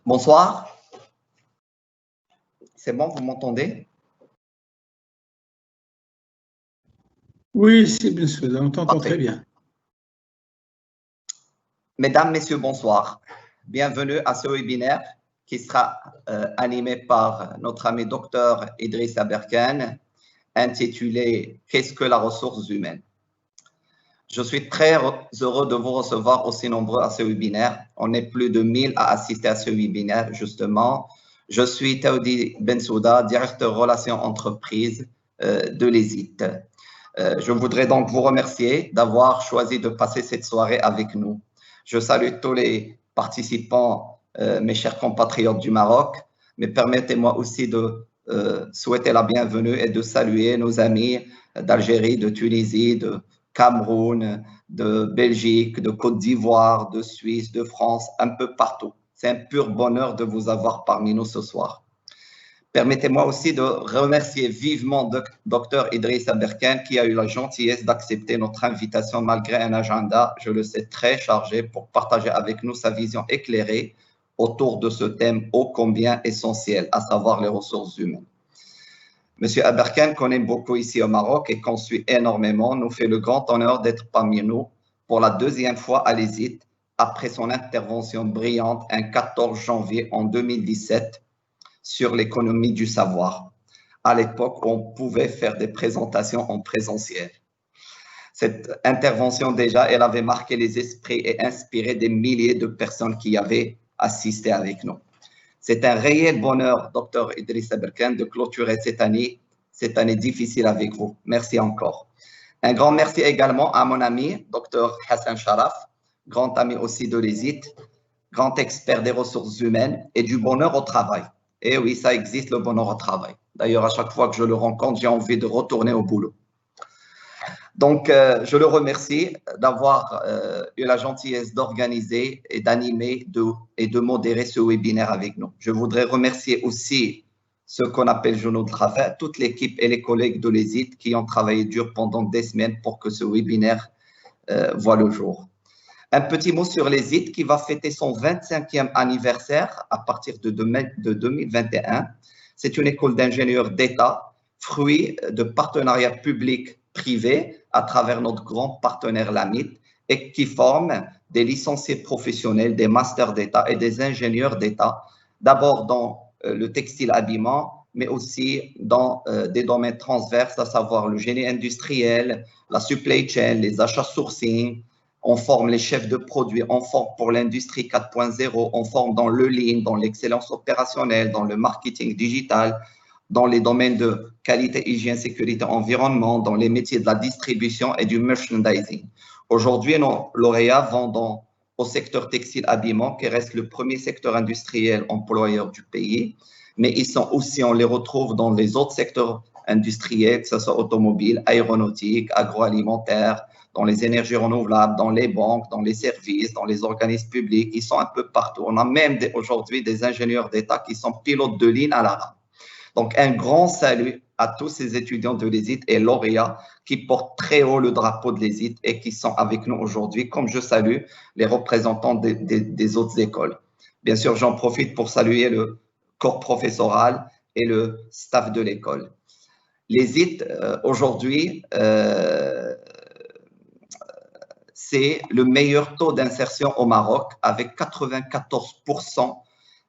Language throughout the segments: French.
Bonsoir. C'est bon, vous m'entendez? Oui, c'est bien sûr, on t'entend très bien. Mesdames, Messieurs, bonsoir. Bienvenue à ce webinaire qui sera animé par notre ami docteur Idriss Aberkane, intitulé « Qu'est-ce que la ressource humaine ?» Je suis très heureux de vous recevoir aussi nombreux à ce webinaire. On est plus de 1000 à assister à ce webinaire, justement. Je suis Taoudi Bensouda, directeur relations entreprises de l'ESIT. Je voudrais donc vous remercier d'avoir choisi de passer cette soirée avec nous. Je salue tous les participants, mes chers compatriotes du Maroc, mais permettez-moi aussi de souhaiter la bienvenue et de saluer nos amis d'Algérie, de Tunisie, de Cameroun, de Belgique, de Côte d'Ivoire, de Suisse, de France, un peu partout. C'est un pur bonheur de vous avoir parmi nous ce soir. Permettez-moi aussi de remercier vivement Dr Idriss Aberkane qui a eu la gentillesse d'accepter notre invitation malgré un agenda, je le sais, très chargé pour partager avec nous sa vision éclairée autour de ce thème ô combien essentiel, à savoir les ressources humaines. Monsieur Aberkane, qu'on aime beaucoup ici au Maroc et qu'on suit énormément, nous fait le grand honneur d'être parmi nous pour la deuxième fois à l'ESIT après son intervention brillante un 14 janvier en 2017 sur l'économie du savoir. À l'époque, on pouvait faire des présentations en présentiel. Cette intervention, déjà, elle avait marqué les esprits et inspiré des milliers de personnes qui avaient assisté avec nous. C'est un réel bonheur, Dr Idriss Aberkane, de clôturer cette année difficile avec vous. Merci encore. Un grand merci également à mon ami, Dr Hassan Sharaf, grand ami aussi de l'ESIT, grand expert des ressources humaines et du bonheur au travail. Et oui, ça existe, le bonheur au travail. D'ailleurs, à chaque fois que je le rencontre, j'ai envie de retourner au boulot. Donc, je le remercie d'avoir eu la gentillesse d'organiser et d'animer et de modérer ce webinaire avec nous. Je voudrais remercier aussi ce qu'on appelle Journaux de travail, toute l'équipe et les collègues de l'ESIT qui ont travaillé dur pendant des semaines pour que ce webinaire voit le jour. Un petit mot sur l'ESIT qui va fêter son 25e anniversaire à partir de 2021. C'est une école d'ingénieurs d'État, fruit de partenariats publics-privés à travers notre grand partenaire l'AMIT et qui forme des licenciés professionnels, des masters d'État et des ingénieurs d'État, d'abord dans le textile habillement, mais aussi dans des domaines transverses, à savoir le génie industriel, la supply chain, les achats sourcing. On forme les chefs de produits, on forme pour l'industrie 4.0, on forme dans le lean, dans l'excellence opérationnelle, dans le marketing digital, dans les domaines de qualité, hygiène, sécurité, environnement, dans les métiers de la distribution et du merchandising. Aujourd'hui, nos lauréats vont au secteur textile habillement, qui reste le premier secteur industriel employeur du pays, mais ils sont aussi, on les retrouve dans les autres secteurs industriels, que ce soit automobile, aéronautique, agroalimentaire, dans les énergies renouvelables, dans les banques, dans les services, dans les organismes publics, ils sont un peu partout. On a même aujourd'hui des ingénieurs d'État qui sont pilotes de ligne à la rame. Donc, un grand salut à tous ces étudiants de l'ESIT et lauréats qui portent très haut le drapeau de l'ESIT et qui sont avec nous aujourd'hui, comme je salue les représentants des autres écoles. Bien sûr, j'en profite pour saluer le corps professoral et le staff de l'école. L'ESIT, aujourd'hui, c'est le meilleur taux d'insertion au Maroc avec 94%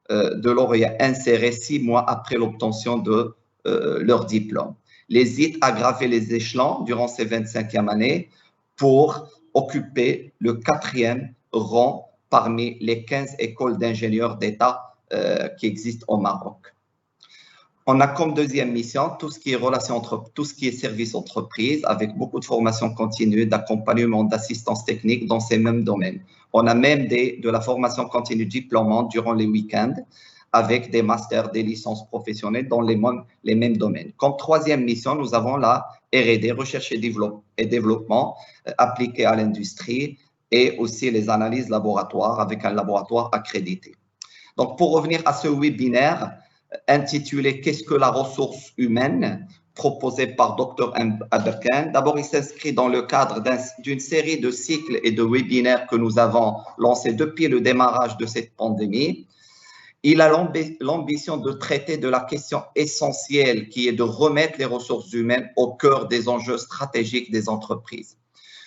de lauréats insérés 6 mois après l'obtention de leur diplôme. L'ESIT a gravé les échelons durant ces 25e années pour occuper le 4e rang parmi les 15 écoles d'ingénieurs d'État qui existent au Maroc. On a comme deuxième mission tout ce qui est relations entre tout ce qui est service entreprise avec beaucoup de formation continue, d'accompagnement, d'assistance technique dans ces mêmes domaines. On a même de la formation continue diplômante durant les week-ends avec des masters, des licences professionnelles dans les mêmes domaines. Comme troisième mission, nous avons la R&D, recherche et développement appliqué à l'industrie et aussi les analyses laboratoires avec un laboratoire accrédité. Donc, pour revenir à ce webinaire, intitulé « Qu'est-ce que la ressource humaine ?» proposé par Dr Aberkane. D'abord, il s'inscrit dans le cadre d'une série de cycles et de webinaires que nous avons lancés depuis le démarrage de cette pandémie. Il a l'ambition de traiter de la question essentielle qui est de remettre les ressources humaines au cœur des enjeux stratégiques des entreprises.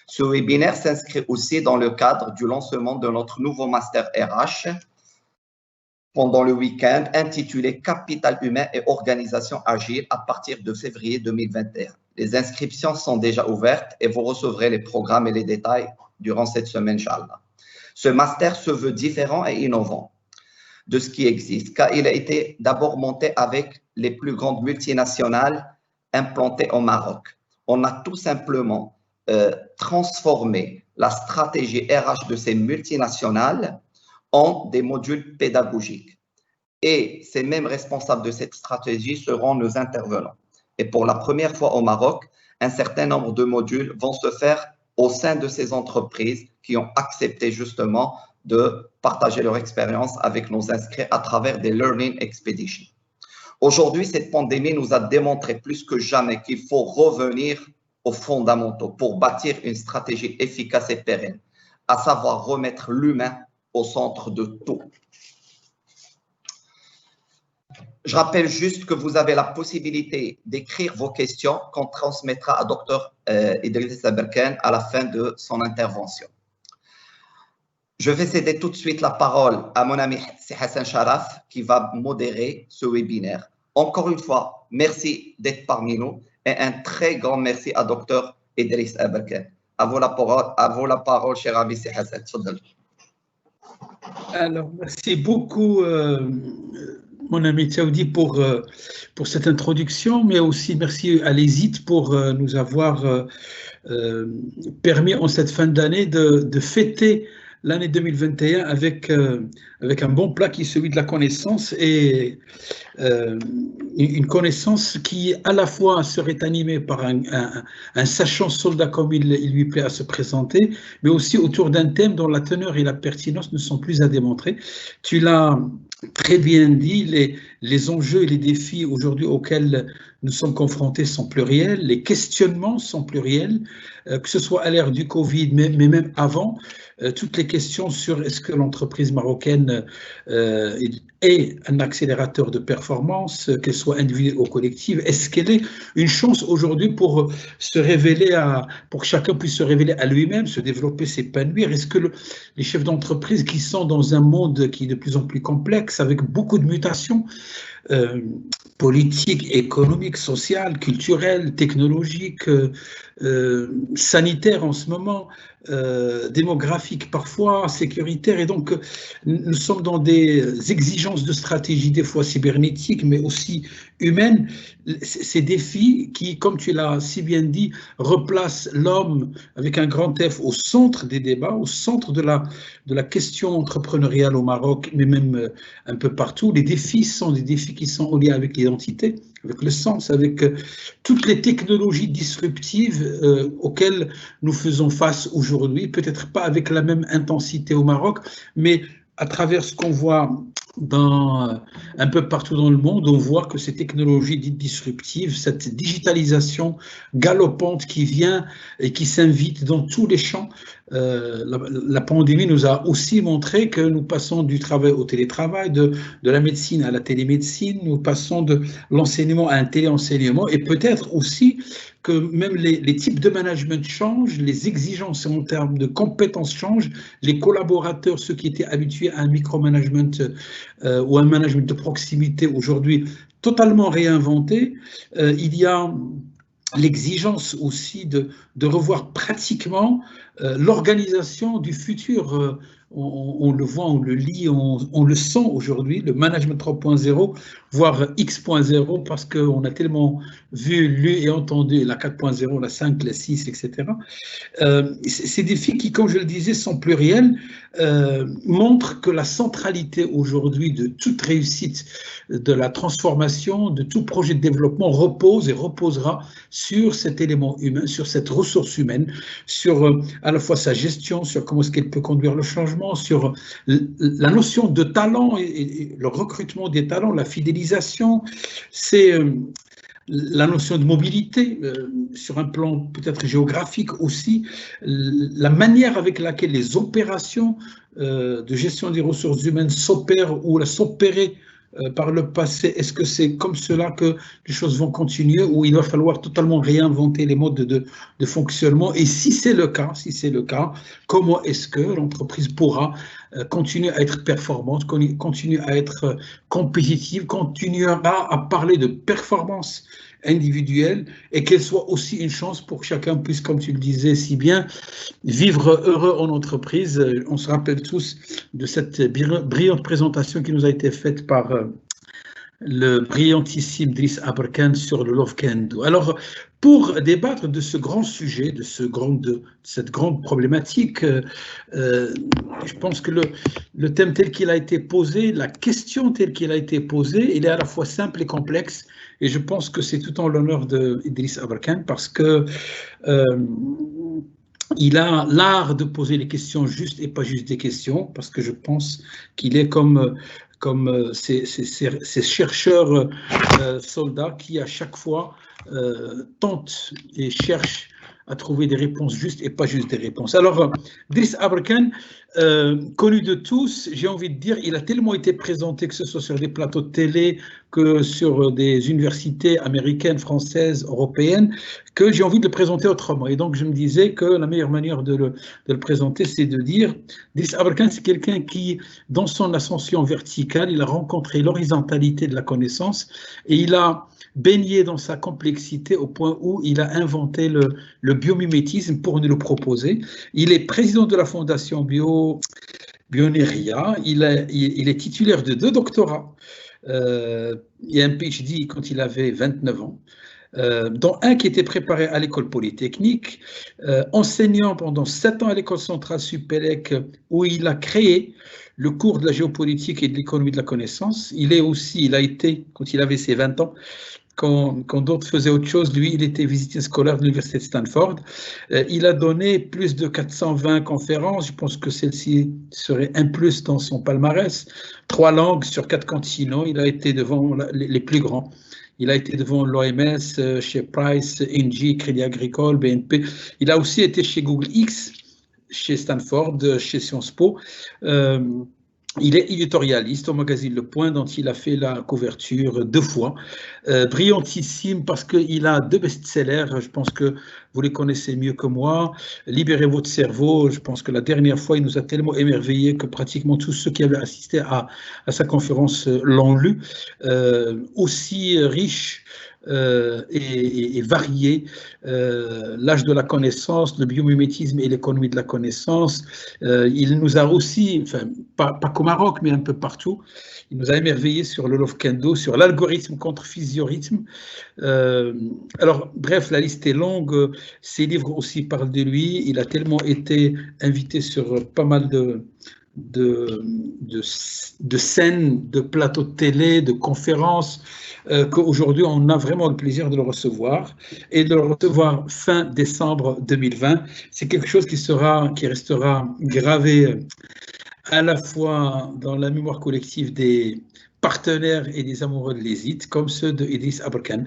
Ce webinaire s'inscrit aussi dans le cadre du lancement de notre nouveau master RH pendant le week-end intitulé Capital humain et organisation agile à partir de février 2021. Les inscriptions sont déjà ouvertes et vous recevrez les programmes et les détails durant cette semaine, Inch'Allah. Ce master se veut différent et innovant de ce qui existe, car il a été d'abord monté avec les plus grandes multinationales implantées au Maroc. On a tout simplement transformé la stratégie RH de ces multinationales en des modules pédagogiques. Et ces mêmes responsables de cette stratégie seront nos intervenants. Et pour la première fois au Maroc, un certain nombre de modules vont se faire au sein de ces entreprises qui ont accepté justement de partager leur expérience avec nos inscrits à travers des Learning Expeditions. Aujourd'hui, cette pandémie nous a démontré plus que jamais qu'il faut revenir aux fondamentaux pour bâtir une stratégie efficace et pérenne, à savoir remettre l'humain au centre de tout. Je rappelle juste que vous avez la possibilité d'écrire vos questions qu'on transmettra à Dr Idriss Aberkane à la fin de son intervention. Je vais céder tout de suite la parole à mon ami Hassan Sharaf qui va modérer ce webinaire. Encore une fois, merci d'être parmi nous et un très grand merci à Dr Idriss Aberkane. À vous la parole, cher ami Hassan. Alors, merci beaucoup, mon ami Tchaoudi, pour cette introduction, mais aussi merci à l'ESIT pour nous avoir permis en cette fin d'année de fêter l'année 2021 avec un bon plat qui est celui de la connaissance et une connaissance qui à la fois serait animée par un sachant soldat comme il lui plaît à se présenter, mais aussi autour d'un thème dont la teneur et la pertinence ne sont plus à démontrer. Tu l'as très bien dit, les enjeux et les défis aujourd'hui auxquels nous sommes confrontés sont pluriels, les questionnements sont pluriels, que ce soit à l'ère du Covid, mais même avant, toutes les questions sur est-ce que l'entreprise marocaine est un accélérateur de performance, qu'elle soit individuelle ou collective, est-ce qu'elle est une chance aujourd'hui pour se révéler pour que chacun puisse se révéler à lui-même, se développer, s'épanouir? Est-ce que les chefs d'entreprise qui sont dans un monde qui est de plus en plus complexe, avec beaucoup de mutations, politiques, économiques, sociales, culturelles, technologiques, sanitaires en ce moment, démographiques parfois, sécuritaires, et donc nous sommes dans des exigences de stratégie, des fois cybernétiques, mais aussi humaines. Ces défis qui, comme tu l'as si bien dit, replacent l'homme avec un grand F au centre des débats, au centre de la question entrepreneuriale au Maroc, mais même un peu partout. Les défis sont des défis qui sont en lien avec l'identité, avec le sens, avec toutes les technologies disruptives auxquelles nous faisons face aujourd'hui, peut-être pas avec la même intensité au Maroc, mais à travers ce qu'on voit un peu partout dans le monde, on voit que ces technologies dites disruptives, cette digitalisation galopante qui vient et qui s'invite dans tous les champs, la pandémie nous a aussi montré que nous passons du travail au télétravail, de la médecine à la télémédecine, nous passons de l'enseignement à un téléenseignement, et peut-être aussi que même les types de management changent, les exigences en termes de compétences changent, les collaborateurs, ceux qui étaient habitués à un micromanagement ou un management de proximité, aujourd'hui totalement réinventé. Il y a l'exigence aussi de revoir pratiquement l'organisation du futur. On le voit, on le lit, on le sent aujourd'hui, le management 3.0, voire X.0, parce qu'on a tellement vu, lu et entendu la 4.0, la 5, la 6, etc. Ces défis qui, comme je le disais, sont pluriels, montrent que la centralité aujourd'hui de toute réussite de la transformation, de tout projet de développement repose et reposera sur cet élément humain, sur cette ressource humaine, sur à la fois sa gestion, sur comment est-ce qu'elle peut conduire le changement, sur la notion de talent et le recrutement des talents, la fidélisation. C'est la notion de mobilité, sur un plan peut-être géographique aussi, la manière avec laquelle les opérations de gestion des ressources humaines s'opèrent ou s'opéraient par le passé. Est-ce que c'est comme cela que les choses vont continuer ou il va falloir totalement réinventer les modes de fonctionnement? Et si c'est le cas, comment est-ce que l'entreprise pourra continuer à être performante, continuer à être compétitive, continuera à parler de performance individuelle et qu'elle soit aussi une chance pour que chacun puisse, comme tu le disais si bien, vivre heureux en entreprise. On se rappelle tous de cette brillante présentation qui nous a été faite par le brillantissime Driss Aberkan sur le Love Can Do. Alors, pour débattre de ce grand sujet, de cette grande problématique, je pense que le thème tel qu'il a été posé, la question telle qu'il a été posée, il est à la fois simple et complexe. Et je pense que c'est tout en l'honneur d'Idriss Aberkan parce que il a l'art de poser les questions justes et pas juste des questions, parce que je pense qu'il est comme ces chercheurs soldats qui à chaque fois tentent et cherchent à trouver des réponses justes et pas juste des réponses. Alors, Driss Aberkan, connu de tous, j'ai envie de dire, il a tellement été présenté, que ce soit sur des plateaux de télé, que sur des universités américaines, françaises, européennes, que j'ai envie de le présenter autrement. Et donc, je me disais que la meilleure manière de le présenter, c'est de dire, Driss Aberkan, c'est quelqu'un qui, dans son ascension verticale, il a rencontré l'horizontalité de la connaissance et il a baigné dans sa complexité au point où il a inventé le biomimétisme pour nous le proposer. Il est président de la fondation Bioneria, il est titulaire de 2 doctorats et un PhD quand il avait 29 ans, dont un qui était préparé à l'école polytechnique, enseignant pendant 7 ans à l'école centrale Supélec où il a créé le cours de la géopolitique et de l'économie de la connaissance. Il a été, quand il avait ses 20 ans, quand d'autres faisaient autre chose, lui, il était visiteur scolaire de l'université de Stanford. Il a donné plus de 420 conférences. Je pense que celle-ci serait un plus dans son palmarès. 3 langues sur 4 continents. Il a été devant les plus grands. Il a été devant l'OMS, chez Price, Engie, Crédit Agricole, BNP. Il a aussi été chez Google X, chez Stanford, chez Sciences Po. Il est éditorialiste au magazine Le Point, dont il a fait la couverture 2 fois. Brillantissime parce qu'il a 2 best-sellers, je pense que vous les connaissez mieux que moi. Libérez votre cerveau, je pense que la dernière fois, il nous a tellement émerveillés que pratiquement tous ceux qui avaient assisté à sa conférence l'ont lu. Aussi riche et varié, l'âge de la connaissance, le biomimétisme et l'économie de la connaissance. Il nous a aussi, enfin, pas qu'au Maroc, mais un peu partout, il nous a émerveillés sur le Love Can Do, sur l'algorithme contre physiorythme. Alors, bref, la liste est longue. Ses livres aussi parlent de lui. Il a tellement été invité sur pas mal de scènes, de plateaux de télé, de conférences, qu'aujourd'hui on a vraiment le plaisir de le recevoir et de le recevoir fin décembre 2020. C'est quelque chose qui restera gravé à la fois dans la mémoire collective des partenaires et des amoureux de l'hésite, comme ceux de Idriss Aberkan.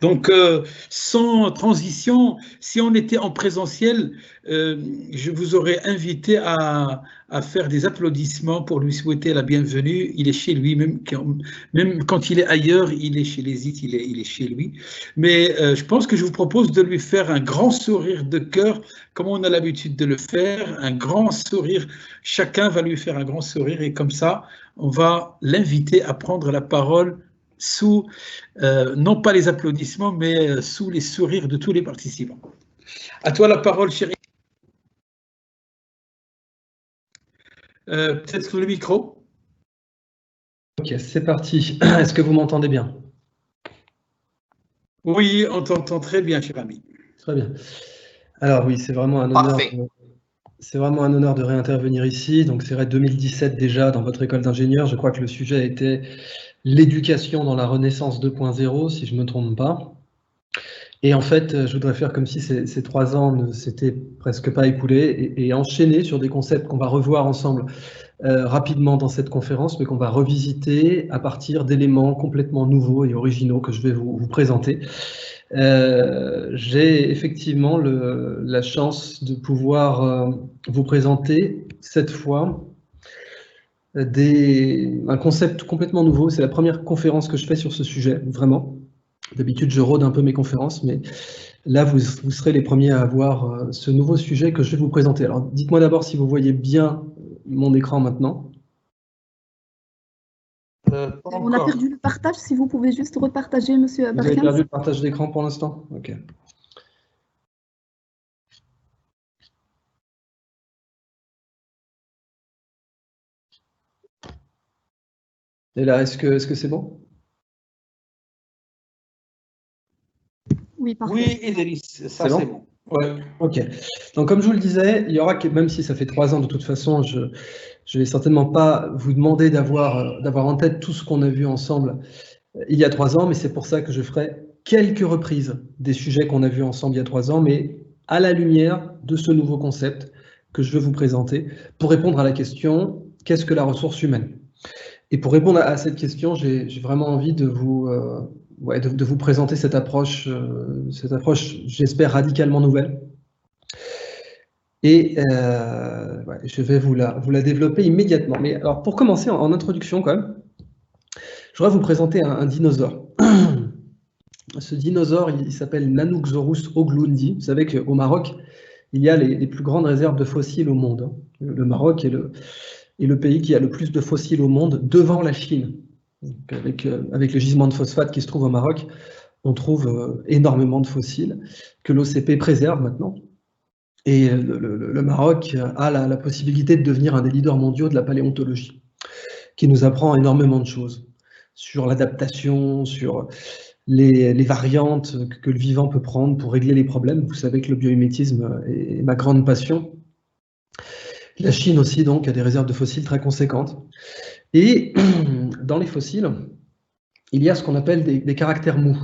Donc, sans transition, si on était en présentiel, je vous aurais invité à faire des applaudissements pour lui souhaiter la bienvenue. Il est chez lui, même quand il est ailleurs, il est chez l'hésite, il est chez lui. Mais je pense que je vous propose de lui faire un grand sourire de cœur, comme on a l'habitude de le faire, un grand sourire. Chacun va lui faire un grand sourire et comme ça, on va l'inviter à prendre la parole sous, non pas les applaudissements, mais sous les sourires de tous les participants. À toi la parole, chérie. Peut-être sur le micro. Ok, c'est parti. Est-ce que vous m'entendez bien? Oui, on t'entend très bien, cher ami. Très bien. Alors oui, c'est vraiment un honneur. C'est vraiment un honneur de réintervenir ici. Donc c'est vrai, 2017 déjà dans votre école d'ingénieur. Je crois que le sujet était l'éducation dans la Renaissance 2.0, si je ne me trompe pas. Et en fait, je voudrais faire comme si ces 3 ans ne s'étaient presque pas écoulés et enchaîner sur des concepts qu'on va revoir ensemble rapidement dans cette conférence, mais qu'on va revisiter à partir d'éléments complètement nouveaux et originaux que je vais vous présenter. J'ai effectivement la chance de pouvoir vous présenter cette fois un concept complètement nouveau. C'est la première conférence que je fais sur ce sujet, vraiment. D'habitude, je rôde un peu mes conférences, mais là, vous serez les premiers à avoir ce nouveau sujet que je vais vous présenter. Alors, dites-moi d'abord si vous voyez bien mon écran maintenant. On a perdu le partage, si vous pouvez juste repartager, monsieur Aberkane. Vous avez perdu le partage d'écran pour l'instant? Ok. Et là, est-ce que c'est bon? Oui, parfait. Oui, Idriss, ça c'est bon. Ouais. Ok. Donc, comme je vous le disais, il y aura, même si ça fait 3 ans de toute façon, je ne vais certainement pas vous demander d'avoir en tête tout ce qu'on a vu ensemble il y a 3 ans, mais c'est pour ça que je ferai quelques reprises des sujets qu'on a vus ensemble il y a 3 ans, mais à la lumière de ce nouveau concept que je veux vous présenter pour répondre à la question « Qu'est-ce que la ressource humaine ?» Et pour répondre à cette question, j'ai vraiment envie de vous présenter cette approche, j'espère, radicalement nouvelle. Et je vais vous la développer immédiatement. Mais alors, pour commencer, en introduction quand même, je voudrais vous présenter un dinosaure. Ce dinosaure, il s'appelle Nanoxorus oglundi. Vous savez qu'au Maroc, il y a les plus grandes réserves de fossiles au monde. Le Maroc est le pays qui a le plus de fossiles au monde, devant la Chine. Donc avec le gisement de phosphate qui se trouve au Maroc, on trouve énormément de fossiles que l'OCP préserve maintenant. Et le Maroc a la possibilité de devenir un des leaders mondiaux de la paléontologie, qui nous apprend énormément de choses sur l'adaptation, sur les variantes que le vivant peut prendre pour régler les problèmes. Vous savez que le biomimétisme est ma grande passion. La Chine aussi, donc, a des réserves de fossiles très conséquentes. Et dans les fossiles, il y a ce qu'on appelle des caractères mous.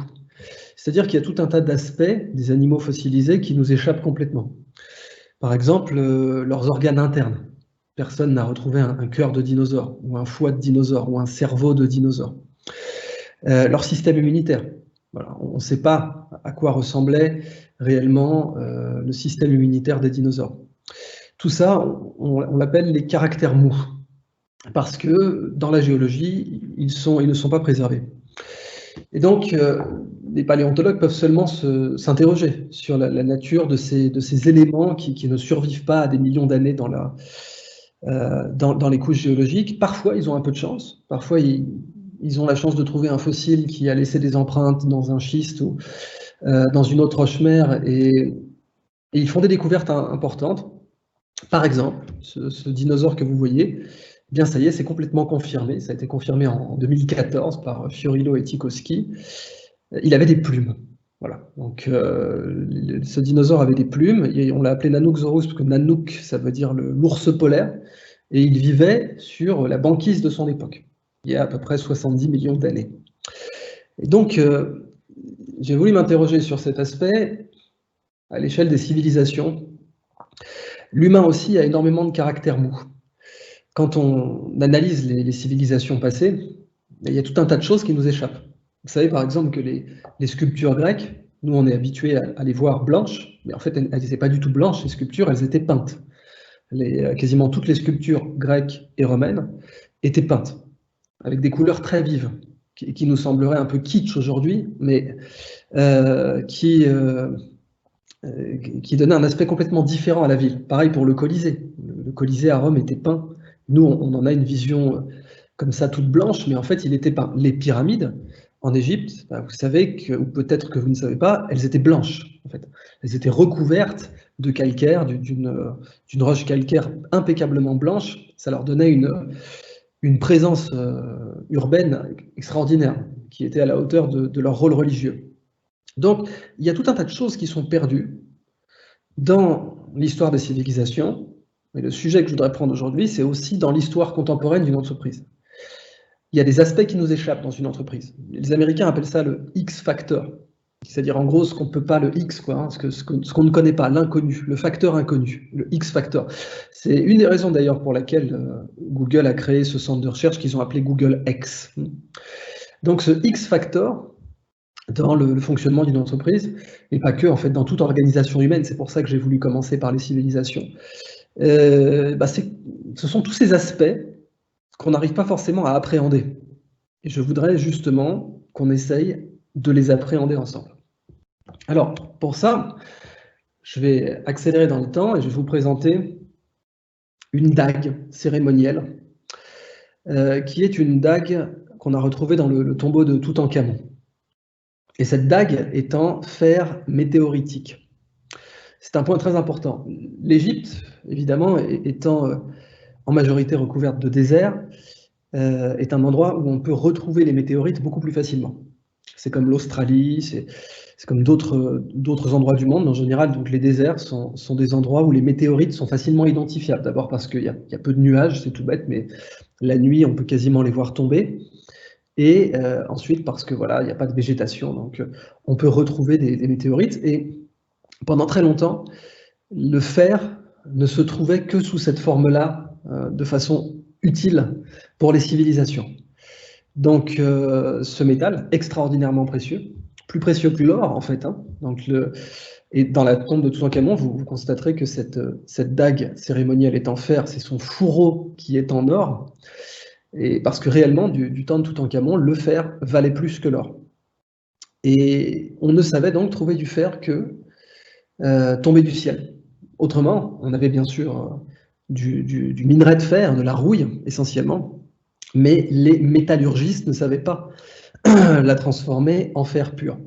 C'est-à-dire qu'il y a tout un tas d'aspects des animaux fossilisés qui nous échappent complètement. Par exemple, leurs organes internes. Personne n'a retrouvé un cœur de dinosaure, ou un foie de dinosaure, ou un cerveau de dinosaure. Leur système immunitaire. Voilà, on ne sait pas à quoi ressemblait réellement le système immunitaire des dinosaures. Tout ça, on l'appelle les caractères mous, parce que dans la géologie, ils ne sont pas préservés. Et donc, les paléontologues peuvent seulement s'interroger sur la nature de ces éléments qui ne survivent pas à des millions d'années dans les couches géologiques. Parfois, ils ont un peu de chance. Parfois, ils ont la chance de trouver un fossile qui a laissé des empreintes dans un schiste ou dans une autre roche-mère, et ils font des découvertes importantes. Par exemple, ce dinosaure que vous voyez, eh bien ça y est, c'est complètement confirmé. Ça a été confirmé en 2014 par Fiorillo et Tikowski. Il avait des plumes. Voilà. Donc, ce dinosaure avait des plumes. Et on l'a appelé Nanoxorus parce que Nanook, ça veut dire l'ours polaire. Et il vivait sur la banquise de son époque, il y a à peu près 70 millions d'années. Et donc, j'ai voulu m'interroger sur cet aspect à l'échelle des civilisations. L'humain aussi a énormément de caractères mous. Quand on analyse les civilisations passées, il y a tout un tas de choses qui nous échappent. Vous savez par exemple que les sculptures grecques, nous on est habitués à les voir blanches, mais en fait elles n'étaient pas du tout blanches, les sculptures, elles étaient peintes. Quasiment toutes les sculptures grecques et romaines étaient peintes, avec des couleurs très vives, qui nous sembleraient un peu kitsch aujourd'hui, mais qui donnait un aspect complètement différent à la ville. Pareil pour le Colisée. Le Colisée à Rome était peint. Nous, on en a une vision comme ça, toute blanche, mais en fait, il était peint. Les pyramides en Égypte, vous savez, ou peut-être que vous ne savez pas, elles étaient blanches. En fait. Elles étaient recouvertes de calcaire, d'une roche calcaire impeccablement blanche. Ça leur donnait une présence urbaine extraordinaire, qui était à la hauteur de leur rôle religieux. Donc, il y a tout un tas de choses qui sont perdues dans l'histoire des civilisations. Et le sujet que je voudrais prendre aujourd'hui, c'est aussi dans l'histoire contemporaine d'une entreprise. Il y a des aspects qui nous échappent dans une entreprise. Les Américains appellent ça le X-factor. C'est-à-dire en gros ce qu'on ne peut pas, le X, quoi, hein, ce qu'on ne connaît pas, l'inconnu, le facteur inconnu, le X factor. C'est une des raisons d'ailleurs pour laquelle Google a créé ce centre de recherche qu'ils ont appelé Google X. Donc ce X factor, dans le fonctionnement d'une entreprise, et pas que, en fait, dans toute organisation humaine, c'est pour ça que j'ai voulu commencer par les civilisations, ce sont tous ces aspects qu'on n'arrive pas forcément à appréhender. Et je voudrais justement qu'on essaye de les appréhender ensemble. Alors, pour ça, je vais accélérer dans le temps et je vais vous présenter une dague cérémonielle qui est une dague qu'on a retrouvée dans le tombeau de Toutankhamon. Et cette dague est en fer météoritique. C'est un point très important. L'Égypte, évidemment, étant en majorité recouverte de désert, est un endroit où on peut retrouver les météorites beaucoup plus facilement. C'est comme l'Australie, c'est comme d'autres endroits du monde en général. Donc les déserts sont des endroits où les météorites sont facilement identifiables. D'abord parce qu'il y a peu de nuages, c'est tout bête, mais la nuit, on peut quasiment les voir tomber. Et ensuite parce que voilà, il n'y a pas de végétation, donc on peut retrouver des météorites. Et pendant très longtemps, le fer ne se trouvait que sous cette forme-là, de façon utile pour les civilisations. Donc ce métal, extraordinairement précieux, plus précieux que l'or en fait, hein. Donc, et dans la tombe de Toutankhamon, vous constaterez que cette dague cérémonielle est en fer, c'est son fourreau qui est en or, et parce que réellement, du temps de Toutankhamon, le fer valait plus que l'or. Et on ne savait donc trouver du fer que tombé du ciel. Autrement, on avait bien sûr du minerai de fer, de la rouille essentiellement, mais les métallurgistes ne savaient pas la transformer en fer pur.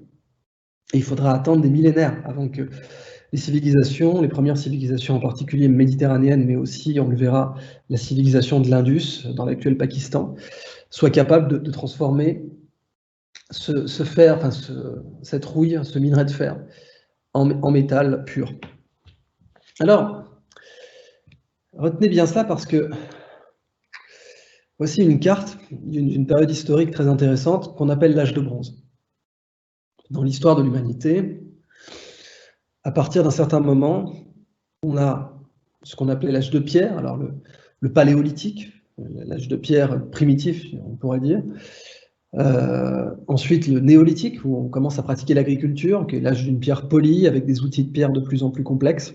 Et il faudra attendre des millénaires avant que les civilisations, les premières civilisations en particulier méditerranéennes, mais aussi, on le verra, la civilisation de l'Indus, dans l'actuel Pakistan, soient capables de transformer ce fer, enfin cette rouille, ce minerai de fer, en métal pur. Alors, retenez bien ça parce que voici une carte d'une période historique très intéressante qu'on appelle l'âge de bronze. Dans l'histoire de l'humanité, à partir d'un certain moment, on a ce qu'on appelait l'âge de pierre, alors le paléolithique, l'âge de pierre primitif, on pourrait dire. Ensuite, le néolithique, où on commence à pratiquer l'agriculture, qui est l'âge d'une pierre polie, avec des outils de pierre de plus en plus complexes,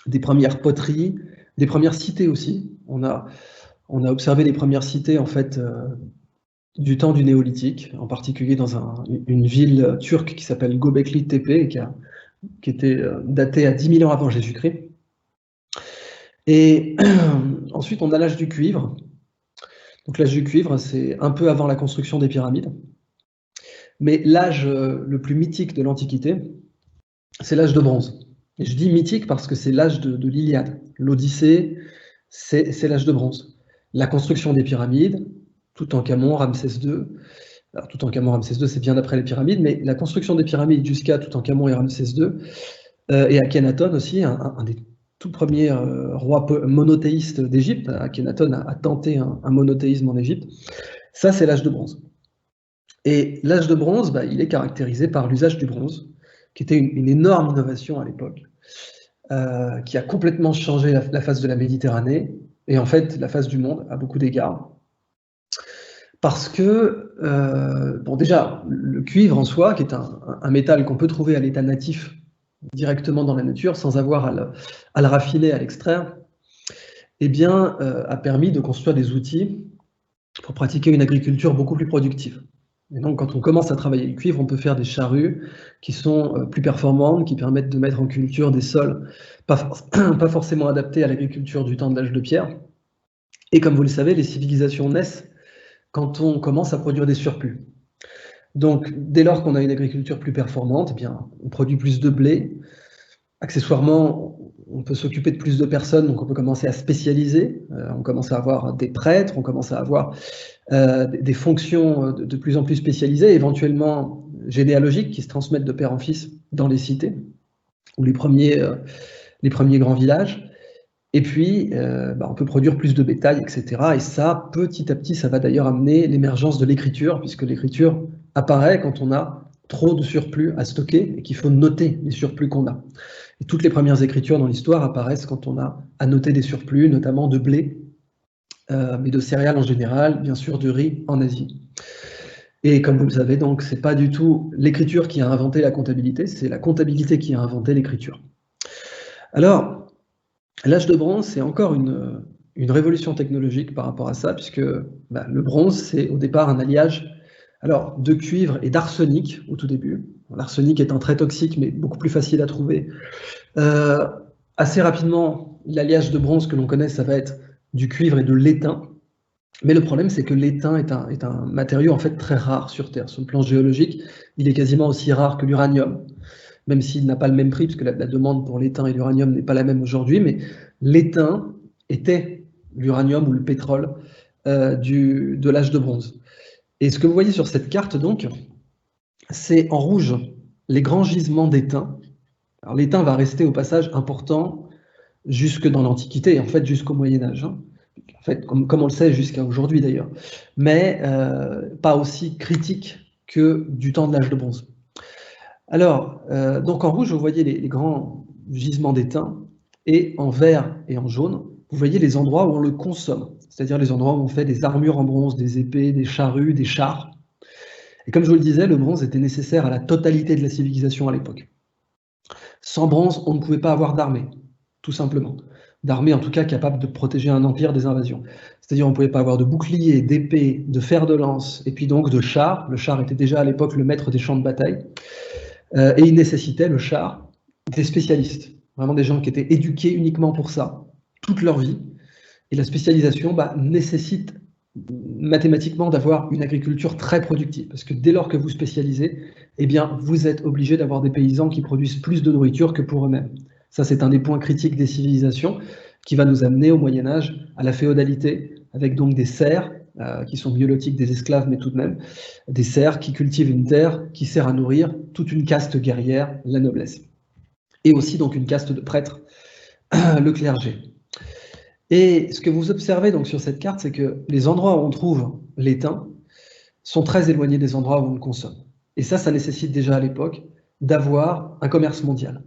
des premières poteries, des premières cités aussi. On a observé les premières cités, en fait, du temps du néolithique, en particulier dans une ville turque qui s'appelle Göbekli Tepe, qui était datée à 10 000 ans avant Jésus-Christ. Et ensuite, on a l'âge du cuivre. Donc l'âge du cuivre, c'est un peu avant la construction des pyramides. Mais l'âge le plus mythique de l'Antiquité, c'est l'âge de bronze. Et je dis mythique parce que c'est l'âge de l'Iliade. L'Odyssée, c'est l'âge de bronze. La construction des pyramides, Toutankhamon, Ramsès II. Alors Toutankhamon, Ramsès II, c'est bien après les pyramides, mais la construction des pyramides jusqu'à Toutankhamon et Ramsès II, et Akhenaton aussi, un des tout premiers rois monothéistes d'Égypte. Akhenaton a tenté un monothéisme en Égypte. Ça, c'est l'âge de bronze. Et l'âge de bronze, il est caractérisé par l'usage du bronze, qui était une énorme innovation à l'époque, qui a complètement changé la face de la Méditerranée, et en fait la face du monde à beaucoup d'égards. Parce que, bon déjà, le cuivre en soi, qui est un métal qu'on peut trouver à l'état natif directement dans la nature, sans avoir à le raffiner, à l'extraire, eh bien, a permis de construire des outils pour pratiquer une agriculture beaucoup plus productive. Et donc, quand on commence à travailler le cuivre, on peut faire des charrues qui sont plus performantes, qui permettent de mettre en culture des sols pas forcément adaptés à l'agriculture du temps de l'âge de pierre. Et comme vous le savez, les civilisations naissent quand on commence à produire des surplus. Donc, dès lors qu'on a une agriculture plus performante, eh bien, on produit plus de blé. Accessoirement, on peut s'occuper de plus de personnes, donc on peut commencer à spécialiser. On commence à avoir des prêtres, on commence à avoir des fonctions de plus en plus spécialisées, éventuellement généalogiques, qui se transmettent de père en fils dans les cités, ou les premiers grands villages. Et puis, on peut produire plus de bétail, etc. Et ça, petit à petit, ça va d'ailleurs amener l'émergence de l'écriture, puisque l'écriture apparaît quand on a trop de surplus à stocker et qu'il faut noter les surplus qu'on a. Et toutes les premières écritures dans l'histoire apparaissent quand on a à noter des surplus, notamment de blé, mais de céréales en général, bien sûr de riz en Asie. Et comme vous le savez, donc, c'est pas du tout l'écriture qui a inventé la comptabilité, c'est la comptabilité qui a inventé l'écriture. Alors, l'âge de bronze, c'est encore une révolution technologique par rapport à ça, puisque le bronze, c'est au départ un alliage de cuivre et d'arsenic au tout début. L'arsenic étant très toxique, mais beaucoup plus facile à trouver. Assez rapidement, l'alliage de bronze que l'on connaît, ça va être du cuivre et de l'étain. Mais le problème, c'est que l'étain est un matériau en fait très rare sur Terre. Sur le plan géologique, il est quasiment aussi rare que l'uranium, même s'il n'a pas le même prix, puisque la demande pour l'étain et l'uranium n'est pas la même aujourd'hui, mais l'étain était l'uranium ou le pétrole de l'âge de bronze. Et ce que vous voyez sur cette carte, donc, c'est en rouge les grands gisements d'étain. Alors l'étain va rester au passage important jusque dans l'Antiquité, en fait jusqu'au Moyen-Âge. En fait, comme on le sait jusqu'à aujourd'hui d'ailleurs, mais pas aussi critique que du temps de l'âge de bronze. Alors, donc en rouge, vous voyez les grands gisements d'étain, et en vert et en jaune, vous voyez les endroits où on le consomme, c'est-à-dire les endroits où on fait des armures en bronze, des épées, des charrues, des chars. Et comme je vous le disais, le bronze était nécessaire à la totalité de la civilisation à l'époque. Sans bronze, on ne pouvait pas avoir d'armée, tout simplement. D'armée, en tout cas, capable de protéger un empire des invasions. C'est-à-dire on ne pouvait pas avoir de boucliers, d'épées, de fer de lance, et puis donc de chars. Le char était déjà à l'époque le maître des champs de bataille. Et il nécessitait, le char, des spécialistes. Vraiment des gens qui étaient éduqués uniquement pour ça, toute leur vie. Et la spécialisation nécessite mathématiquement d'avoir une agriculture très productive. Parce que dès lors que vous spécialisez, eh bien, vous êtes obligé d'avoir des paysans qui produisent plus de nourriture que pour eux-mêmes. Ça, c'est un des points critiques des civilisations qui va nous amener au Moyen-Âge à la féodalité, avec donc des serfs, qui sont biolotiques des esclaves, mais tout de même, des serfs qui cultivent une terre qui sert à nourrir toute une caste guerrière, la noblesse. Et aussi donc une caste de prêtres, le clergé. Et ce que vous observez donc sur cette carte, c'est que les endroits où on trouve l'étain sont très éloignés des endroits où on le consomme. Et ça nécessite déjà à l'époque d'avoir un commerce mondial.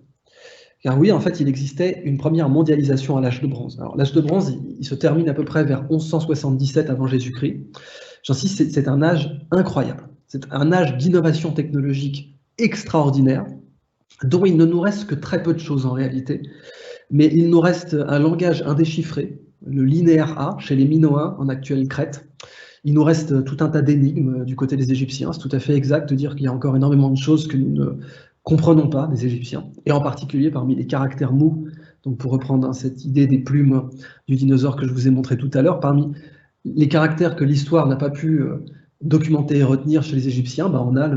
Car oui, en fait, il existait une première mondialisation à l'âge de bronze. Alors l'âge de bronze, il se termine à peu près vers 1177 avant Jésus-Christ. J'insiste, c'est un âge incroyable. C'est un âge d'innovation technologique extraordinaire, dont il ne nous reste que très peu de choses en réalité. Mais il nous reste un langage indéchiffré, le linéaire A, chez les Minoens, en actuelle Crète. Il nous reste tout un tas d'énigmes du côté des Égyptiens. C'est tout à fait exact de dire qu'il y a encore énormément de choses que nous ne comprenons pas des Égyptiens, et en particulier parmi les caractères mous, donc pour reprendre cette idée des plumes du dinosaure que je vous ai montré tout à l'heure, parmi les caractères que l'histoire n'a pas pu documenter et retenir chez les Égyptiens, on a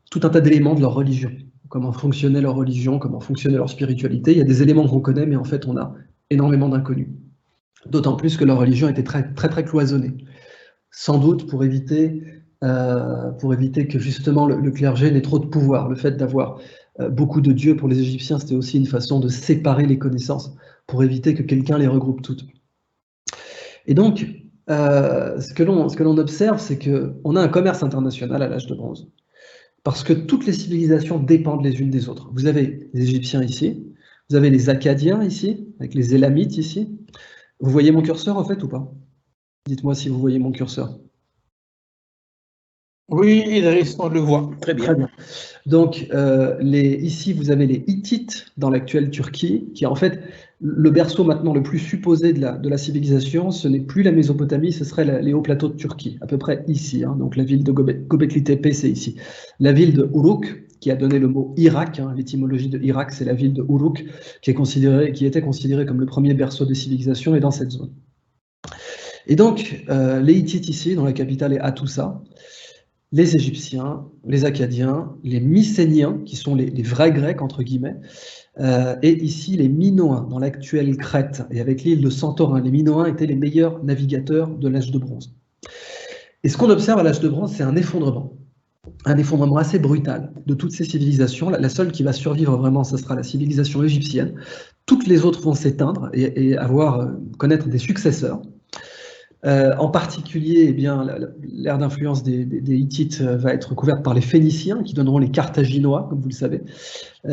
tout un tas d'éléments de leur religion. Comment fonctionnait leur religion, comment fonctionnait leur spiritualité. Il y a des éléments qu'on connaît, mais en fait on a énormément d'inconnus. D'autant plus que leur religion était très, très, très cloisonnée. Sans doute pour éviter que justement le clergé n'ait trop de pouvoir. Le fait d'avoir beaucoup de dieux pour les Égyptiens, c'était aussi une façon de séparer les connaissances pour éviter que quelqu'un les regroupe toutes. Et donc, ce que l'on observe, c'est qu'on a un commerce international à l'âge de bronze, parce que toutes les civilisations dépendent les unes des autres. Vous avez les Égyptiens ici, vous avez les Akkadiens ici, avec les Élamites ici. Vous voyez mon curseur en fait ou pas? Dites-moi si vous voyez mon curseur. Oui, Idriss, on le voit. Très bien. Très bien. Donc, ici, vous avez les Hittites dans l'actuelle Turquie, qui est en fait le berceau maintenant le plus supposé de la civilisation. Ce n'est plus la Mésopotamie, ce serait les hauts plateaux de Turquie, à peu près ici. Donc, la ville de Göbekli Tepe, c'est ici. La ville de Uruk, qui a donné le mot Irak, l'étymologie de Irak, c'est la ville de Uruk, qui était considérée comme le premier berceau des civilisations, et dans cette zone. Et donc, les Hittites ici, dont la capitale est Hattusa, les Égyptiens, les Akkadiens, les Mycéniens, qui sont les vrais Grecs, entre guillemets, et ici les Minoens, dans l'actuelle Crète, et avec l'île de Santorin. Les Minoens étaient les meilleurs navigateurs de l'âge de bronze. Et ce qu'on observe à l'âge de bronze, c'est un effondrement assez brutal de toutes ces civilisations. La seule qui va survivre vraiment, ce sera la civilisation égyptienne. Toutes les autres vont s'éteindre et connaître des successeurs. En particulier, eh bien, l'ère d'influence des Hittites va être couverte par les Phéniciens, qui donneront les Carthaginois, comme vous le savez,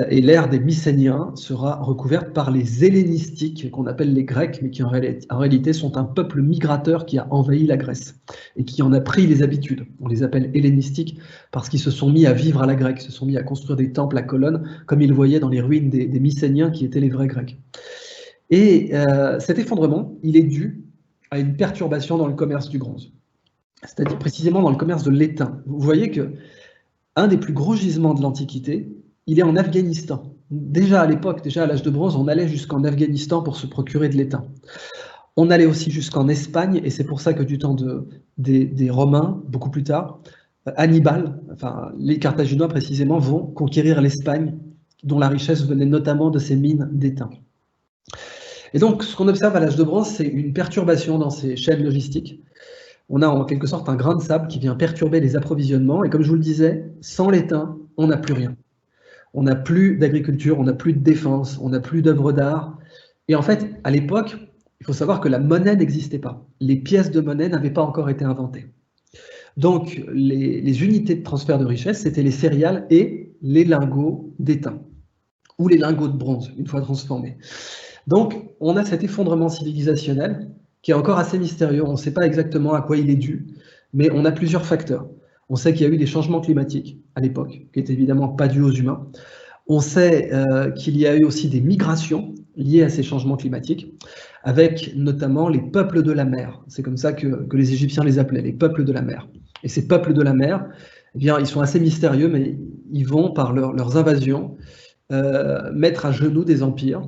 et l'ère des Mycéniens sera recouverte par les Hellénistiques, qu'on appelle les Grecs, mais qui en réalité sont un peuple migrateur qui a envahi la Grèce et qui en a pris les habitudes. On les appelle hellénistiques parce qu'ils se sont mis à vivre à la grecque, se sont mis à construire des temples à colonnes, comme ils le voyaient dans les ruines des Mycéniens, qui étaient les vrais Grecs. Et cet effondrement, il est dû à une perturbation dans le commerce du bronze, c'est-à-dire précisément dans le commerce de l'étain. Vous voyez que un des plus gros gisements de l'Antiquité, il est en Afghanistan. Déjà à l'époque, déjà à l'âge de bronze, on allait jusqu'en Afghanistan pour se procurer de l'étain. On allait aussi jusqu'en Espagne, et c'est pour ça que du temps des Romains, beaucoup plus tard, Hannibal, enfin les Carthaginois précisément, vont conquérir l'Espagne, dont la richesse venait notamment de ces mines d'étain. Et donc, ce qu'on observe à l'âge de bronze, c'est une perturbation dans ces chaînes logistiques. On a en quelque sorte un grain de sable qui vient perturber les approvisionnements. Et comme je vous le disais, sans l'étain, on n'a plus rien. On n'a plus d'agriculture, on n'a plus de défense, on n'a plus d'œuvres d'art. Et en fait, à l'époque, il faut savoir que la monnaie n'existait pas. Les pièces de monnaie n'avaient pas encore été inventées. Donc, les unités de transfert de richesse, c'était les céréales et les lingots d'étain, ou les lingots de bronze, une fois transformés. Donc, on a cet effondrement civilisationnel qui est encore assez mystérieux. On ne sait pas exactement à quoi il est dû, mais on a plusieurs facteurs. On sait qu'il y a eu des changements climatiques à l'époque, qui n'étaient évidemment pas dus aux humains. On sait qu'il y a eu aussi des migrations liées à ces changements climatiques, avec notamment les peuples de la mer. C'est comme ça que les Égyptiens les appelaient, les peuples de la mer. Et ces peuples de la mer, eh bien, ils sont assez mystérieux, mais ils vont, par leurs invasions, mettre à genoux des empires.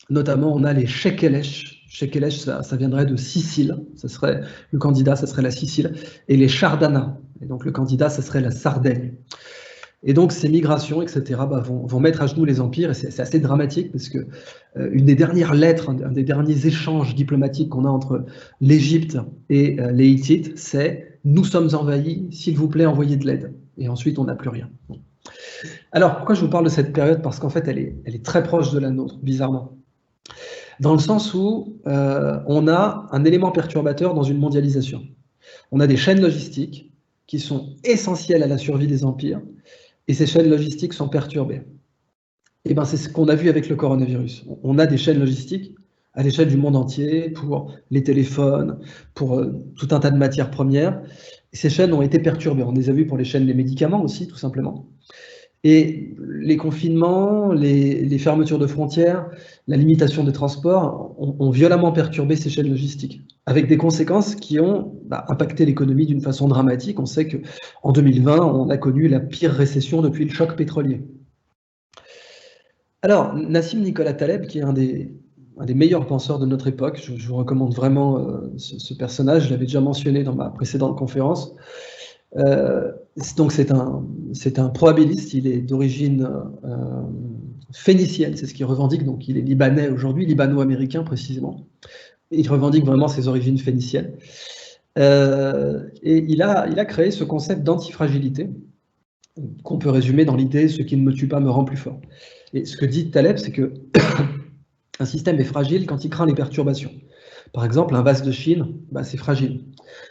Notamment, on a les Shekelesh. Shekelesh, ça viendrait de Sicile. Ça serait, le candidat, ça serait la Sicile. Et les Chardana. Et donc, le candidat, ça serait la Sardaigne. Et donc, ces migrations, etc., vont mettre à genoux les empires. Et c'est assez dramatique parce que une des dernières lettres, un des derniers échanges diplomatiques qu'on a entre l'Égypte et les Hittites, c'est « Nous sommes envahis, s'il vous plaît, envoyez de l'aide ». Et ensuite, on n'a plus rien. Alors, pourquoi je vous parle de cette période? Parce qu'en fait, elle est très proche de la nôtre, bizarrement. Dans le sens où on a un élément perturbateur dans une mondialisation. On a des chaînes logistiques qui sont essentielles à la survie des empires, et ces chaînes logistiques sont perturbées. Et ben, c'est ce qu'on a vu avec le coronavirus. On a des chaînes logistiques à l'échelle du monde entier pour les téléphones, pour tout un tas de matières premières. Et ces chaînes ont été perturbées. On les a vues pour les chaînes des médicaments aussi, tout simplement. Et les confinements, les fermetures de frontières, la limitation des transports ont violemment perturbé ces chaînes logistiques, avec des conséquences qui ont impacté l'économie d'une façon dramatique. On sait qu'en 2020, on a connu la pire récession depuis le choc pétrolier. Alors, Nassim Nicolas Taleb, qui est un des meilleurs penseurs de notre époque, je vous recommande vraiment ce personnage, je l'avais déjà mentionné dans ma précédente conférence. Donc c'est un probabiliste, il est d'origine phénicienne, c'est ce qu'il revendique, donc il est libanais aujourd'hui, libano-américain précisément. Il revendique vraiment ses origines phéniciennes. Et il a créé ce concept d'antifragilité, qu'on peut résumer dans l'idée « ce qui ne me tue pas me rend plus fort ». Et ce que dit Taleb, c'est que un système est fragile quand il craint les perturbations. Par exemple, un vase de Chine, c'est fragile.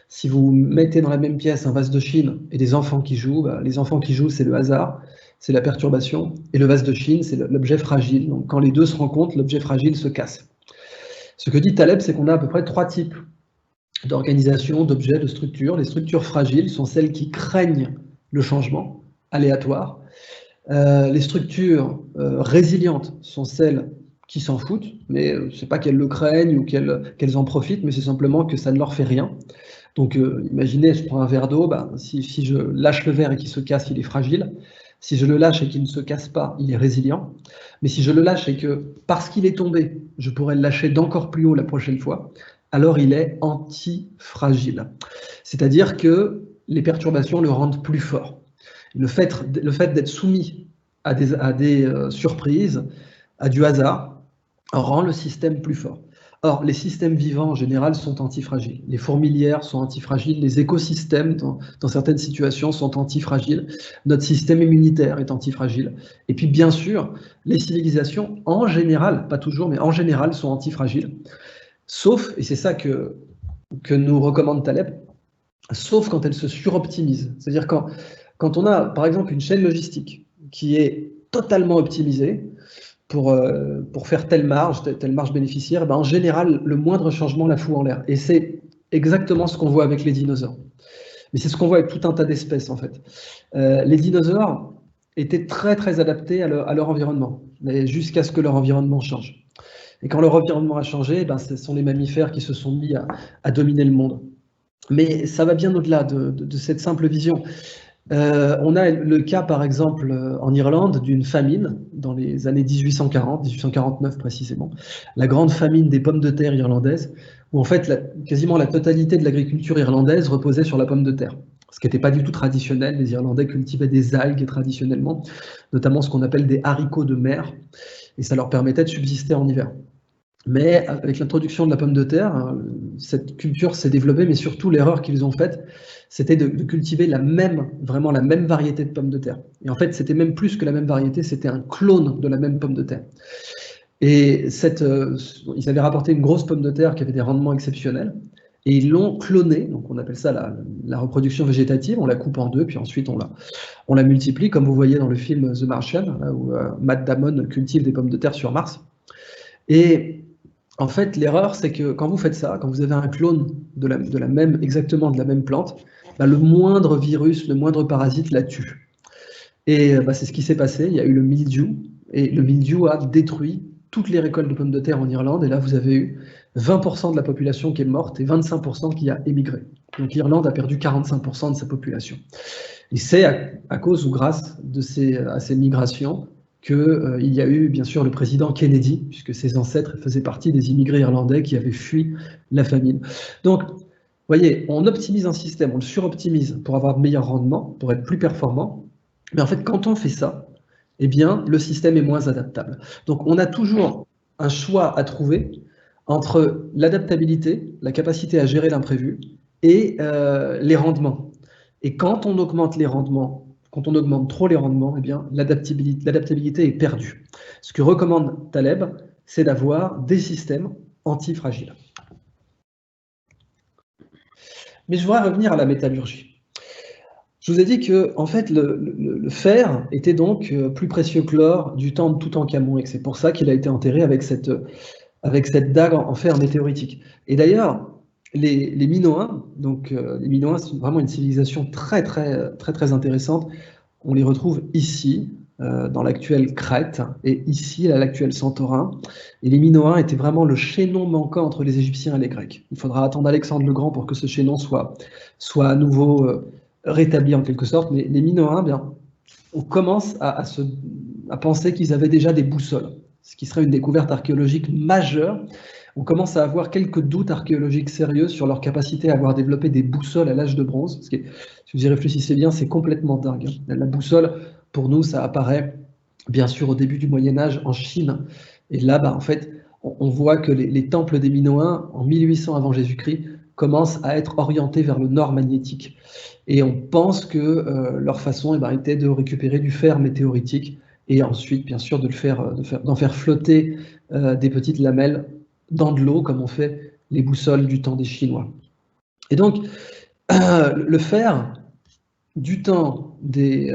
Si vous mettez dans la même pièce un vase de Chine et des enfants qui jouent, les enfants qui jouent, c'est le hasard, c'est la perturbation, et le vase de Chine, c'est l'objet fragile. Donc quand les deux se rencontrent, l'objet fragile se casse. Ce que dit Taleb, c'est qu'on a à peu près 3 types d'organisation, d'objets, de structures. Les structures fragiles sont celles qui craignent le changement aléatoire. Les structures résilientes sont celles qui s'en foutent, mais c'est pas qu'elles le craignent ou qu'elles en profitent, mais c'est simplement que ça ne leur fait rien. Donc imaginez, je prends un verre d'eau, si je lâche le verre et qu'il se casse, il est fragile. Si je le lâche et qu'il ne se casse pas, il est résilient. Mais si je le lâche et que, parce qu'il est tombé, je pourrais le lâcher d'encore plus haut la prochaine fois, alors il est antifragile. C'est-à-dire que les perturbations le rendent plus fort. Le fait d'être soumis à des surprises, à du hasard, rend le système plus fort. Or, les systèmes vivants en général sont antifragiles. Les fourmilières sont antifragiles, les écosystèmes, dans certaines situations, sont antifragiles. Notre système immunitaire est antifragile. Et puis, bien sûr, les civilisations, en général, pas toujours, mais en général, sont antifragiles. Sauf, et c'est ça que que nous recommande Taleb, sauf quand elle se suroptimise. C'est-à-dire quand on a, par exemple, une chaîne logistique qui est totalement optimisée pour faire telle marge bénéficiaire, ben en général, le moindre changement la fout en l'air. Et c'est exactement ce qu'on voit avec les dinosaures. Mais c'est ce qu'on voit avec tout un tas d'espèces, en fait. Les dinosaures étaient très, très adaptés à leur environnement, mais jusqu'à ce que leur environnement change. Et quand leur environnement a changé, ben, ce sont les mammifères qui se sont mis à dominer le monde. Mais ça va bien au-delà de cette simple vision. On a le cas, par exemple, en Irlande, d'une famine dans les années 1840, 1849 précisément, la grande famine des pommes de terre irlandaises, où en fait, quasiment la totalité de l'agriculture irlandaise reposait sur la pomme de terre. Ce qui n'était pas du tout traditionnel. Les Irlandais cultivaient des algues traditionnellement, notamment ce qu'on appelle des haricots de mer, et ça leur permettait de subsister en hiver. Mais avec l'introduction de la pomme de terre, cette culture s'est développée, mais surtout l'erreur qu'ils ont faite, c'était de cultiver vraiment la même variété de pommes de terre. Et en fait, c'était même plus que la même variété, c'était un clone de la même pomme de terre. Et ils avaient rapporté une grosse pomme de terre qui avait des rendements exceptionnels, et ils l'ont clonée, donc on appelle ça la reproduction végétative, on la coupe en deux, puis ensuite on la multiplie, comme vous voyez dans le film The Martian, où Matt Damon cultive des pommes de terre sur Mars. Et en fait, l'erreur, c'est que quand vous faites ça, quand vous avez un clone exactement de la même plante, bah, le moindre virus, le moindre parasite la tue. Et bah, c'est ce qui s'est passé. Il y a eu le mildiou, et le mildiou a détruit toutes les récoltes de pommes de terre en Irlande. Et là, vous avez eu 20% de la population qui est morte et 25% qui a émigré. Donc l'Irlande a perdu 45% de sa population. Et c'est à cause ou grâce à ces migrations qu'il y a eu, bien sûr, le président Kennedy, puisque ses ancêtres faisaient partie des immigrés irlandais qui avaient fui la famine. Donc, vous voyez, on optimise un système, on le suroptimise pour avoir de meilleurs rendements, pour être plus performant, mais en fait, quand on fait ça, eh bien, le système est moins adaptable. Donc, on a toujours un choix à trouver entre l'adaptabilité, la capacité à gérer l'imprévu, et les rendements. Et quand on augmente les rendements, quand on augmente trop les rendements, eh bien, l'adaptabilité est perdue. Ce que recommande Taleb, c'est d'avoir des systèmes antifragiles. Mais je voudrais revenir à la métallurgie. Je vous ai dit que en fait, le fer était donc plus précieux que l'or du temps de Toutankhamon, et que c'est pour ça qu'il a été enterré avec cette dague en fer météoritique. Et d'ailleurs, les Minoens, les Minoens sont vraiment une civilisation très intéressante. On les retrouve ici, dans l'actuelle Crète, et ici, à l'actuel Santorin. Et les Minoens étaient vraiment le chaînon manquant entre les Égyptiens et les Grecs. Il faudra attendre Alexandre le Grand pour que ce chaînon soit à nouveau rétabli en quelque sorte. Mais les Minoens, bien, on commence à penser qu'ils avaient déjà des boussoles, ce qui serait une découverte archéologique majeure. On commence à avoir quelques doutes archéologiques sérieux sur leur capacité à avoir développé des boussoles à l'âge de bronze. Parce que, si vous y réfléchissez bien, c'est complètement dingue. La boussole, pour nous, ça apparaît bien sûr au début du Moyen-Âge en Chine. Et là, en fait, on voit que les temples des Minoens, en 1800 avant Jésus-Christ, commencent à être orientés vers le nord magnétique. Et on pense que leur façon était de récupérer du fer météoritique et ensuite, bien sûr, d'en faire flotter des petites lamelles dans de l'eau, comme on fait les boussoles du temps des Chinois. Et donc, le fer, du temps des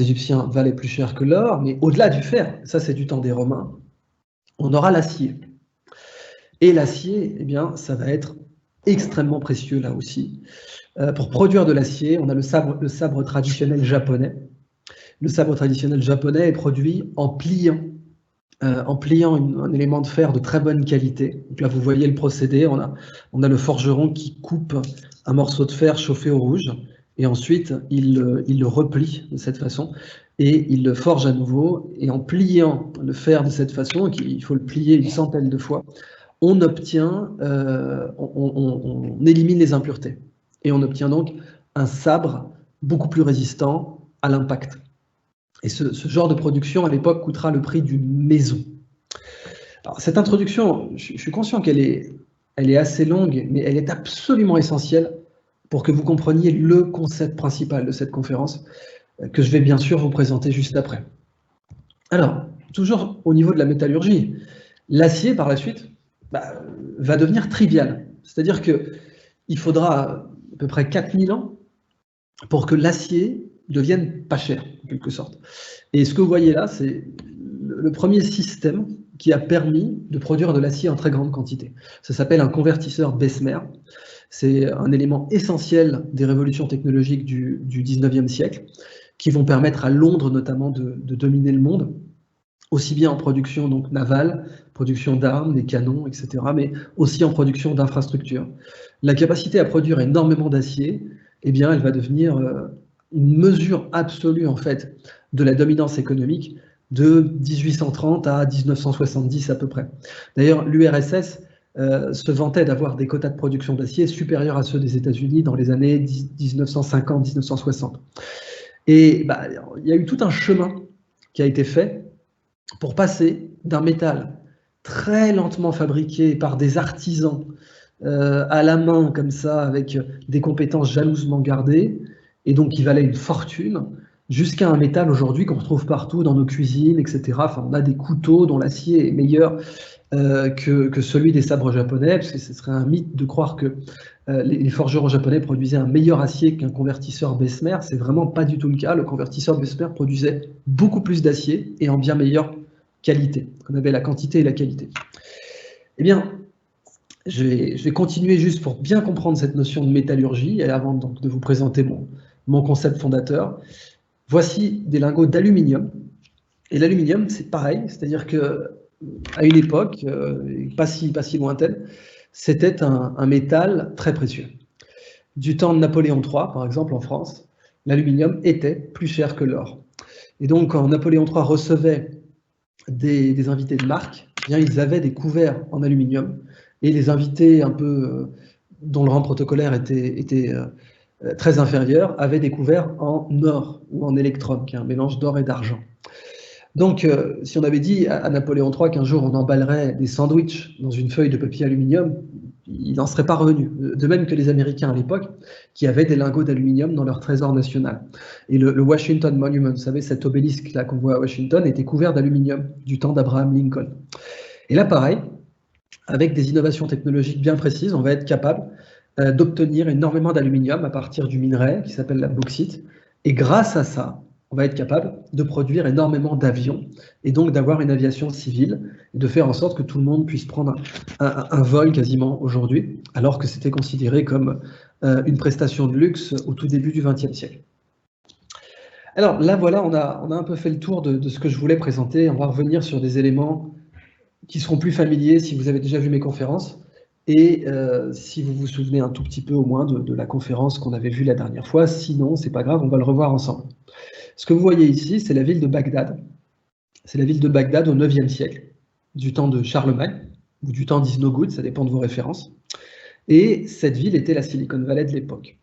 Égyptiens, valait plus cher que l'or, mais au-delà du fer, ça c'est du temps des Romains, on aura l'acier. Et l'acier, eh bien, ça va être extrêmement précieux là aussi. Pour produire de l'acier, on a le sabre traditionnel japonais. Le sabre traditionnel japonais est produit en pliant un élément de fer de très bonne qualité. Donc là, vous voyez le procédé. On a le forgeron qui coupe un morceau de fer chauffé au rouge, et ensuite, il le replie de cette façon, et il le forge à nouveau. Et en pliant le fer de cette façon, il faut le plier une centaine de fois, on obtient, on élimine les impuretés. Et on obtient donc un sabre beaucoup plus résistant à l'impact. Et ce genre de production, à l'époque, coûtera le prix d'une maison. Alors, cette introduction, je suis conscient qu'elle est assez longue, mais elle est absolument essentielle pour que vous compreniez le concept principal de cette conférence, que je vais bien sûr vous présenter juste après. Alors, toujours au niveau de la métallurgie, l'acier, par la suite, va devenir trivial. C'est-à-dire qu'il faudra à peu près 4000 ans pour que l'acier devienne pas cher, en quelque sorte. Et ce que vous voyez là, c'est le premier système qui a permis de produire de l'acier en très grande quantité. Ça s'appelle un convertisseur Bessemer. C'est un élément essentiel des révolutions technologiques du 19e siècle, qui vont permettre à Londres notamment de dominer le monde, aussi bien en production donc navale, production d'armes, des canons, etc., mais aussi en production d'infrastructures. La capacité à produire énormément d'acier, eh bien, elle va devenir une mesure absolue en fait de la dominance économique de 1830 à 1970 à peu près. D'ailleurs, l'URSS se vantait d'avoir des quotas de production d'acier supérieurs à ceux des États-Unis dans les années 1950-1960. Et il y a eu tout un chemin qui a été fait pour passer d'un métal très lentement fabriqué par des artisans à la main comme ça, avec des compétences jalousement gardées, et donc qui valait une fortune, jusqu'à un métal aujourd'hui qu'on retrouve partout dans nos cuisines, etc. Enfin, on a des couteaux dont l'acier est meilleur que celui des sabres japonais, parce que ce serait un mythe de croire que les forgerons japonais produisaient un meilleur acier qu'un convertisseur Bessemer. C'est vraiment pas du tout le cas. Le convertisseur Bessemer produisait beaucoup plus d'acier et en bien meilleure qualité. On avait la quantité et la qualité. Eh bien, je vais continuer juste pour bien comprendre cette notion de métallurgie, et avant donc de vous présenter mon concept fondateur. Voici des lingots d'aluminium. Et l'aluminium, c'est pareil, c'est-à-dire que à une époque, pas si lointaine, c'était un métal très précieux. Du temps de Napoléon III, par exemple, en France, l'aluminium était plus cher que l'or. Et donc, quand Napoléon III recevait des invités de marque, eh bien, ils avaient des couverts en aluminium, et les invités un peu dont le rang protocolaire était très inférieur avaient des couverts en or ou en électrum, qui est un mélange d'or et d'argent. Donc, si on avait dit à Napoléon III qu'un jour on emballerait des sandwichs dans une feuille de papier aluminium, il n'en serait pas revenu. De même que les Américains à l'époque, qui avaient des lingots d'aluminium dans leur trésor national. Et le Washington Monument, vous savez, cet obélisque là qu'on voit à Washington, était couvert d'aluminium du temps d'Abraham Lincoln. Et là, pareil, avec des innovations technologiques bien précises, on va être capable d'obtenir énormément d'aluminium à partir du minerai qui s'appelle la bauxite. Et grâce à ça, on va être capable de produire énormément d'avions et donc d'avoir une aviation civile et de faire en sorte que tout le monde puisse prendre un vol quasiment aujourd'hui, alors que c'était considéré comme une prestation de luxe au tout début du XXe siècle. Alors là, voilà, on a un peu fait le tour de ce que je voulais présenter. On va revenir sur des éléments qui seront plus familiers si vous avez déjà vu mes conférences et si vous vous souvenez un tout petit peu au moins de la conférence qu'on avait vue la dernière fois. Sinon, c'est pas grave, on va le revoir ensemble. Ce que vous voyez ici, c'est la ville de Bagdad. C'est la ville de Bagdad au IXe siècle, du temps de Charlemagne, ou du temps d'Isnogoud, ça dépend de vos références. Et cette ville était la Silicon Valley de l'époque.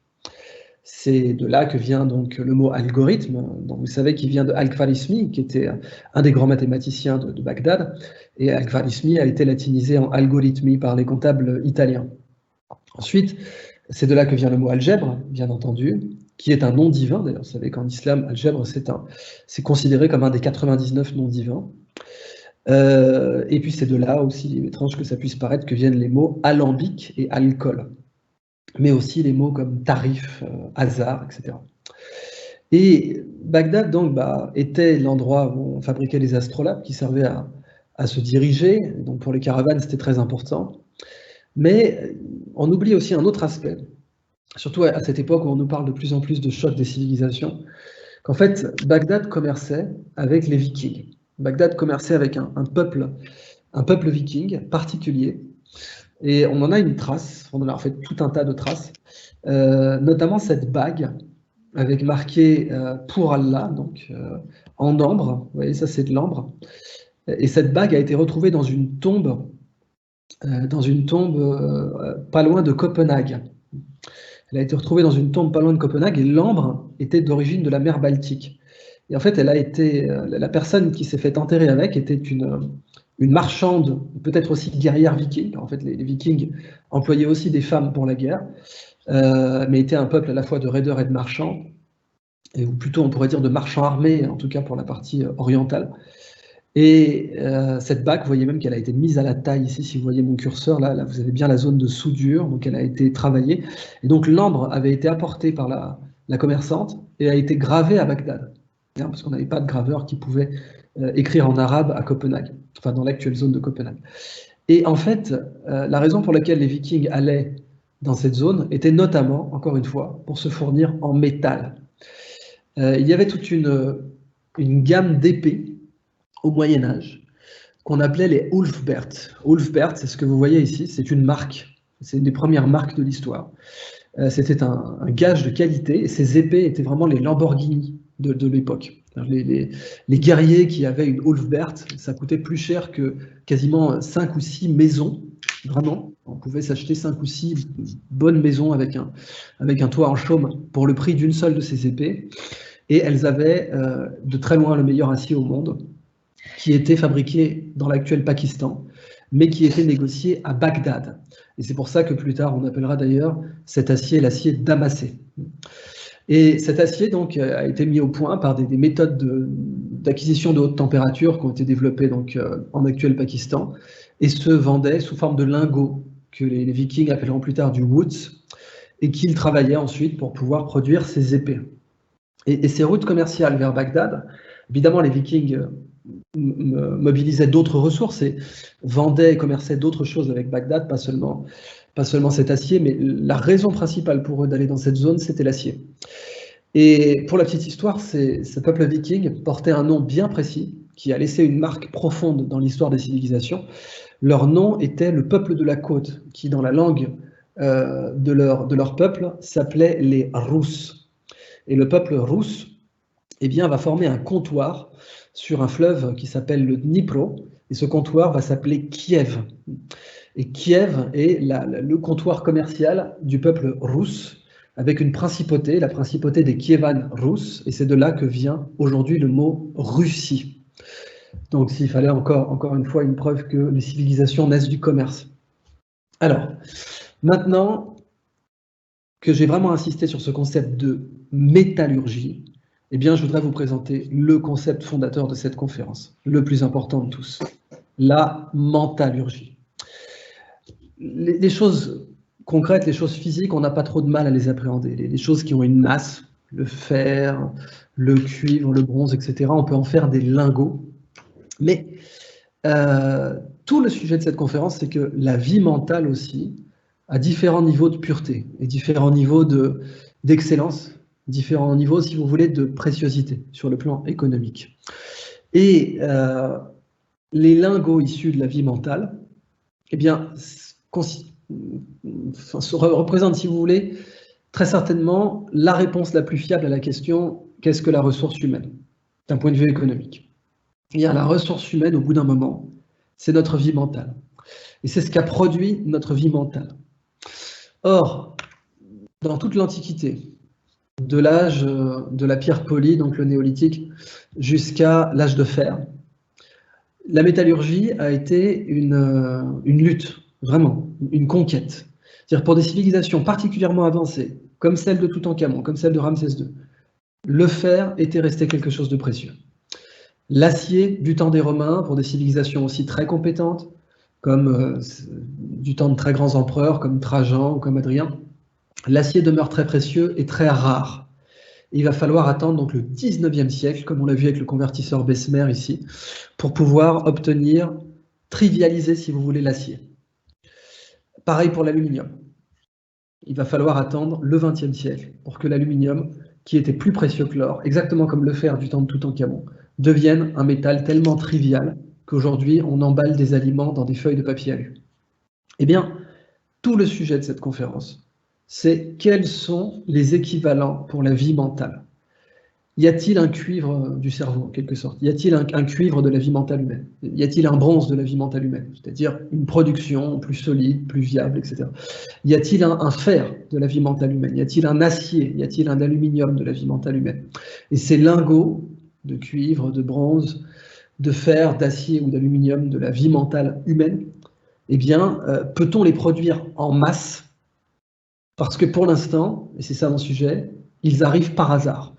C'est de là que vient donc le mot algorithme, dont vous savez qu'il vient de Al-Khwarizmi, qui était un des grands mathématiciens de Bagdad. Et Al-Khwarizmi a été latinisé en algorithmi par les comptables italiens. Ensuite, c'est de là que vient le mot algèbre, bien entendu, qui est un nom divin. D'ailleurs, vous savez qu'en islam, algèbre, c'est considéré comme un des 99 noms divins. Et puis c'est de là aussi, étrange que ça puisse paraître, que viennent les mots alambic et alcool, mais aussi les mots comme tarif, hasard, etc. Et Bagdad, donc, était l'endroit où on fabriquait les astrolabes qui servaient à se diriger. Donc pour les caravanes, c'était très important. Mais on oublie aussi un autre aspect, surtout à cette époque où on nous parle de plus en plus de choc des civilisations, qu'en fait, Bagdad commerçait avec les Vikings. Bagdad commerçait avec un peuple viking particulier. Et on en a une trace, on en a en fait tout un tas de traces, notamment cette bague avec marqué pour Allah, donc en ambre. Vous voyez, ça c'est de l'ambre. Et cette bague a été retrouvée dans une tombe pas loin de Copenhague. Elle a été retrouvée dans une tombe pas loin de Copenhague et l'ambre était d'origine de la mer Baltique. Et en fait, la personne qui s'est fait enterrer avec était une marchande, peut-être aussi guerrière viking. En fait, les Vikings employaient aussi des femmes pour la guerre, mais étaient un peuple à la fois de raideurs et de marchands, ou plutôt on pourrait dire de marchands armés, en tout cas pour la partie orientale. Et cette bague, vous voyez même qu'elle a été mise à la taille ici, si vous voyez mon curseur, là vous avez bien la zone de soudure, donc elle a été travaillée. Et donc l'ambre avait été apporté par la commerçante et a été gravé à Bagdad, parce qu'on n'avait pas de graveur qui pouvait écrire en arabe à Copenhague, enfin dans l'actuelle zone de Copenhague. Et en fait, la raison pour laquelle les Vikings allaient dans cette zone était notamment, encore une fois, pour se fournir en métal. Il y avait toute une gamme d'épées au Moyen-Âge, qu'on appelait les Ulfbert. Ulfbert, c'est ce que vous voyez ici, c'est une marque, c'est une des premières marques de l'histoire. C'était un gage de qualité, et ces épées étaient vraiment les Lamborghini de l'époque. Les guerriers qui avaient une Ulfbert, ça coûtait plus cher que quasiment 5 ou 6 maisons, vraiment. On pouvait s'acheter 5 ou 6 bonnes maisons avec un toit en chaume pour le prix d'une seule de ces épées, et elles avaient de très loin le meilleur acier au monde, qui était fabriqué dans l'actuel Pakistan, mais qui était négocié à Bagdad. Et c'est pour ça que plus tard, on appellera d'ailleurs cet acier l'acier damassé. Et cet acier donc a été mis au point par des méthodes d'acquisition de haute température qui ont été développées donc, en actuel Pakistan, et se vendaient sous forme de lingots, que les Vikings appelleront plus tard du woods, et qu'ils travaillaient ensuite pour pouvoir produire ces épées. Et ces routes commerciales vers Bagdad, évidemment les Vikings mobilisaient d'autres ressources et vendaient et commerçaient d'autres choses avec Bagdad, pas seulement cet acier, mais la raison principale pour eux d'aller dans cette zone, c'était l'acier. Et pour la petite histoire, ce peuple viking portait un nom bien précis, qui a laissé une marque profonde dans l'histoire des civilisations. Leur nom était le peuple de la côte, qui dans la langue de leur peuple s'appelait les Rus. Et le peuple russe, eh bien, va former un comptoir sur un fleuve qui s'appelle le Dnipro, et ce comptoir va s'appeler Kiev. Et Kiev est le comptoir commercial du peuple russe, avec une principauté, la principauté des Kievan russes, et c'est de là que vient aujourd'hui le mot Russie. Donc s'il fallait encore une fois une preuve que les civilisations naissent du commerce. Alors, maintenant que j'ai vraiment insisté sur ce concept de métallurgie, eh bien, je voudrais vous présenter le concept fondateur de cette conférence, le plus important de tous, la mentallurgie. Les choses concrètes, les choses physiques, on n'a pas trop de mal à les appréhender. Les choses qui ont une masse, le fer, le cuivre, le bronze, etc., on peut en faire des lingots. Mais tout le sujet de cette conférence, c'est que la vie mentale aussi a différents niveaux de pureté et différents niveaux d'excellence, différents niveaux, si vous voulez, de préciosité sur le plan économique. Et les lingots issus de la vie mentale, eh bien, représentent, si vous voulez, très certainement la réponse la plus fiable à la question « qu'est-ce que la ressource humaine ?» d'un point de vue économique. Eh bien, la ressource humaine, au bout d'un moment, c'est notre vie mentale. Et c'est ce qu'a produit notre vie mentale. Or, dans toute l'Antiquité, de l'âge de la pierre polie, donc le néolithique, jusqu'à l'âge de fer, la métallurgie a été une lutte, vraiment, une conquête. C'est-à-dire pour des civilisations particulièrement avancées, comme celle de Toutankhamon, comme celle de Ramsès II, le fer était resté quelque chose de précieux. L'acier du temps des Romains, pour des civilisations aussi très compétentes, comme du temps de très grands empereurs, comme Trajan ou comme Adrien, l'acier demeure très précieux et très rare. Il va falloir attendre donc le 19e siècle, comme on l'a vu avec le convertisseur Bessemer ici, pour pouvoir obtenir, trivialiser si vous voulez l'acier. Pareil pour l'aluminium. Il va falloir attendre le 20e siècle pour que l'aluminium, qui était plus précieux que l'or, exactement comme le fer du temps de Toutankhamon, devienne un métal tellement trivial qu'aujourd'hui on emballe des aliments dans des feuilles de papier alu. Eh bien, tout le sujet de cette conférence, c'est quels sont les équivalents pour la vie mentale. Y a-t-il un cuivre du cerveau, en quelque sorte? Y a-t-il un cuivre de la vie mentale humaine? Y a-t-il un bronze de la vie mentale humaine? C'est-à-dire une production plus solide, plus viable, etc. Y a-t-il un fer de la vie mentale humaine? Y a-t-il un acier? Y a-t-il un aluminium de la vie mentale humaine? Et ces lingots de cuivre, de bronze, de fer, d'acier ou d'aluminium de la vie mentale humaine, eh bien, peut-on les produire en masse? Parce que pour l'instant, et c'est ça mon sujet, ils arrivent par hasard.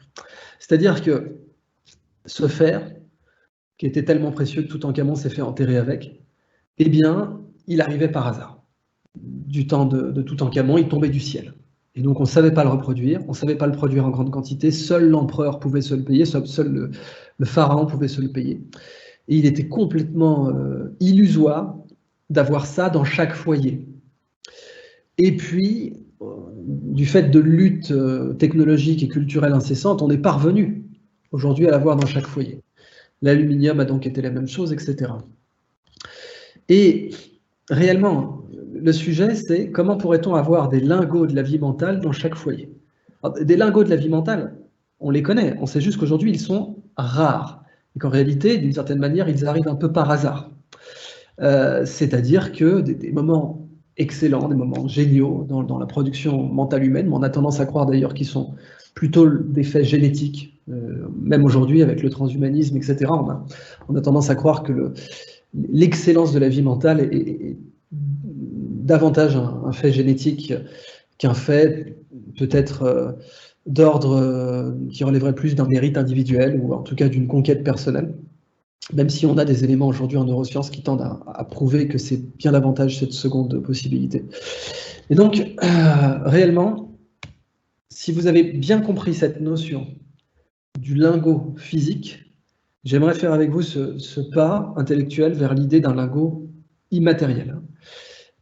C'est-à-dire que ce fer, qui était tellement précieux que Toutankhamon s'est fait enterrer avec, eh bien, il arrivait par hasard. Du temps de Toutankhamon, il tombait du ciel. Et donc, on ne savait pas le reproduire, on ne savait pas le produire en grande quantité, seul l'empereur pouvait se le payer, seul le pharaon pouvait se le payer. Et il était complètement illusoire d'avoir ça dans chaque foyer. Et puis, du fait de luttes technologiques et culturelles incessantes, on est parvenu aujourd'hui à l'avoir dans chaque foyer. L'aluminium a donc été la même chose, etc. Et réellement, le sujet, c'est comment pourrait-on avoir des lingots de la vie mentale dans chaque foyer? Alors, des lingots de la vie mentale, on les connaît, on sait juste qu'aujourd'hui, ils sont rares. Et qu'en réalité, d'une certaine manière, ils arrivent un peu par hasard. C'est-à-dire que des moments excellents, des moments géniaux dans la production mentale humaine, mais on a tendance à croire d'ailleurs qu'ils sont plutôt des faits génétiques. Même aujourd'hui, avec le transhumanisme, etc., on a tendance à croire que l'excellence de la vie mentale est davantage un fait génétique qu'un fait peut-être d'ordre qui relèverait plus d'un mérite individuel ou en tout cas d'une conquête personnelle, même si on a des éléments aujourd'hui en neurosciences qui tendent à prouver que c'est bien davantage cette seconde possibilité. Et donc, réellement, si vous avez bien compris cette notion du lingot physique, j'aimerais faire avec vous ce pas intellectuel vers l'idée d'un lingot immatériel,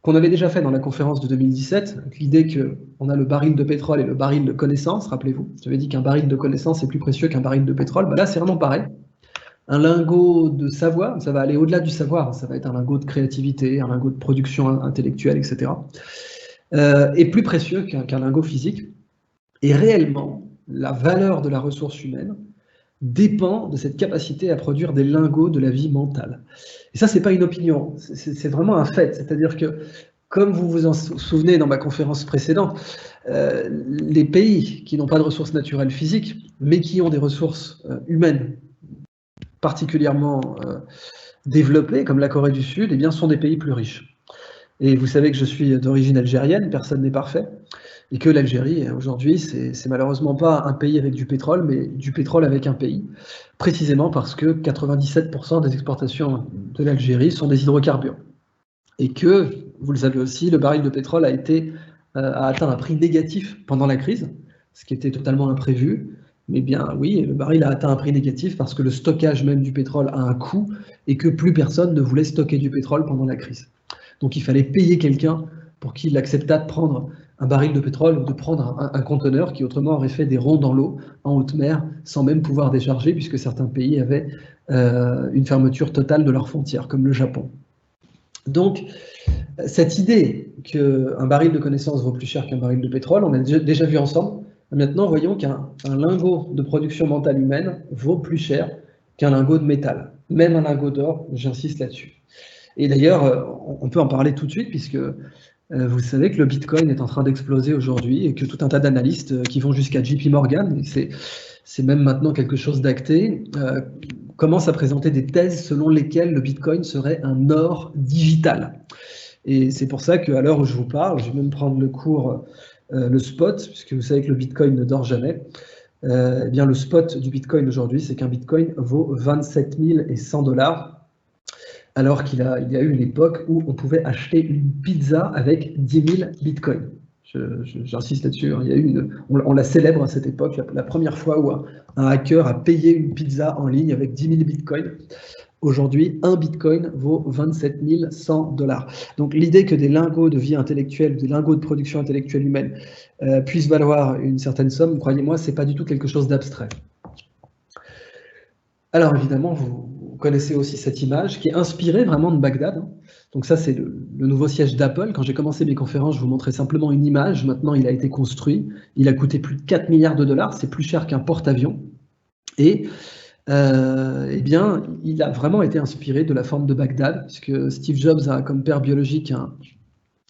qu'on avait déjà fait dans la conférence de 2017, l'idée qu'on a le baril de pétrole et le baril de connaissance, rappelez-vous, je t'avais dit qu'un baril de connaissance est plus précieux qu'un baril de pétrole, ben là c'est vraiment pareil. Un lingot de savoir, ça va aller au-delà du savoir, ça va être un lingot de créativité, un lingot de production intellectuelle, etc. Est plus précieux qu'un lingot physique. Et réellement, la valeur de la ressource humaine dépend de cette capacité à produire des lingots de la vie mentale. Et ça, c'est pas une opinion, c'est vraiment un fait. C'est-à-dire que, comme vous vous en souvenez dans ma conférence précédente, les pays qui n'ont pas de ressources naturelles physiques, mais qui ont des ressources humaines particulièrement développés, comme la Corée du Sud, eh bien, sont des pays plus riches. Et vous savez que je suis d'origine algérienne, personne n'est parfait, et que l'Algérie, aujourd'hui, c'est malheureusement pas un pays avec du pétrole, mais du pétrole avec un pays, précisément parce que 97% des exportations de l'Algérie sont des hydrocarbures. Et que, vous le savez aussi, le baril de pétrole a atteint un prix négatif pendant la crise, ce qui était totalement imprévu. Mais bien oui, le baril a atteint un prix négatif parce que le stockage même du pétrole a un coût et que plus personne ne voulait stocker du pétrole pendant la crise. Donc il fallait payer quelqu'un pour qu'il acceptât de prendre un baril de pétrole ou de prendre un conteneur qui autrement aurait fait des ronds dans l'eau, en haute mer, sans même pouvoir décharger, puisque certains pays avaient une fermeture totale de leurs frontières, comme le Japon. Donc, cette idée qu'un baril de connaissance vaut plus cher qu'un baril de pétrole, on l'a déjà vu ensemble. Maintenant, voyons qu'un lingot de production mentale humaine vaut plus cher qu'un lingot de métal. Même un lingot d'or, j'insiste là-dessus. Et d'ailleurs, on peut en parler tout de suite, puisque vous savez que le Bitcoin est en train d'exploser aujourd'hui et que tout un tas d'analystes qui vont jusqu'à JP Morgan, et c'est même maintenant quelque chose d'acté, commencent à présenter des thèses selon lesquelles le Bitcoin serait un or digital. Et c'est pour ça qu'à l'heure où je vous parle, je vais même prendre le cours, le spot, puisque vous savez que le Bitcoin ne dort jamais. Eh bien, le spot du Bitcoin aujourd'hui, c'est qu'un Bitcoin vaut 27 100 $, alors qu'il y a eu une époque où on pouvait acheter une pizza avec 10 000 Bitcoins. J'insiste là-dessus, hein. Il y a eu on la célèbre à cette époque, la première fois où un hacker a payé une pizza en ligne avec 10 000 Bitcoins. Aujourd'hui, un Bitcoin vaut 27 100 $. Donc l'idée que des lingots de vie intellectuelle, des lingots de production intellectuelle humaine puissent valoir une certaine somme, croyez-moi, c'est pas du tout quelque chose d'abstrait. Alors évidemment, vous connaissez aussi cette image qui est inspirée vraiment de Bagdad, hein. Donc ça, c'est le nouveau siège d'Apple. Quand j'ai commencé mes conférences, je vous montrais simplement une image. Maintenant, il a été construit. Il a coûté plus de 4 milliards de $. C'est plus cher qu'un porte-avions. Et eh bien, il a vraiment été inspiré de la forme de Bagdad, puisque Steve Jobs a comme père biologique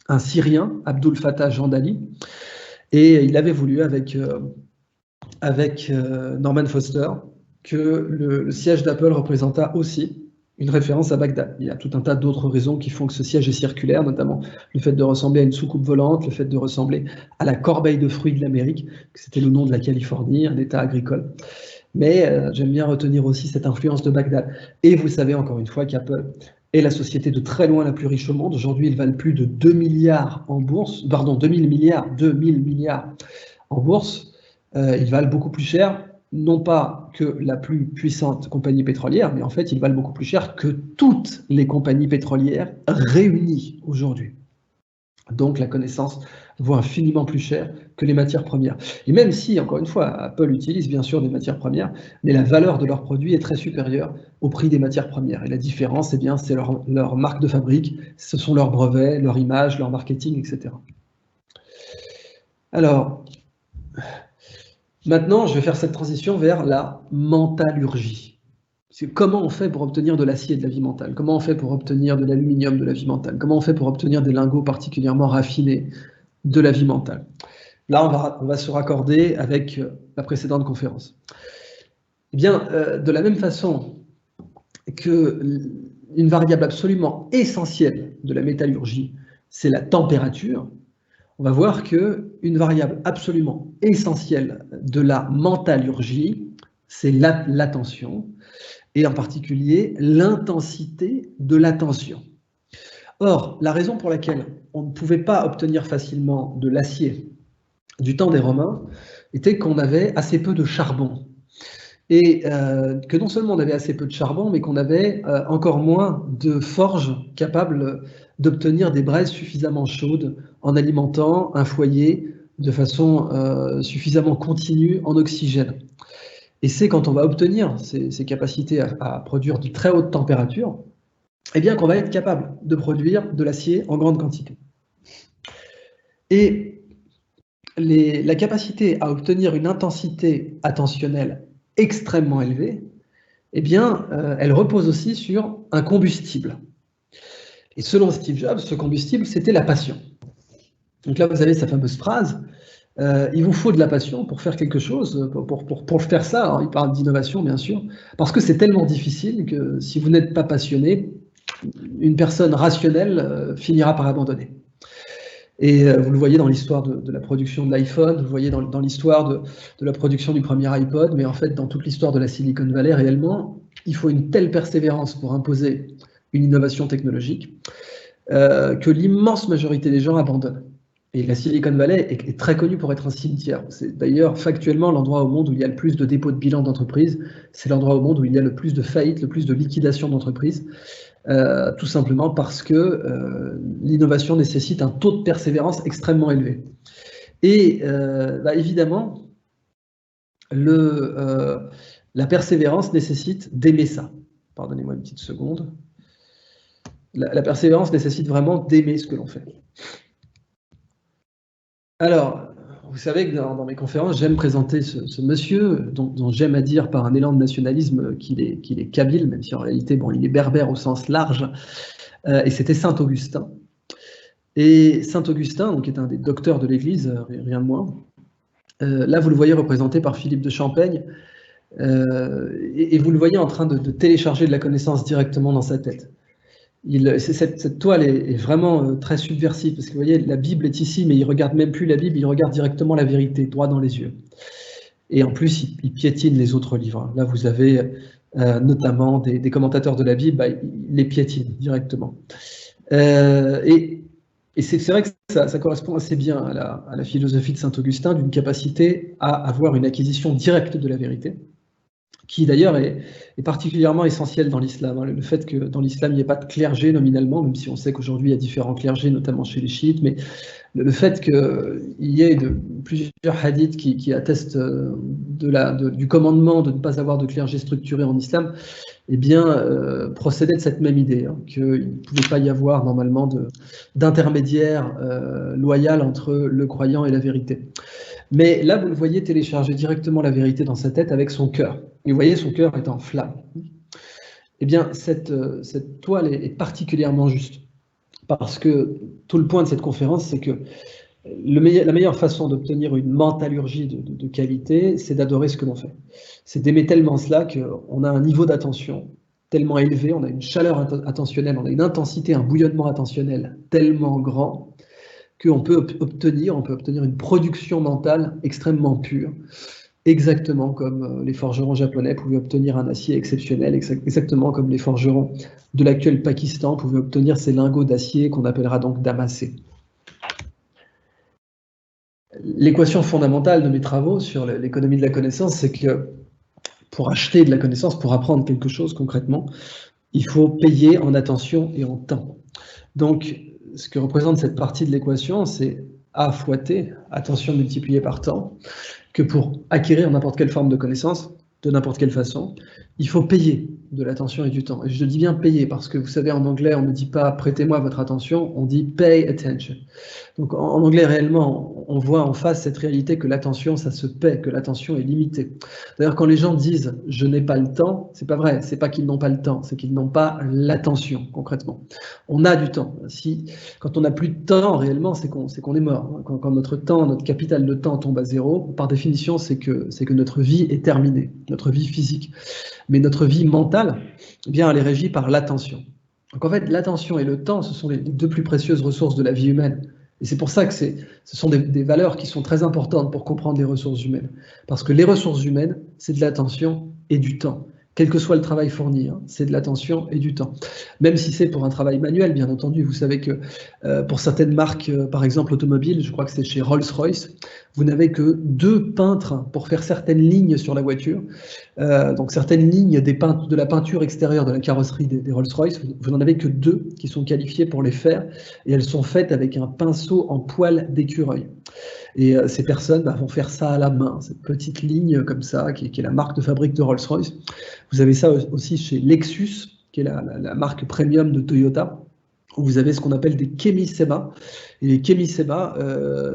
un Syrien, Abdul Fattah Jandali, et il avait voulu, avec Norman Foster, que le siège d'Apple représentât aussi une référence à Bagdad. Il y a tout un tas d'autres raisons qui font que ce siège est circulaire, notamment le fait de ressembler à une soucoupe volante, le fait de ressembler à la corbeille de fruits de l'Amérique, que c'était le nom de la Californie, un État agricole. Mais j'aime bien retenir aussi cette influence de Bagdad. Et vous savez encore une fois qu'Apple est la société de très loin la plus riche au monde. Aujourd'hui, ils valent plus de 2 milliards en bourse, pardon, 2000 milliards en bourse. Ils valent beaucoup plus cher, non pas que la plus puissante compagnie pétrolière, mais en fait, ils valent beaucoup plus cher que toutes les compagnies pétrolières réunies aujourd'hui. Donc la connaissance vaut infiniment plus cher que les matières premières. Et même si, encore une fois, Apple utilise bien sûr des matières premières, mais la valeur de leurs produits est très supérieure au prix des matières premières. Et la différence, eh bien, c'est leur marque de fabrique, ce sont leurs brevets, leur image, leur marketing, etc. Alors, maintenant, je vais faire cette transition vers la mentallurgie. Comment on fait pour obtenir de l'acier de la vie mentale? Comment on fait pour obtenir de l'aluminium de la vie mentale? Comment on fait pour obtenir des lingots particulièrement raffinés de la vie mentale? Là, on va se raccorder avec la précédente conférence. Eh bien, de la même façon qu'une variable absolument essentielle de la métallurgie, c'est la température, on va voir qu'une variable absolument essentielle de la mentallurgie, c'est l'attention, et en particulier l'intensité de l'attention. Or, la raison pour laquelle on ne pouvait pas obtenir facilement de l'acier du temps des Romains était qu'on avait assez peu de charbon. Et que non seulement on avait assez peu de charbon, mais qu'on avait encore moins de forges capables d'obtenir des braises suffisamment chaudes en alimentant un foyer de façon suffisamment continue en oxygène. Et c'est quand on va obtenir ces capacités à produire de très hautes températures, eh bien qu'on va être capable de produire de l'acier en grande quantité. Et la capacité à obtenir une intensité attentionnelle extrêmement élevée, eh bien, elle repose aussi sur un combustible. Et selon Steve Jobs, ce combustible, c'était la passion. Donc là, vous avez sa fameuse phrase, il vous faut de la passion pour faire quelque chose, pour faire ça. Alors, il parle d'innovation, bien sûr, parce que c'est tellement difficile que si vous n'êtes pas passionné, une personne rationnelle finira par abandonner. Et vous le voyez dans l'histoire de la production de l'iPhone, vous le voyez dans l'histoire de la production du premier iPod, mais en fait dans toute l'histoire de la Silicon Valley réellement, il faut une telle persévérance pour imposer une innovation technologique que l'immense majorité des gens abandonnent. Et la Silicon Valley est très connue pour être un cimetière. C'est d'ailleurs factuellement l'endroit au monde où il y a le plus de dépôts de bilan d'entreprises, c'est l'endroit au monde où il y a le plus de faillites, le plus de liquidations d'entreprises. Tout simplement parce que l'innovation nécessite un taux de persévérance extrêmement élevé. Et évidemment, la persévérance nécessite d'aimer ça. Pardonnez-moi une petite seconde. La persévérance nécessite vraiment d'aimer ce que l'on fait. Alors, vous savez que dans mes conférences, j'aime présenter ce monsieur dont j'aime à dire par un élan de nationalisme qu'il est kabyle, même si en réalité, bon, il est berbère au sens large, et c'était Saint Augustin. Et Saint Augustin, donc, est un des docteurs de l'Église, rien de moins. Là, vous le voyez représenté par Philippe de Champaigne, et vous le voyez en train de télécharger de la connaissance directement dans sa tête. Cette toile est vraiment très subversive, parce que vous voyez, la Bible est ici, mais il ne regarde même plus la Bible, il regarde directement la vérité, droit dans les yeux. Et en plus, il piétine les autres livres. Là, vous avez notamment des commentateurs de la Bible, il les piétine directement. Et c'est vrai que ça correspond assez bien à la philosophie de Saint-Augustin, d'une capacité à avoir une acquisition directe de la vérité, qui d'ailleurs est particulièrement essentiel dans l'islam. Le fait que dans l'islam, il n'y ait pas de clergé nominalement, même si on sait qu'aujourd'hui, il y a différents clergés, notamment chez les chiites, mais le fait qu'il y ait plusieurs hadiths qui attestent du commandement de ne pas avoir de clergé structuré en islam, eh bien, procédait de cette même idée, qu'il ne pouvait pas y avoir normalement d'intermédiaire loyal entre le croyant et la vérité. Mais là, vous le voyez télécharger directement la vérité dans sa tête avec son cœur. Et vous voyez, son cœur est en flamme. Eh bien, cette toile est particulièrement juste. Parce que tout le point de cette conférence, c'est que la meilleure façon d'obtenir une mentallurgie de qualité, c'est d'adorer ce que l'on fait. C'est d'aimer tellement cela qu'on a un niveau d'attention tellement élevé, on a une chaleur attentionnelle, on a une intensité, un bouillonnement attentionnel tellement grand qu'on peut obtenir une production mentale extrêmement pure, exactement comme les forgerons japonais pouvaient obtenir un acier exceptionnel, exactement comme les forgerons de l'actuel Pakistan pouvaient obtenir ces lingots d'acier qu'on appellera donc damassés. L'équation fondamentale de mes travaux sur l'économie de la connaissance, c'est que pour acheter de la connaissance, pour apprendre quelque chose concrètement, il faut payer en attention et en temps. Donc, ce que représente cette partie de l'équation, c'est A fois T, attention multipliée par temps, que pour acquérir n'importe quelle forme de connaissance, de n'importe quelle façon, il faut payer de l'attention et du temps. Et je dis bien payer, parce que vous savez, en anglais, on ne dit pas « prêtez-moi votre attention », on dit « pay attention ». Donc en anglais, réellement, on voit en face cette réalité que l'attention, ça se paie, que l'attention est limitée. D'ailleurs, quand les gens disent « je n'ai pas le temps », c'est pas vrai, c'est pas qu'ils n'ont pas le temps, c'est qu'ils n'ont pas l'attention, concrètement. On a du temps. Quand on n'a plus de temps, réellement, c'est qu'on est mort. Quand notre temps, notre capital de temps tombe à zéro, par définition, c'est que notre vie est terminée, notre vie physique. Mais notre vie mentale, eh bien, elle est régie par l'attention. Donc en fait, l'attention et le temps, ce sont les deux plus précieuses ressources de la vie humaine. Et c'est pour ça que ce sont des valeurs qui sont très importantes pour comprendre les ressources humaines. Parce que les ressources humaines, c'est de l'attention et du temps. Quel que soit le travail fourni, hein, c'est de l'attention et du temps. Même si c'est pour un travail manuel, bien entendu. Vous savez que pour certaines marques, par exemple automobiles, je crois que c'est chez Rolls-Royce, vous n'avez que 2 peintres pour faire certaines lignes sur la voiture. Donc certaines lignes de la peinture extérieure de la carrosserie des Rolls-Royce, vous n'en avez que 2 qui sont qualifiées pour les faire, et elles sont faites avec un pinceau en poil d'écureuil. Et ces personnes vont faire ça à la main, cette petite ligne comme ça, qui est la marque de fabrique de Rolls-Royce. Vous avez ça aussi chez Lexus, qui est la marque premium de Toyota, où vous avez ce qu'on appelle des Kemi Seba. Et les Kemi Seba,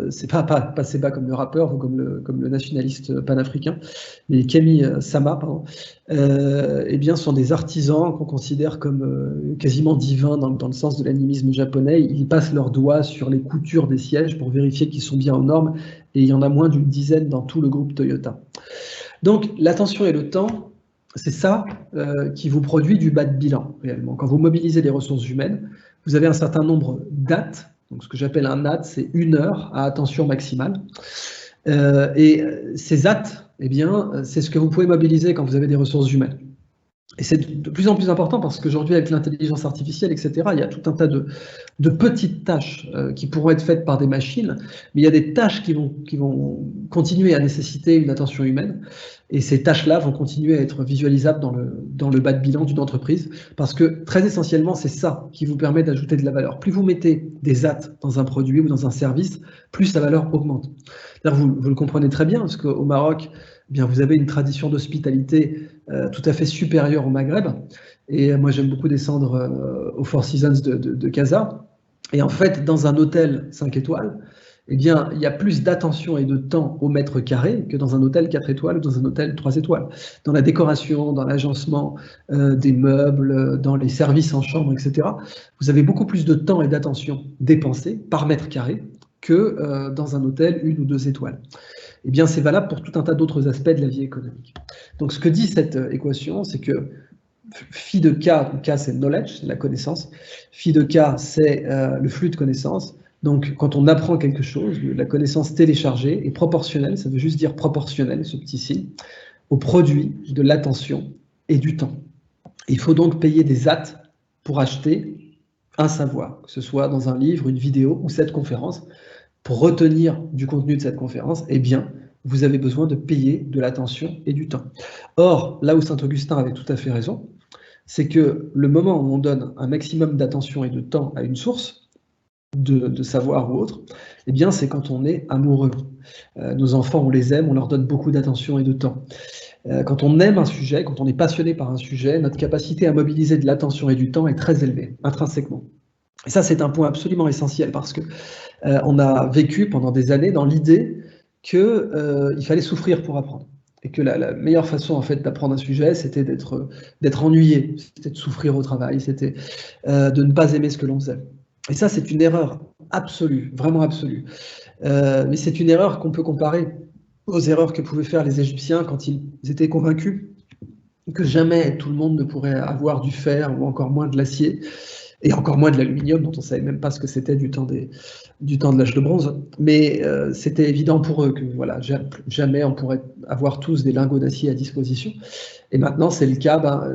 c'est pas Seba comme le rappeur ou comme le nationaliste panafricain, mais les Kemi Sama, pardon, eh bien, sont des artisans qu'on considère comme quasiment divins dans le sens de l'animisme japonais. Ils passent leurs doigts sur les coutures des sièges pour vérifier qu'ils sont bien aux normes, et il y en a moins d'une dizaine dans tout le groupe Toyota. Donc, l'attention et le temps, c'est ça qui vous produit du bas de bilan, réellement. Quand vous mobilisez les ressources humaines, vous avez un certain nombre d'AT. Donc, ce que j'appelle un AT, c'est 1 heure à attention maximale. Et ces AT, eh bien, c'est ce que vous pouvez mobiliser quand vous avez des ressources humaines. Et c'est de plus en plus important parce qu'aujourd'hui, avec l'intelligence artificielle, etc., il y a tout un tas de petites tâches qui pourront être faites par des machines, mais il y a des tâches qui vont continuer à nécessiter une attention humaine. Et ces tâches-là vont continuer à être visualisables dans le bas de bilan d'une entreprise, parce que très essentiellement, c'est ça qui vous permet d'ajouter de la valeur. Plus vous mettez des AT dans un produit ou dans un service, plus sa valeur augmente. Vous le comprenez très bien, parce qu'au Maroc, eh bien, vous avez une tradition d'hospitalité tout à fait supérieure au Maghreb. Et moi, j'aime beaucoup descendre au Four Seasons de Casa. Et en fait, dans un hôtel 5 étoiles, eh bien, il y a plus d'attention et de temps au mètre carré que dans un hôtel 4 étoiles ou dans un hôtel 3 étoiles. Dans la décoration, dans l'agencement des meubles, dans les services en chambre, etc., vous avez beaucoup plus de temps et d'attention dépensés par mètre carré que dans un hôtel 1 ou 2 étoiles. Eh bien, c'est valable pour tout un tas d'autres aspects de la vie économique. Donc, ce que dit cette équation, c'est que phi de k, k c'est le knowledge, c'est la connaissance, phi de k c'est le flux de connaissances. Donc, quand on apprend quelque chose, la connaissance téléchargée est proportionnelle, ça veut juste dire proportionnel, ce petit signe, au produit de l'attention et du temps. Il faut donc payer des AT pour acheter un savoir, que ce soit dans un livre, une vidéo ou cette conférence. Pour retenir du contenu de cette conférence, eh bien, vous avez besoin de payer de l'attention et du temps. Or, là où Saint-Augustin avait tout à fait raison, c'est que le moment où on donne un maximum d'attention et de temps à une source, de savoir ou autre, eh bien, c'est quand on est amoureux. Nos enfants, on les aime, on leur donne beaucoup d'attention et de temps. Quand on aime un sujet, quand on est passionné par un sujet, notre capacité à mobiliser de l'attention et du temps est très élevée, intrinsèquement. Et ça, c'est un point absolument essentiel parce que on a vécu pendant des années dans l'idée qu'il fallait souffrir pour apprendre. Et que la meilleure façon en fait d'apprendre un sujet, c'était d'être ennuyé, c'était de souffrir au travail, c'était de ne pas aimer ce que l'on faisait. Et ça, c'est une erreur absolue, vraiment absolue. Mais c'est une erreur qu'on peut comparer aux erreurs que pouvaient faire les Égyptiens quand ils étaient convaincus que jamais tout le monde ne pourrait avoir du fer ou encore moins de l'acier. et encore moins de l'aluminium, dont on ne savait même pas ce que c'était du temps de l'âge de bronze. Mais c'était évident pour eux que voilà, jamais on pourrait avoir tous des lingots d'acier à disposition. Et maintenant, c'est le cas.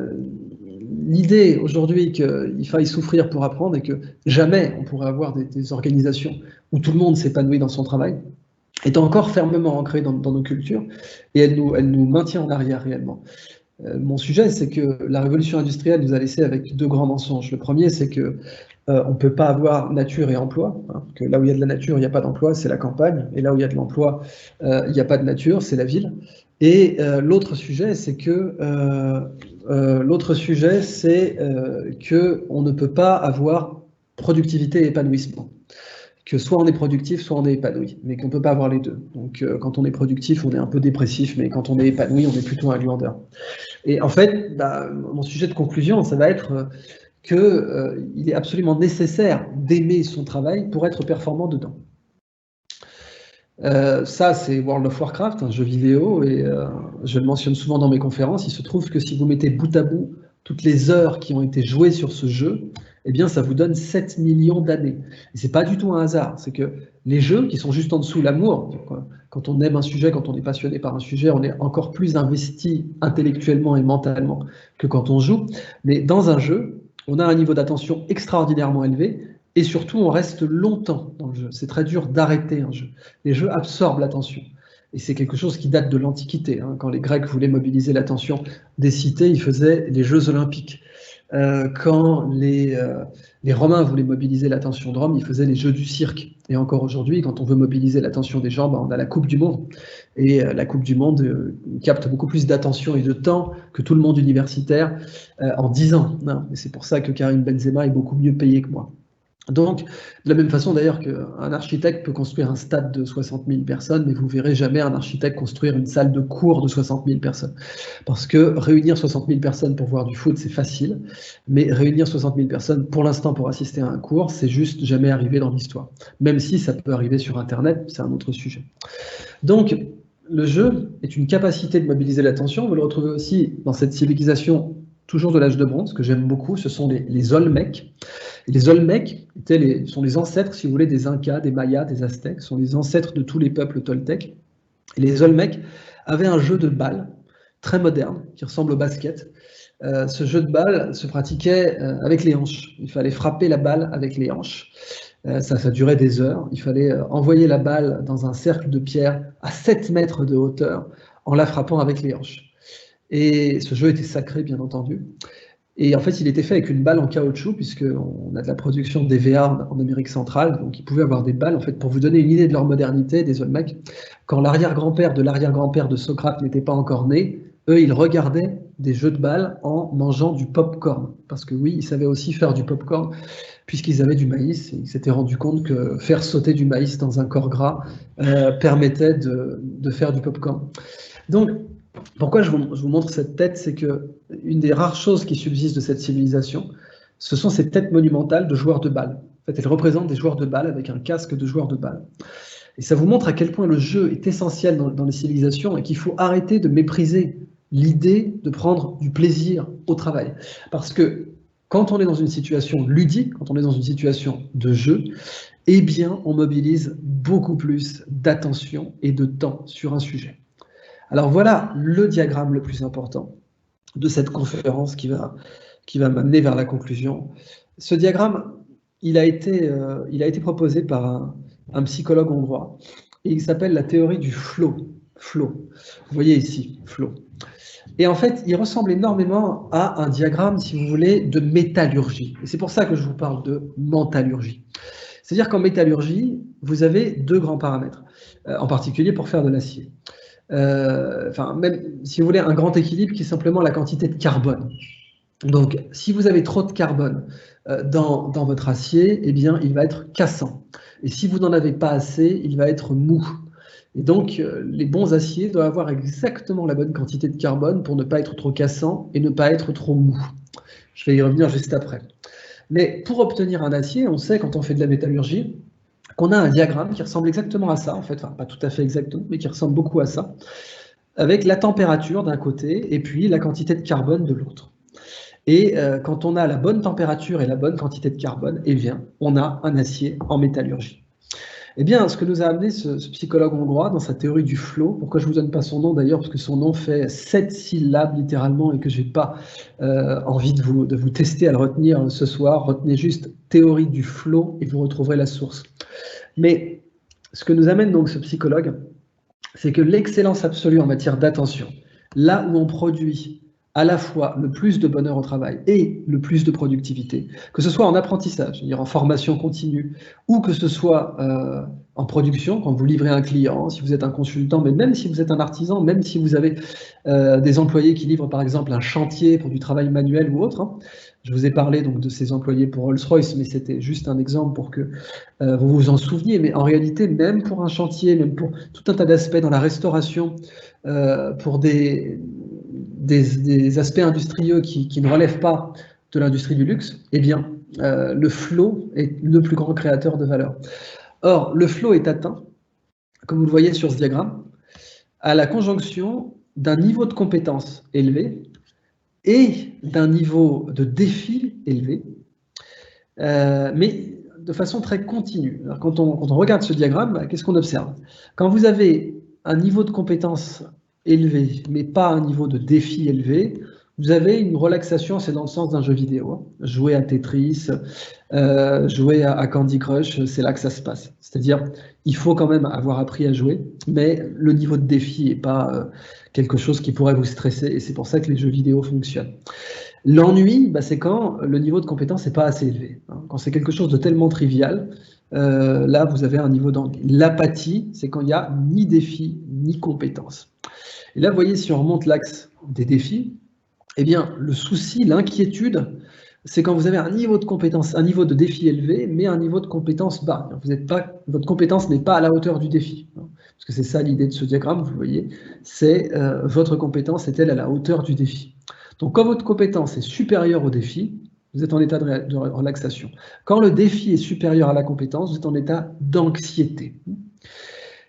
L'idée aujourd'hui qu'il faille souffrir pour apprendre et que jamais on pourrait avoir des organisations où tout le monde s'épanouit dans son travail est encore fermement ancrée dans nos cultures, et elle nous maintient en arrière réellement. Mon sujet, c'est que la révolution industrielle nous a laissé avec deux grands mensonges. Le premier, c'est que on ne peut pas avoir nature et emploi, hein, que là où il y a de la nature, il n'y a pas d'emploi, c'est la campagne, et là où il y a de l'emploi, il n'y a pas de nature, c'est la ville. Et l'autre sujet, c'est que on ne peut pas avoir productivité et épanouissement. Que soit on est productif, soit on est épanoui, mais qu'on ne peut pas avoir les deux. Donc quand on est productif, on est un peu dépressif, mais quand on est épanoui, on est plutôt un glandeur. Et en fait, mon sujet de conclusion, ça va être qu'il est absolument nécessaire d'aimer son travail pour être performant dedans. Ça, c'est World of Warcraft, un jeu vidéo, et je le mentionne souvent dans mes conférences. Il se trouve que si vous mettez bout à bout toutes les heures qui ont été jouées sur ce jeu, eh bien, ça vous donne 7 millions d'années. Et c'est pas du tout un hasard, c'est que les jeux qui sont juste en dessous, l'amour, quand on aime un sujet, quand on est passionné par un sujet, on est encore plus investi intellectuellement et mentalement que quand on joue. Mais dans un jeu, on a un niveau d'attention extraordinairement élevé, et surtout, on reste longtemps dans le jeu. C'est très dur d'arrêter un jeu. Les jeux absorbent l'attention. Et c'est quelque chose qui date de l'Antiquité. Hein. Quand les Grecs voulaient mobiliser l'attention des cités, ils faisaient les Jeux olympiques. Quand les Romains voulaient mobiliser l'attention de Rome, ils faisaient les Jeux du cirque. Et encore aujourd'hui, quand on veut mobiliser l'attention des gens, on a la Coupe du Monde. Et la Coupe du Monde capte beaucoup plus d'attention et de temps que tout le monde universitaire en 10 ans. Et c'est pour ça que Karim Benzema est beaucoup mieux payé que moi. Donc, de la même façon d'ailleurs qu'un architecte peut construire un stade de 60 000 personnes, mais vous ne verrez jamais un architecte construire une salle de cours de 60 000 personnes. Parce que réunir 60 000 personnes pour voir du foot, c'est facile, mais réunir 60 000 personnes pour l'instant pour assister à un cours, c'est juste jamais arrivé dans l'histoire. Même si ça peut arriver sur Internet, c'est un autre sujet. Donc, le jeu est une capacité de mobiliser l'attention. Vous le retrouvez aussi dans cette civilisation toujours de l'âge de bronze, que j'aime beaucoup, ce sont les Olmecs. Et les Olmecs sont les ancêtres, si vous voulez, des Incas, des Mayas, des Aztèques, sont les ancêtres de tous les peuples toltèques. Et les Olmecs avaient un jeu de balle très moderne, qui ressemble au basket. Ce jeu de balle se pratiquait avec les hanches. Il fallait frapper la balle avec les hanches. Ça durait des heures. Il fallait envoyer la balle dans un cercle de pierre à 7 mètres de hauteur en la frappant avec les hanches. Et ce jeu était sacré, bien entendu. Et en fait, il était fait avec une balle en caoutchouc, puisqu'on a de la production d'EVA en Amérique centrale, donc ils pouvaient avoir des balles. En fait, pour vous donner une idée de leur modernité, des Olmecs, quand l'arrière-grand-père de Socrate n'était pas encore né, eux, ils regardaient des jeux de balles en mangeant du pop-corn. Parce que oui, ils savaient aussi faire du pop-corn, puisqu'ils avaient du maïs, et ils s'étaient rendus compte que faire sauter du maïs dans un corps gras permettait de faire du pop-corn. Donc, pourquoi je vous montre cette tête, c'est qu'une des rares choses qui subsistent de cette civilisation, ce sont ces têtes monumentales de joueurs de balle. En fait, elles représentent des joueurs de balle avec un casque de joueurs de balle. Et ça vous montre à quel point le jeu est essentiel dans les civilisations et qu'il faut arrêter de mépriser l'idée de prendre du plaisir au travail. Parce que quand on est dans une situation ludique, quand on est dans une situation de jeu, eh bien, on mobilise beaucoup plus d'attention et de temps sur un sujet. Alors voilà le diagramme le plus important de cette conférence qui va m'amener vers la conclusion. Ce diagramme, il a été proposé par un psychologue hongrois et il s'appelle la théorie du flow. Flow. Vous voyez ici, flow. Et en fait, il ressemble énormément à un diagramme, si vous voulez, de métallurgie. Et c'est pour ça que je vous parle de mentallurgie. C'est-à-dire qu'en métallurgie, vous avez 2 grands paramètres, en particulier pour faire de l'acier. Même si vous voulez un grand équilibre qui est simplement la quantité de carbone. Donc si vous avez trop de carbone dans votre acier, eh bien il va être cassant. Et si vous n'en avez pas assez, il va être mou. Et donc les bons aciers doivent avoir exactement la bonne quantité de carbone pour ne pas être trop cassant et ne pas être trop mou. Je vais y revenir juste après. Mais pour obtenir un acier, on sait quand on fait de la métallurgie, qu'on a un diagramme qui ressemble exactement à ça, en fait, enfin pas tout à fait exactement, mais qui ressemble beaucoup à ça, avec la température d'un côté et puis la quantité de carbone de l'autre. Et quand on a la bonne température et la bonne quantité de carbone, eh bien, on a un acier en métallurgie. Eh bien, ce que nous a amené ce psychologue hongrois dans sa théorie du flow, pourquoi je ne vous donne pas son nom d'ailleurs, parce que son nom fait 7 syllabes littéralement et que je n'ai pas envie de vous tester à le retenir ce soir. Retenez juste théorie du flow et vous retrouverez la source. Mais ce que nous amène donc ce psychologue, c'est que l'excellence absolue en matière d'attention, là où on produit à la fois le plus de bonheur au travail et le plus de productivité, que ce soit en apprentissage, c'est-à-dire en formation continue, ou que ce soit en production, quand vous livrez un client, si vous êtes un consultant, mais même si vous êtes un artisan, même si vous avez des employés qui livrent par exemple un chantier pour du travail manuel ou autre. Hein. Je vous ai parlé donc de ces employés pour Rolls-Royce, mais c'était juste un exemple pour que vous vous en souveniez. Mais en réalité, même pour un chantier, même pour tout un tas d'aspects dans la restauration, pour des aspects industrieux qui ne relèvent pas de l'industrie du luxe, eh bien, le flow est le plus grand créateur de valeur. Or, le flow est atteint, comme vous le voyez sur ce diagramme, à la conjonction d'un niveau de compétence élevé et d'un niveau de défi élevé, mais de façon très continue. Alors, quand on regarde ce diagramme, qu'est-ce qu'on observe? Quand vous avez un niveau de compétence élevé, mais pas un niveau de défi élevé, vous avez une relaxation, c'est dans le sens d'un jeu vidéo. Hein. Jouer à Tetris, jouer à Candy Crush, c'est là que ça se passe. C'est-à-dire, il faut quand même avoir appris à jouer, mais le niveau de défi n'est pas quelque chose qui pourrait vous stresser, et c'est pour ça que les jeux vidéo fonctionnent. L'ennui, bah, c'est quand le niveau de compétence n'est pas assez élevé. Hein. Quand c'est quelque chose de tellement trivial, là, vous avez un niveau d'ennui. L'apathie, c'est quand il n'y a ni défi, ni compétence. Et là, vous voyez, si on remonte l'axe des défis, eh bien, le souci, l'inquiétude, c'est quand vous avez un niveau de compétence, un niveau de défi élevé, mais un niveau de compétence bas. Votre compétence n'est pas à la hauteur du défi. Hein, parce que c'est ça l'idée de ce diagramme, vous voyez, c'est votre compétence est-elle à la hauteur du défi. Donc, quand votre compétence est supérieure au défi, vous êtes en état de relaxation. Quand le défi est supérieur à la compétence, vous êtes en état d'anxiété.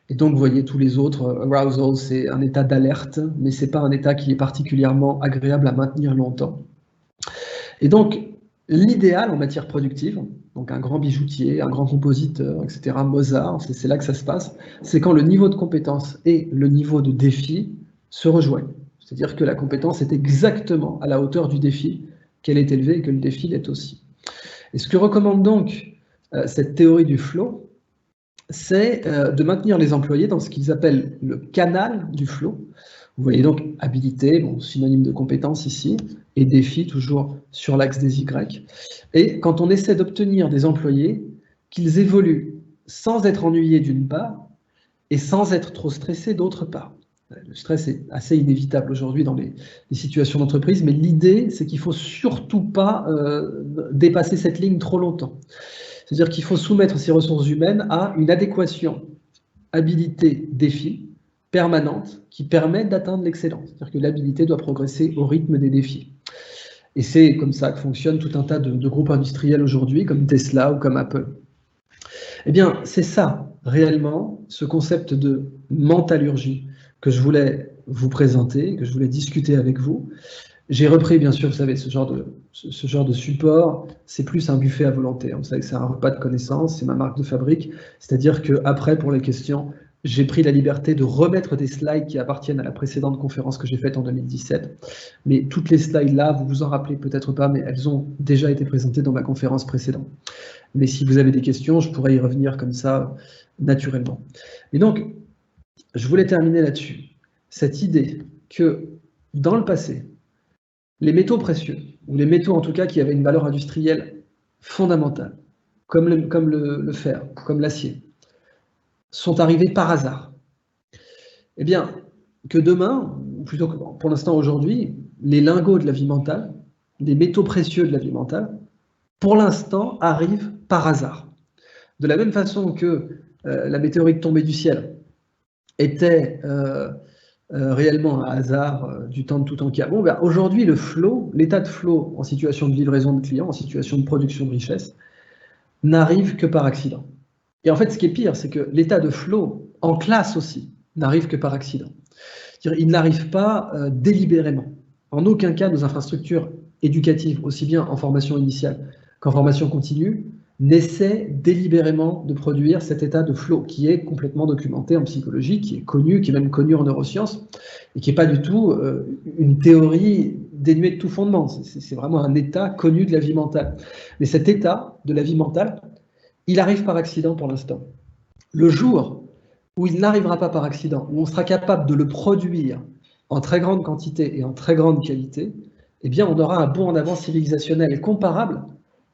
Et donc, vous voyez, tous les autres, arousal, c'est un état d'alerte, mais ce n'est pas un état qui est particulièrement agréable à maintenir longtemps. Et donc, l'idéal en matière productive, donc un grand bijoutier, un grand compositeur, etc., Mozart, c'est là que ça se passe, c'est quand le niveau de compétence et le niveau de défi se rejoignent. C'est-à-dire que la compétence est exactement à la hauteur du défi, qu'elle est élevée et que le défi l'est aussi. Et ce que recommande donc cette théorie du flow, c'est de maintenir les employés dans ce qu'ils appellent le canal du flow. Vous voyez donc habilité, bon, synonyme de compétence ici, et défi toujours sur l'axe des Y. Et quand on essaie d'obtenir des employés qu'ils évoluent sans être ennuyés d'une part et sans être trop stressés d'autre part. Le stress est assez inévitable aujourd'hui dans les situations d'entreprise, mais l'idée, c'est qu'il ne faut surtout pas dépasser cette ligne trop longtemps. C'est-à-dire qu'il faut soumettre ces ressources humaines à une adéquation habilité-défi permanente qui permet d'atteindre l'excellence. C'est-à-dire que l'habilité doit progresser au rythme des défis. Et c'est comme ça que fonctionne tout un tas de groupes industriels aujourd'hui, comme Tesla ou comme Apple. Eh bien, c'est ça, réellement, ce concept de mentallurgie que je voulais vous présenter, que je voulais discuter avec vous. J'ai repris, bien sûr, vous savez, ce genre de support, c'est plus un buffet à volonté. Vous savez que c'est un repas de connaissances, c'est ma marque de fabrique. C'est-à-dire qu'après, pour les questions, j'ai pris la liberté de remettre des slides qui appartiennent à la précédente conférence que j'ai faite en 2017. Mais toutes les slides là, vous vous en rappelez peut-être pas, mais elles ont déjà été présentées dans ma conférence précédente. Mais si vous avez des questions, je pourrais y revenir comme ça, naturellement. Et donc, je voulais terminer là-dessus. Cette idée que, dans le passé, les métaux précieux, ou les métaux en tout cas qui avaient une valeur industrielle fondamentale, comme le fer, comme l'acier, sont arrivés par hasard. Eh bien, que demain, ou plutôt que pour l'instant aujourd'hui, les lingots de la vie mentale, les métaux précieux de la vie mentale, pour l'instant arrivent par hasard. De la même façon que la météorite tombée du ciel était réellement un hasard du temps de Toutankhamon, ben aujourd'hui le flow, l'état de flow en situation de livraison de clients, en situation de production de richesse, n'arrive que par accident. Et en fait, ce qui est pire, c'est que l'état de flow en classe aussi n'arrive que par accident. Il n'arrive pas délibérément. En aucun cas, nos infrastructures éducative, aussi bien en formation initiale qu'en formation continue, n'essaie délibérément de produire cet état de flow qui est complètement documenté en psychologie, qui est connu, qui est même connu en neurosciences, et qui n'est pas du tout une théorie dénuée de tout fondement. C'est vraiment un état connu de la vie mentale. Mais cet état de la vie mentale, il arrive par accident pour l'instant. Le jour où il n'arrivera pas par accident, où on sera capable de le produire en très grande quantité et en très grande qualité, eh bien on aura un bond en avant civilisationnel comparable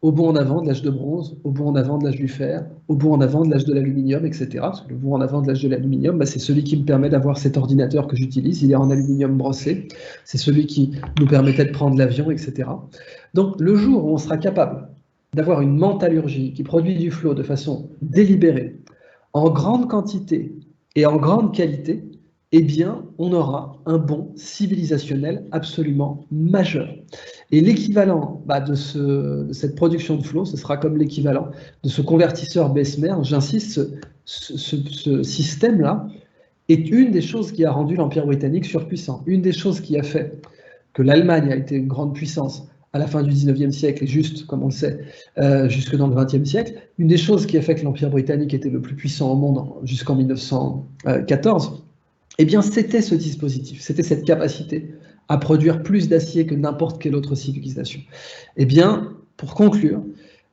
au bond en avant de l'âge de bronze, au bond en avant de l'âge du fer, au bond en avant de l'âge de l'aluminium, etc. Parce que le bond en avant de l'âge de l'aluminium, bah, c'est celui qui me permet d'avoir cet ordinateur que j'utilise, il est en aluminium brossé, c'est celui qui nous permettait de prendre l'avion, etc. Donc le jour où on sera capable d'avoir une mentallurgie qui produit du flow de façon délibérée, en grande quantité et en grande qualité, eh bien, on aura un bond civilisationnel absolument majeur. Et l'équivalent de cette production de flow, ce sera comme l'équivalent de ce convertisseur Bessemer. J'insiste, ce système-là est une des choses qui a rendu l'Empire britannique surpuissant, une des choses qui a fait que l'Allemagne a été une grande puissance à la fin du 19e siècle et juste, comme on le sait, jusque dans le 20e siècle. Une des choses qui a fait que l'Empire britannique était le plus puissant au monde jusqu'en 1914, eh bien, c'était ce dispositif, c'était cette capacité à produire plus d'acier que n'importe quelle autre civilisation. Eh bien, pour conclure,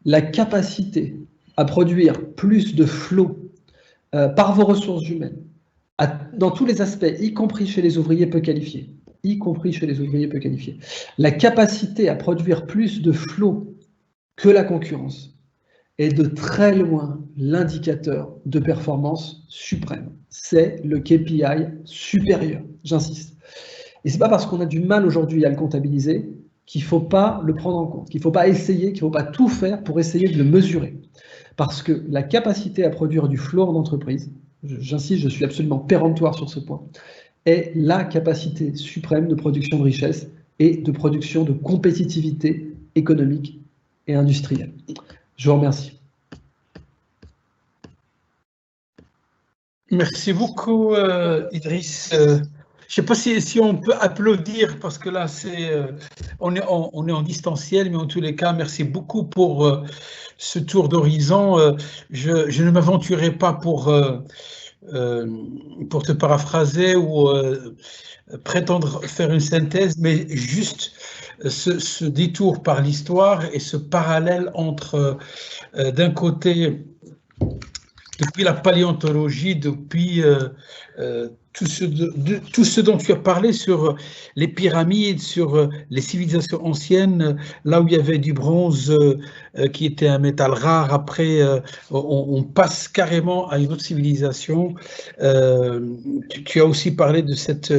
la capacité à produire plus de flow par vos ressources humaines, dans tous les aspects, y compris chez les ouvriers peu qualifiés, la capacité à produire plus de flow que la concurrence est de très loin l'indicateur de performance suprême. C'est le KPI supérieur, j'insiste. Et c'est pas parce qu'on a du mal aujourd'hui à le comptabiliser qu'il ne faut pas le prendre en compte, qu'il ne faut pas essayer, qu'il ne faut pas tout faire pour essayer de le mesurer. Parce que la capacité à produire du flow en entreprise, j'insiste, je suis absolument péremptoire sur ce point, est la capacité suprême de production de richesse et de production de compétitivité économique et industrielle. Je vous remercie. Merci beaucoup, Idriss. Je ne sais pas si on peut applaudir, parce que là, on est en distanciel, mais en tous les cas, merci beaucoup pour ce tour d'horizon. Je ne m'aventurerai pas pour te paraphraser ou prétendre faire une synthèse, mais juste ce détour par l'histoire et ce parallèle entre, d'un côté, depuis la paléontologie, depuis tout ce dont tu as parlé sur les pyramides, sur les civilisations anciennes, là où il y avait du bronze qui était un métal rare, après on passe carrément à une autre civilisation. Tu as aussi parlé de cette...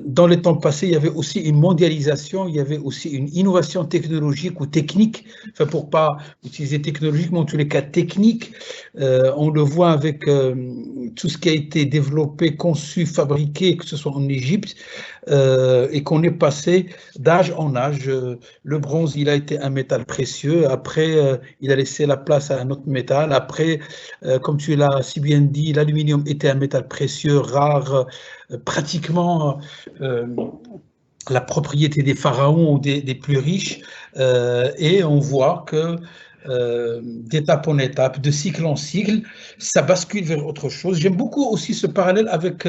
dans les temps passés, il y avait aussi une mondialisation, il y avait aussi une innovation technologique ou technique, enfin pour ne pas utiliser technologique, mais en tous les cas technique. On le voit avec tout ce qui a été développé, conçu, fabriqué, que ce soit en Égypte, et qu'on est passé d'âge en âge. Le bronze, il a été un métal précieux, après il a laissé la place à un autre métal, après, comme tu l'as si bien dit, l'aluminium était un métal précieux, rare, pratiquement la propriété des pharaons ou des plus riches, et on voit que d'étape en étape, de cycle en cycle, ça bascule vers autre chose. J'aime beaucoup aussi ce parallèle avec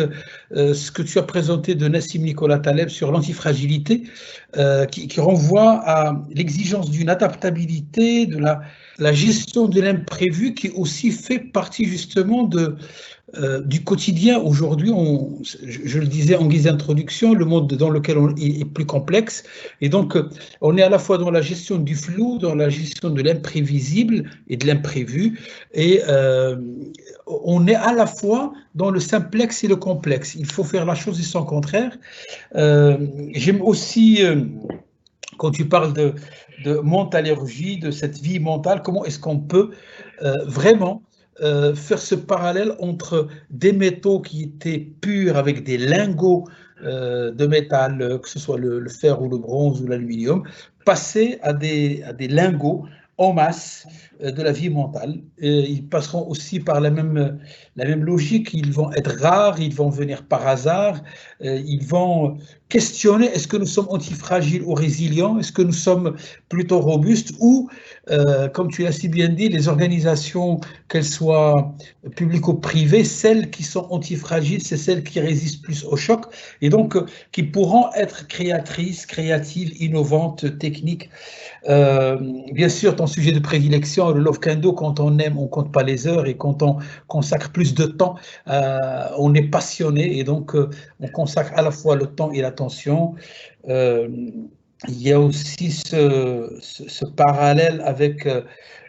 ce que tu as présenté de Nassim Nicolas Taleb sur l'antifragilité, qui renvoie à l'exigence d'une adaptabilité, de la gestion de l'imprévu, qui aussi fait partie justement du quotidien. Aujourd'hui, je le disais en guise d'introduction, le monde dans lequel on est plus complexe, et donc on est à la fois dans la gestion du flou, dans la gestion de l'imprévisible et de l'imprévu, et on est à la fois dans le simplexe et le complexe. Il faut faire la chose et son contraire. J'aime aussi, quand tu parles de mentallurgie, de cette vie mentale, comment est-ce qu'on peut vraiment faire ce parallèle entre des métaux qui étaient purs avec des lingots de métal, que ce soit le fer ou le bronze ou l'aluminium, passer à des lingots en masse de la vie mentale. Et ils passeront aussi par la même la même logique. Ils vont être rares, ils vont venir par hasard, ils vont questionner est-ce que nous sommes antifragiles ou résilients, est-ce que nous sommes plutôt robustes ou, comme tu l'as si bien dit, les organisations, qu'elles soient publiques ou privées, celles qui sont antifragiles, c'est celles qui résistent plus au choc et donc qui pourront être créatrices, créatives, innovantes, techniques. Bien sûr, ton sujet de prédilection, le Love Kendo, quand on aime, on ne compte pas les heures et quand on consacre plus de temps, on est passionné et donc on consacre à la fois le temps et l'attention. Il y a aussi ce parallèle avec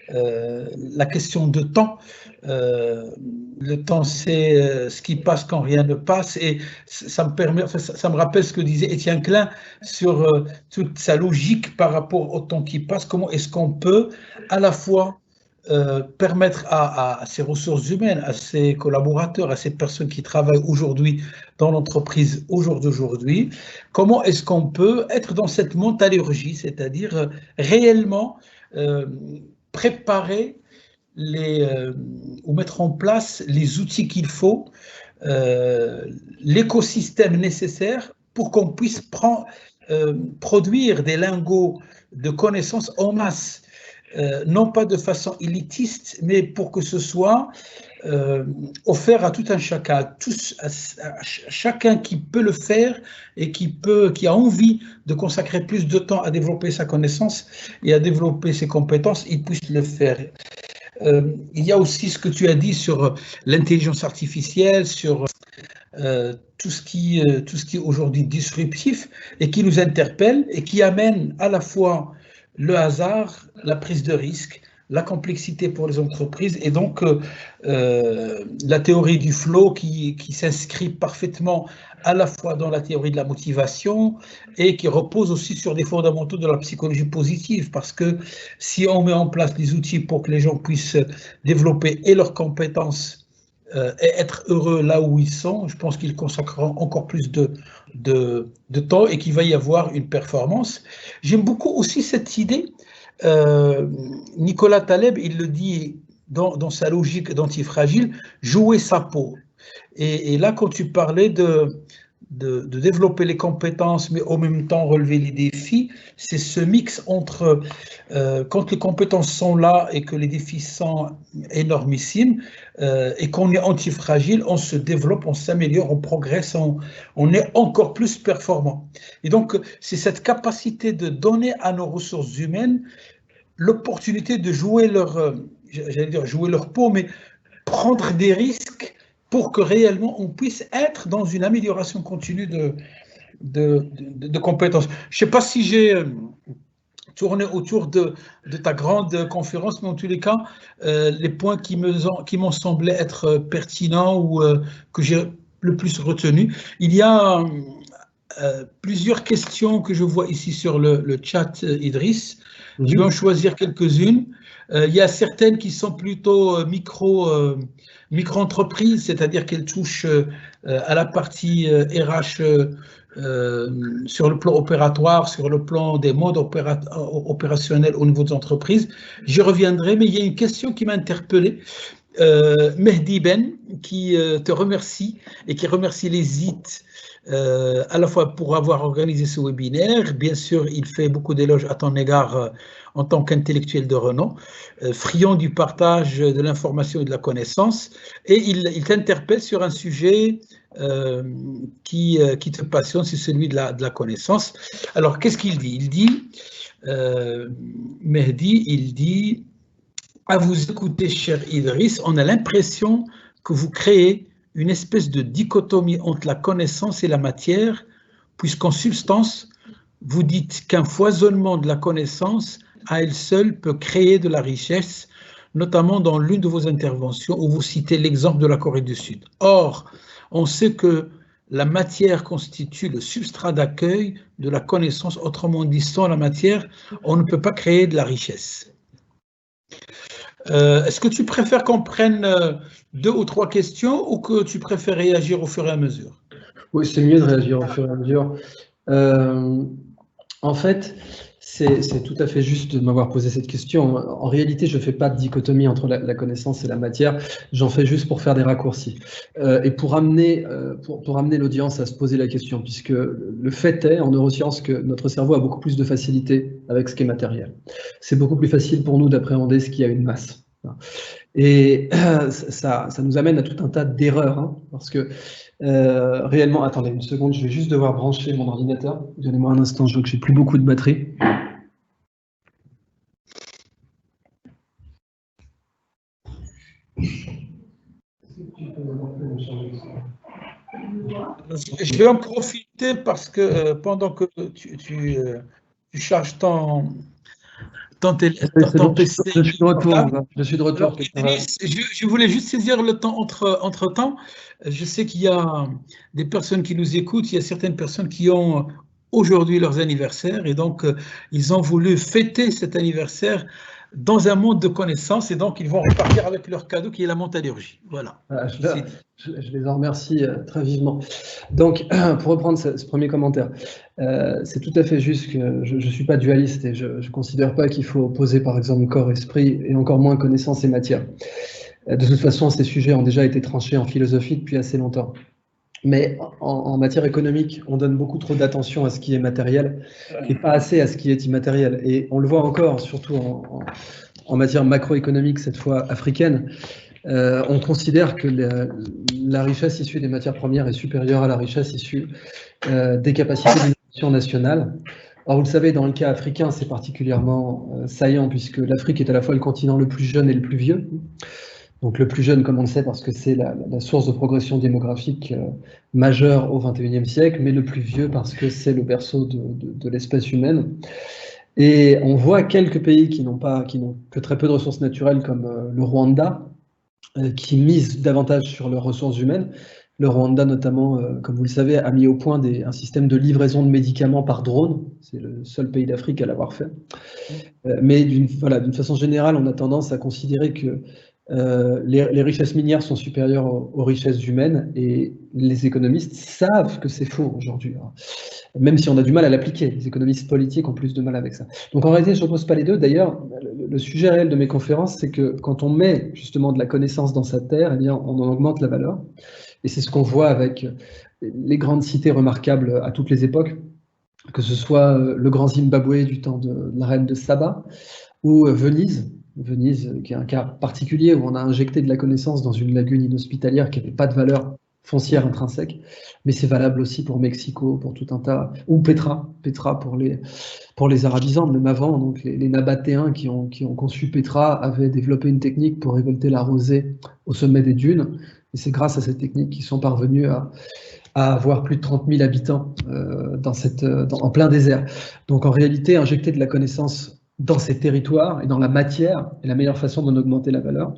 la question de temps. Le temps, c'est ce qui passe quand rien ne passe et ça me rappelle ce que disait Étienne Klein sur toute sa logique par rapport au temps qui passe. Comment est-ce qu'on peut à la fois permettre à ces ressources humaines, à ces collaborateurs, à ces personnes qui travaillent aujourd'hui dans l'entreprise au jour d'aujourd'hui, comment est-ce qu'on peut être dans cette métallurgie, c'est-à-dire réellement préparer ou mettre en place les outils qu'il faut, l'écosystème nécessaire pour qu'on puisse produire des lingots de connaissances en masse, non pas de façon élitiste, mais pour que ce soit offert à tout un chacun, à chacun qui peut le faire et qui a envie de consacrer plus de temps à développer sa connaissance et à développer ses compétences, il puisse le faire. Il y a aussi ce que tu as dit sur l'intelligence artificielle, sur tout ce qui est aujourd'hui disruptif et qui nous interpelle et qui amène à la fois le hasard, la prise de risque, la complexité pour les entreprises et donc la théorie du flow qui s'inscrit parfaitement à la fois dans la théorie de la motivation et qui repose aussi sur des fondamentaux de la psychologie positive parce que si on met en place les outils pour que les gens puissent développer et leurs compétences et être heureux là où ils sont, je pense qu'ils consacreront encore plus de temps et qu'il va y avoir une performance. J'aime beaucoup aussi cette idée. Nicolas Taleb, il le dit dans sa logique d'antifragile, jouer sa peau. Et là, quand tu parlais de développer les compétences, mais en même temps relever les défis, c'est ce mix entre quand les compétences sont là et que les défis sont énormissimes, et qu'on est antifragile, on se développe, on s'améliore, on progresse, on est encore plus performant. Et donc, c'est cette capacité de donner à nos ressources humaines l'opportunité de jouer jouer leur peau, mais prendre des risques pour que réellement on puisse être dans une amélioration continue de compétences. Je ne sais pas si j'ai tourné autour de ta grande conférence, mais en tous les cas, les points qui m'ont semblé être pertinents ou que j'ai le plus retenu. Il y a plusieurs questions que je vois ici sur le chat, Idriss. Je vais en choisir quelques-unes. Il y a certaines qui sont plutôt micro-entreprises, c'est-à-dire qu'elles touchent à la partie RH sur le plan opératoire, sur le plan des modes opérationnels au niveau des entreprises. J'y reviendrai, mais il y a une question qui m'a interpellé. Mehdi Ben, qui te remercie et qui remercie les IT à la fois pour avoir organisé ce webinaire. Bien sûr, il fait beaucoup d'éloges à ton égard en tant qu'intellectuel de renom, friand du partage de l'information et de la connaissance, et il t'interpelle sur un sujet qui te passionne, c'est celui de la connaissance. Alors, qu'est-ce qu'il dit? Il dit, Mehdi, il dit, à vous écouter, cher Idriss, on a l'impression que vous créez une espèce de dichotomie entre la connaissance et la matière, puisqu'en substance, vous dites qu'un foisonnement de la connaissance à elle seule peut créer de la richesse, notamment dans l'une de vos interventions où vous citez l'exemple de la Corée du Sud. Or, on sait que la matière constitue le substrat d'accueil de la connaissance, autrement dit, sans la matière, on ne peut pas créer de la richesse. Est-ce que tu préfères qu'on prenne 2 ou 3 questions ou que tu préfères réagir au fur et à mesure? Oui, c'est mieux de réagir au fur et à mesure. En fait, C'est tout à fait juste de m'avoir posé cette question. En réalité, je ne fais pas de dichotomie entre la connaissance et la matière, j'en fais juste pour faire des raccourcis. Et pour amener l'audience à se poser la question, puisque le fait est, en neurosciences, que notre cerveau a beaucoup plus de facilité avec ce qui est matériel. C'est beaucoup plus facile pour nous d'appréhender ce qui a une masse. Et ça nous amène à tout un tas d'erreurs, hein, parce que réellement, attendez une seconde, je vais juste devoir brancher mon ordinateur. Donnez-moi un instant, je vois que j'ai plus beaucoup de batterie. Je vais en profiter parce que pendant que tu charges ton PC. Je suis de retour. Je suis de retour. Alors, Idriss, je voulais juste saisir le temps entre temps. Je sais qu'il y a des personnes qui nous écoutent. Il y a certaines personnes qui ont aujourd'hui leurs anniversaires et donc ils ont voulu fêter cet anniversaire dans un monde de connaissances et donc ils vont repartir avec leur cadeau qui est la métallurgie. Voilà. Je les en remercie très vivement. Donc, pour reprendre ce premier commentaire, c'est tout à fait juste que je ne suis pas dualiste et je ne considère pas qu'il faut opposer par exemple corps-esprit et encore moins connaissance et matière. De toute façon, ces sujets ont déjà été tranchés en philosophie depuis assez longtemps. Mais en matière économique, on donne beaucoup trop d'attention à ce qui est matériel et pas assez à ce qui est immatériel. Et on le voit encore, surtout en matière macroéconomique, cette fois africaine. On considère que la richesse issue des matières premières est supérieure à la richesse issue des capacités d'innovation nationale. Or, vous le savez, dans le cas africain, c'est particulièrement saillant puisque l'Afrique est à la fois le continent le plus jeune et le plus vieux. Donc le plus jeune, comme on le sait, parce que c'est la source de progression démographique majeure au XXIe siècle, mais le plus vieux parce que c'est le berceau de l'espèce humaine. Et on voit quelques pays qui n'ont que très peu de ressources naturelles, comme le Rwanda, qui misent davantage sur leurs ressources humaines. Le Rwanda, notamment, comme vous le savez, a mis au point un système de livraison de médicaments par drone. C'est le seul pays d'Afrique à l'avoir fait. Mais d'une façon générale, on a tendance à considérer que les richesses minières sont supérieures aux richesses humaines et les économistes savent que c'est faux aujourd'hui, hein. Même si on a du mal à l'appliquer. Les économistes politiques ont plus de mal avec ça. Donc en réalité, je n'oppose pas les deux. D'ailleurs, le sujet réel de mes conférences, c'est que quand on met justement de la connaissance dans sa terre, eh bien, on en augmente la valeur. Et c'est ce qu'on voit avec les grandes cités remarquables à toutes les époques, que ce soit le grand Zimbabwe du temps de la reine de Saba ou Venise, qui est un cas particulier où on a injecté de la connaissance dans une lagune inhospitalière qui n'avait pas de valeur foncière intrinsèque, mais c'est valable aussi pour Mexico, pour tout un tas, ou Petra pour les arabisans, même avant, donc les Nabatéens qui ont conçu Petra avaient développé une technique pour récolter la rosée au sommet des dunes, et c'est grâce à cette technique qu'ils sont parvenus à avoir plus de 30 000 habitants en plein désert. Donc en réalité, injecter de la connaissance dans ces territoires et dans la matière est la meilleure façon d'en augmenter la valeur.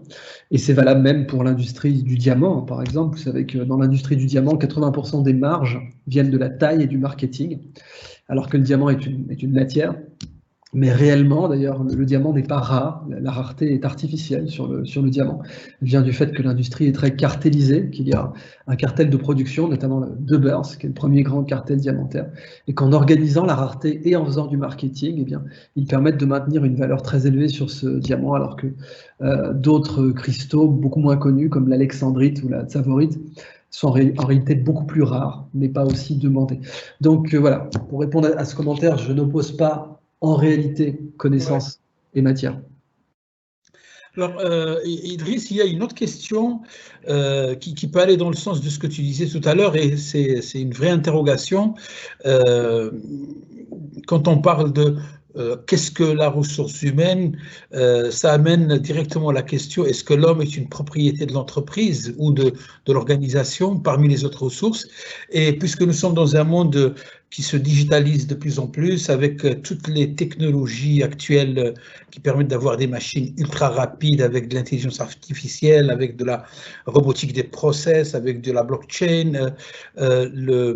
Et c'est valable même pour l'industrie du diamant, par exemple. Vous savez que dans l'industrie du diamant, 80% des marges viennent de la taille et du marketing, alors que le diamant est une matière. Mais réellement, d'ailleurs, le diamant n'est pas rare. La rareté est artificielle sur le diamant. Elle vient du fait que l'industrie est très cartellisée, qu'il y a un cartel de production, notamment de Beers, qui est le premier grand cartel diamantaire, et qu'en organisant la rareté et en faisant du marketing, eh bien, ils permettent de maintenir une valeur très élevée sur ce diamant, alors que d'autres cristaux beaucoup moins connus, comme l'alexandrite ou la tsavorite, sont en réalité beaucoup plus rares, mais pas aussi demandés. Donc voilà, pour répondre à ce commentaire, je n'oppose pas en réalité, connaissance et matière. Alors, Idriss, il y a une autre question qui peut aller dans le sens de ce que tu disais tout à l'heure, et c'est une vraie interrogation. Quand on parle de qu'est-ce que la ressource humaine, ça amène directement la question, est-ce que l'homme est une propriété de l'entreprise ou de l'organisation parmi les autres ressources? Et puisque nous sommes dans un monde qui se digitalise de plus en plus avec toutes les technologies actuelles qui permettent d'avoir des machines ultra rapides avec de l'intelligence artificielle, avec de la robotique des process, avec de la blockchain, le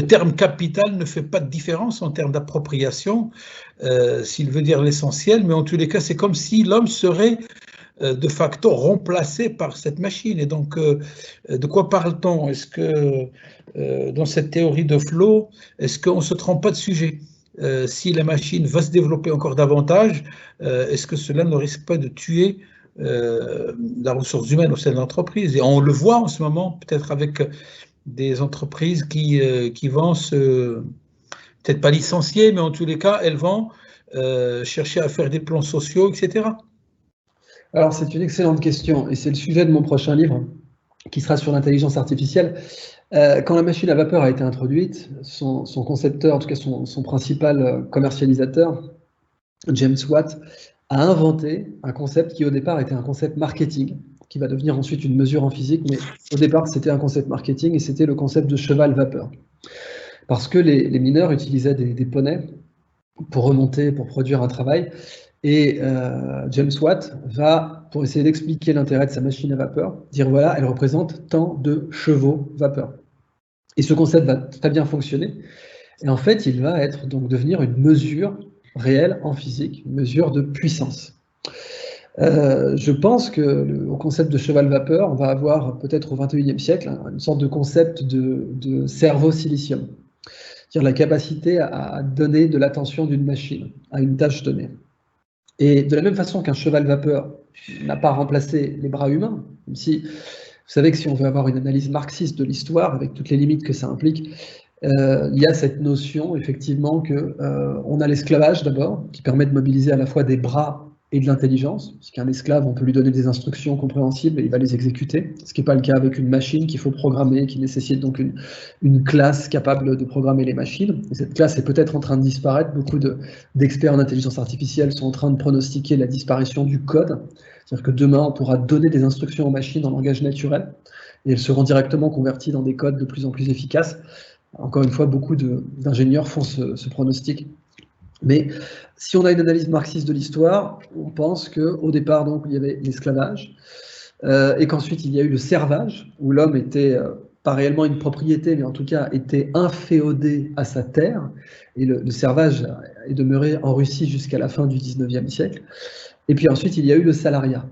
terme capital ne fait pas de différence en termes d'appropriation, s'il veut dire l'essentiel, mais en tous les cas, c'est comme si l'homme serait de facto remplacé par cette machine. Et donc, de quoi parle-t-on? Est-ce que dans cette théorie de flow, est-ce qu'on ne se trompe pas de sujet? si la machine va se développer encore davantage, est-ce que cela ne risque pas de tuer la ressource humaine au sein de l'entreprise? Et on le voit en ce moment, peut-être avec des entreprises qui vont peut-être pas licencier, mais en tous les cas, elles vont chercher à faire des plans sociaux, etc. Alors, c'est une excellente question, et c'est le sujet de mon prochain livre, qui sera sur l'intelligence artificielle. Quand la machine à vapeur a été introduite, son concepteur, en tout cas son principal commercialisateur, James Watt, a inventé un concept qui au départ était un concept marketing, qui va devenir ensuite une mesure en physique, mais au départ c'était un concept marketing et c'était le concept de cheval vapeur. Parce que les mineurs utilisaient des poneys pour remonter, pour produire un travail, et James Watt va, pour essayer d'expliquer l'intérêt de sa machine à vapeur, dire voilà, elle représente tant de chevaux vapeur. Et ce concept va très bien fonctionner, et en fait il va donc devenir une mesure réelle en physique, une mesure de puissance. Je pense qu'au concept de cheval vapeur, on va avoir peut-être au XXIe siècle une sorte de concept de cerveau silicium, c'est-à-dire la capacité à donner de l'attention d'une machine à une tâche donnée. Et de la même façon qu'un cheval vapeur n'a pas remplacé les bras humains, même si vous savez que si on veut avoir une analyse marxiste de l'histoire, avec toutes les limites que ça implique, il y a cette notion effectivement qu'on a l'esclavage d'abord, qui permet de mobiliser à la fois des bras et de l'intelligence, parce qu'un esclave, on peut lui donner des instructions compréhensibles et il va les exécuter, ce qui n'est pas le cas avec une machine qu'il faut programmer, qui nécessite donc une classe capable de programmer les machines. Et cette classe est peut-être en train de disparaître. Beaucoup d'experts en intelligence artificielle sont en train de pronostiquer la disparition du code, c'est-à-dire que demain, on pourra donner des instructions aux machines en langage naturel, et elles seront directement converties dans des codes de plus en plus efficaces. Encore une fois, beaucoup d'ingénieurs font ce pronostic. Mais si on a une analyse marxiste de l'histoire, on pense qu'au départ, donc, il y avait l'esclavage, et qu'ensuite il y a eu le servage, où l'homme était, pas réellement une propriété, mais en tout cas était inféodé à sa terre, et le servage est demeuré en Russie jusqu'à la fin du XIXe siècle. Et puis ensuite, il y a eu le salariat,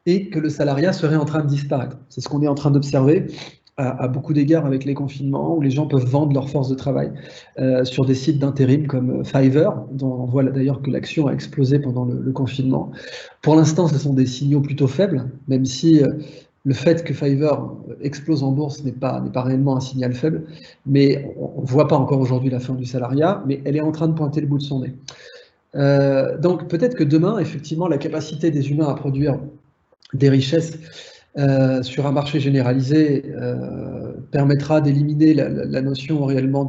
et que le salariat serait en train de disparaître. C'est ce qu'on est en train d'observer à beaucoup d'égards avec les confinements, où les gens peuvent vendre leur force de travail sur des sites d'intérim comme Fiverr, dont on voit d'ailleurs que l'action a explosé pendant le confinement. Pour l'instant, ce sont des signaux plutôt faibles, même si le fait que Fiverr explose en bourse n'est pas réellement un signal faible, mais on ne voit pas encore aujourd'hui la fin du salariat, mais elle est en train de pointer le bout de son nez. Donc peut-être que demain, effectivement, la capacité des humains à produire des richesses sur un marché généralisé permettra d'éliminer la notion réellement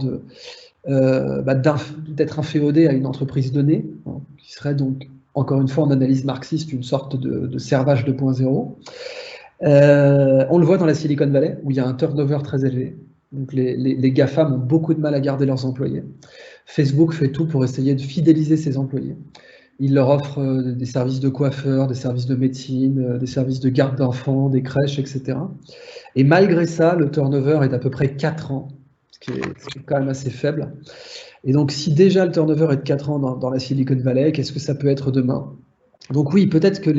d'être inféodé à une entreprise donnée, hein, qui serait donc, encore une fois en analyse marxiste, une sorte de servage 2.0. On le voit dans la Silicon Valley, où il y a un turnover très élevé. Donc les GAFAM ont beaucoup de mal à garder leurs employés. Facebook fait tout pour essayer de fidéliser ses employés. Il leur offre des services de coiffeur, des services de médecine, des services de garde d'enfants, des crèches, etc. Et malgré ça, le turnover est d'à peu près 4 ans, ce qui est quand même assez faible. Et donc, si déjà le turnover est de 4 ans dans la Silicon Valley, qu'est-ce que ça peut être demain? Donc oui, peut-être que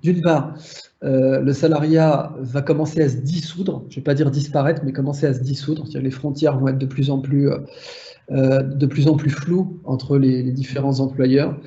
d'une part, le salariat va commencer à se dissoudre, je ne vais pas dire disparaître, mais commencer à se dissoudre, c'est-à-dire les frontières vont être de plus en plus floues entre les différents employeurs.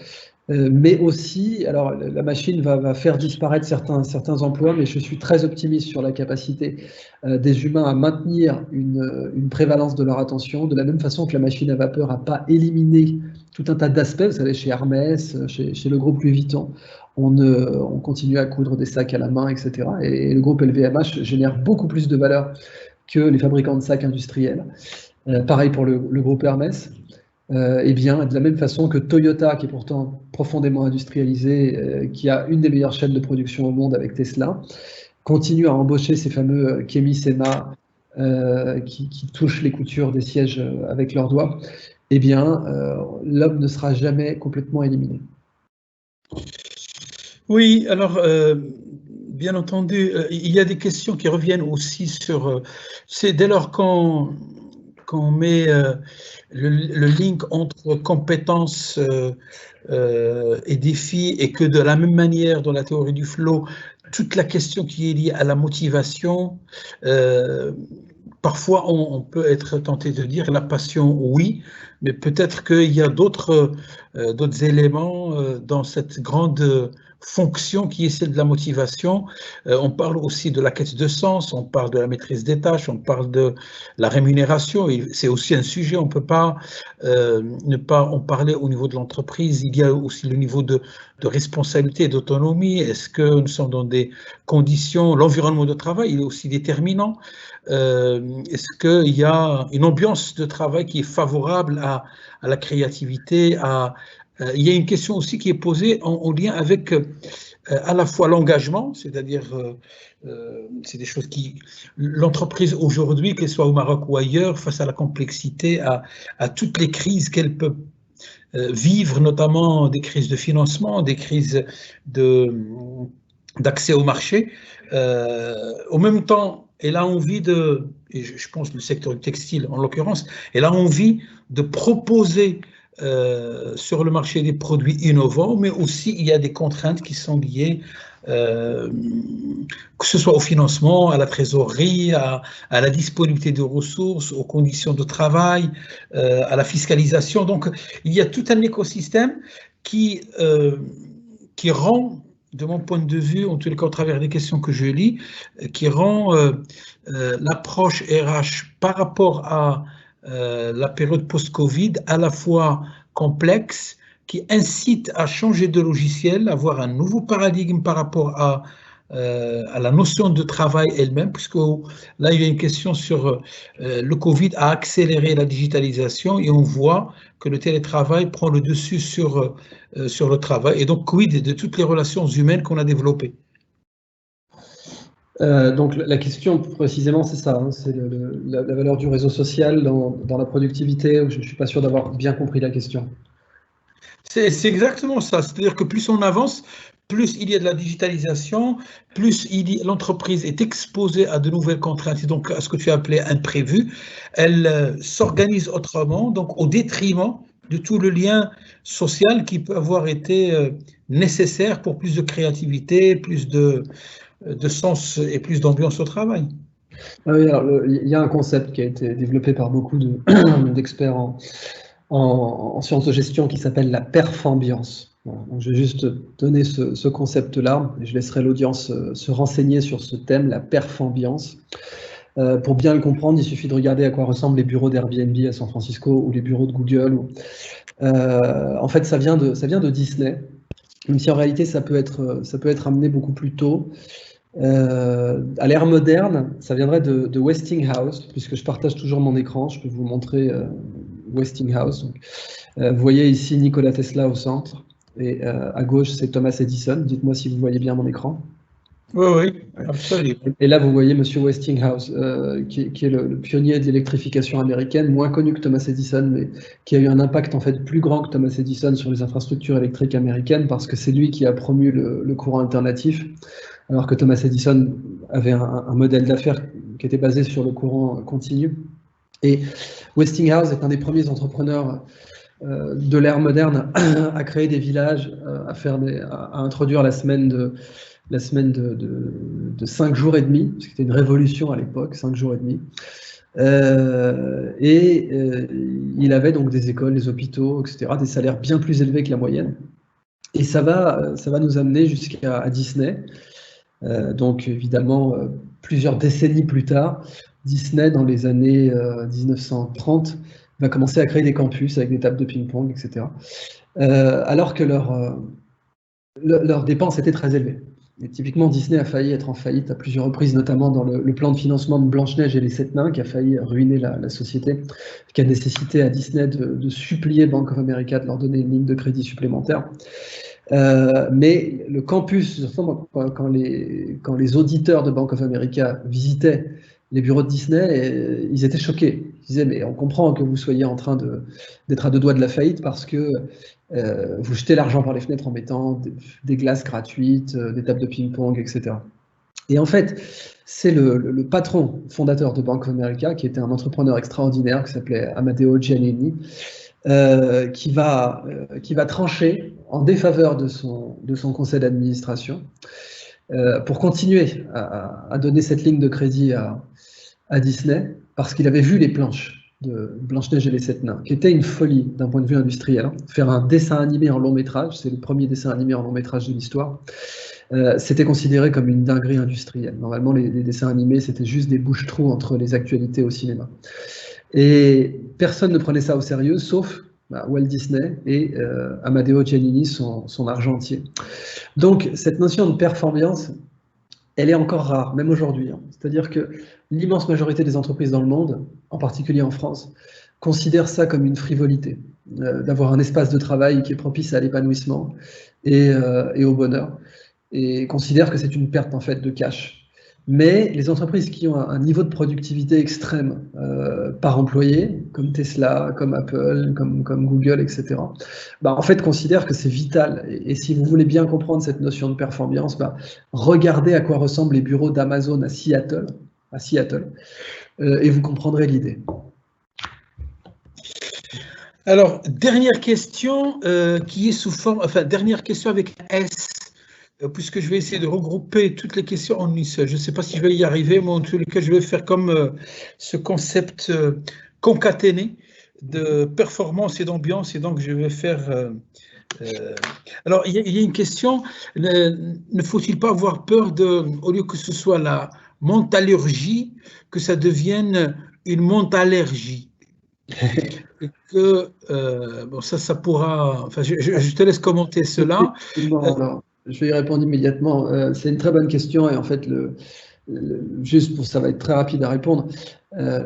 Mais aussi, alors la machine va faire disparaître certains emplois, mais je suis très optimiste sur la capacité des humains à maintenir une prévalence de leur attention, de la même façon que la machine à vapeur n'a pas éliminé tout un tas d'aspects. Vous savez, chez Hermès, chez le groupe Louis Vuitton, on continue à coudre des sacs à la main, etc. Et le groupe LVMH génère beaucoup plus de valeur que les fabricants de sacs industriels. Pareil pour le groupe Hermès. Eh bien, de la même façon que Toyota, qui est pourtant profondément industrialisé, qui a une des meilleures chaînes de production au monde avec Tesla, continue à embaucher ces fameux Kemi Sema qui touchent les coutures des sièges avec leurs doigts, eh bien, l'homme ne sera jamais complètement éliminé. Oui, alors, bien entendu, il y a des questions qui reviennent aussi sur... c'est dès lors qu'on met le link entre compétences et défis, et que de la même manière dans la théorie du flow, toute la question qui est liée à la motivation parfois, on peut être tenté de dire la passion, oui, mais peut-être qu'il y a d'autres éléments dans cette grande fonction qui est celle de la motivation. On parle aussi de la quête de sens, on parle de la maîtrise des tâches, on parle de la rémunération. C'est aussi un sujet, on ne peut pas ne pas en parler au niveau de l'entreprise. Il y a aussi le niveau de responsabilité et d'autonomie. Est-ce que nous sommes dans des conditions, l'environnement de travail, il est aussi déterminant. Est-ce qu'il y a une ambiance de travail qui est favorable à la créativité, il y a une question aussi qui est posée en lien avec à la fois l'engagement, c'est-à-dire c'est des choses l'entreprise aujourd'hui, qu'elle soit au Maroc ou ailleurs, face à la complexité, à toutes les crises qu'elle peut vivre, notamment des crises de financement, des crises d'accès au marché. Au même temps, elle a envie et je pense le secteur du textile en l'occurrence, elle a envie de proposer sur le marché des produits innovants, mais aussi il y a des contraintes qui sont liées, que ce soit au financement, à la trésorerie, à la disponibilité de ressources, aux conditions de travail, à la fiscalisation. Donc, il y a tout un écosystème qui rend, de mon point de vue, en tout cas au travers des questions que je lis, qui rend l'approche RH par rapport à la période post-Covid à la fois complexe, qui incite à changer de logiciel, à avoir un nouveau paradigme par rapport à la notion de travail elle-même, puisque là, il y a une question sur le Covid a accéléré la digitalisation et on voit que le télétravail prend le dessus sur le travail. Et donc, quid de toutes les relations humaines qu'on a développées? Donc la question précisément c'est ça, hein, c'est la valeur du réseau social dans la productivité. Je ne suis pas sûr d'avoir bien compris la question. C'est exactement ça, c'est-à-dire que plus on avance, plus il y a de la digitalisation, plus l'entreprise est exposée à de nouvelles contraintes, et donc à ce que tu as appelé imprévu, elle s'organise autrement, donc au détriment de tout le lien social qui peut avoir été nécessaire pour plus de créativité, plus de sens et plus d'ambiance au travail. Oui, alors il y a un concept qui a été développé par beaucoup d'experts en sciences de gestion qui s'appelle la perf-ambiance. Voilà, donc je vais juste donner ce concept-là, et je laisserai l'audience se renseigner sur ce thème, la perf-ambiance. Pour bien le comprendre, il suffit de regarder à quoi ressemblent les bureaux d'Airbnb à San Francisco ou les bureaux de Google. En fait, ça vient de Disney, même si en réalité ça peut être amené beaucoup plus tôt. À l'ère moderne, ça viendrait de Westinghouse, puisque je partage toujours mon écran, je peux vous montrer Westinghouse. Donc, vous voyez ici Nikola Tesla au centre, et à gauche c'est Thomas Edison. Dites-moi si vous voyez bien mon écran. Oui, absolument. Et là vous voyez Monsieur Westinghouse, qui est le pionnier de l'électrification américaine, moins connu que Thomas Edison, mais qui a eu un impact en fait plus grand que Thomas Edison sur les infrastructures électriques américaines, parce que c'est lui qui a promu le courant alternatif. Alors que Thomas Edison avait un modèle d'affaires qui était basé sur le courant continu. Et Westinghouse est un des premiers entrepreneurs de l'ère moderne à créer des villages, à introduire la semaine de 5 jours et demi, ce qui était une révolution à l'époque, 5 jours et demi. Il avait donc des écoles, des hôpitaux, etc., des salaires bien plus élevés que la moyenne. Et ça va nous amener jusqu'à Disney. Donc évidemment, plusieurs décennies plus tard, Disney, dans les années 1930, va commencer à créer des campus avec des tables de ping-pong, etc. Alors que leurs dépenses étaient très élevées. Et typiquement, Disney a failli être en faillite à plusieurs reprises, notamment dans le plan de financement de Blanche-Neige et les 7 Nains, qui a failli ruiner la société, qui a nécessité à Disney de supplier Bank of America de leur donner une ligne de crédit supplémentaire. Mais le campus, quand les auditeurs de Bank of America visitaient les bureaux de Disney, ils étaient choqués. Ils disaient, mais on comprend que vous soyez en train d'être à 2 doigts de la faillite parce que vous jetez l'argent par les fenêtres en mettant des glaces gratuites, des tables de ping-pong, etc. Et en fait, c'est le patron fondateur de Bank of America, qui était un entrepreneur extraordinaire, qui s'appelait Amadeo Giannini, qui va trancher en défaveur de son conseil d'administration pour continuer à donner cette ligne de crédit à Disney, parce qu'il avait vu les planches de Blanche-Neige et les 7 nains, qui était une folie d'un point de vue industriel. Hein. Faire un dessin animé en long métrage, c'est le premier dessin animé en long métrage de l'histoire, c'était considéré comme une dinguerie industrielle. Normalement, les dessins animés, c'était juste des bouches-trous entre les actualités au cinéma. Et personne ne prenait ça au sérieux, sauf Walt Disney et Amedeo Giannini, son argentier. Donc, cette notion de performance, elle est encore rare, même aujourd'hui. Hein. C'est-à-dire que l'immense majorité des entreprises dans le monde, en particulier en France, considèrent ça comme une frivolité, d'avoir un espace de travail qui est propice à l'épanouissement et au bonheur, et considèrent que c'est une perte en fait de cash. Mais les entreprises qui ont un niveau de productivité extrême par employé, comme Tesla, comme Apple, comme Google, etc., en fait considèrent que c'est vital. Et si vous voulez bien comprendre cette notion de performance, regardez à quoi ressemblent les bureaux d'Amazon à Seattle, et vous comprendrez l'idée. Alors, dernière question qui est sous forme, enfin, dernière question avec un S. Puisque je vais essayer de regrouper toutes les questions en une seule. Je ne sais pas si je vais y arriver, mais en tous les cas, je vais faire comme ce concept concaténé de performance et d'ambiance, et donc je vais faire... Alors, il y a une question, ne faut-il pas avoir peur au lieu que ce soit la mentalurgie, que ça devienne une mentallergie? Et que, bon, ça pourra... Enfin, je te laisse commenter cela. Je vais y répondre immédiatement. C'est une très bonne question et en fait, juste pour ça va être très rapide à répondre,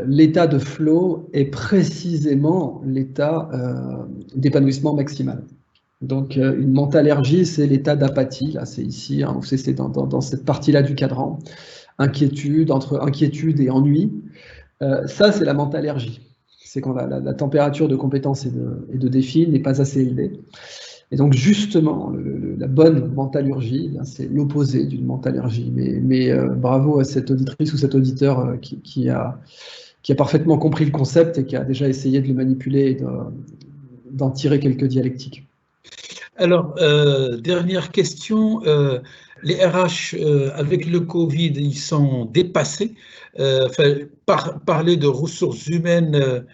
l'état de flow est précisément l'état d'épanouissement maximal. Donc, une mentallergie, c'est l'état d'apathie, là c'est ici, hein, c'est dans cette partie-là du cadran, inquiétude, entre inquiétude et ennui. Ça, c'est la mentallergie. C'est quand la température de compétence et de défi n'est pas assez élevée. Et donc justement, la bonne mentalurgie, c'est l'opposé d'une mentallergie. Mais bravo à cette auditrice ou cet auditeur qui a parfaitement compris le concept et qui a déjà essayé de le manipuler et d'en tirer quelques dialectiques. Alors, dernière question. Les RH, avec le Covid, ils sont dépassés. Parler de ressources humaines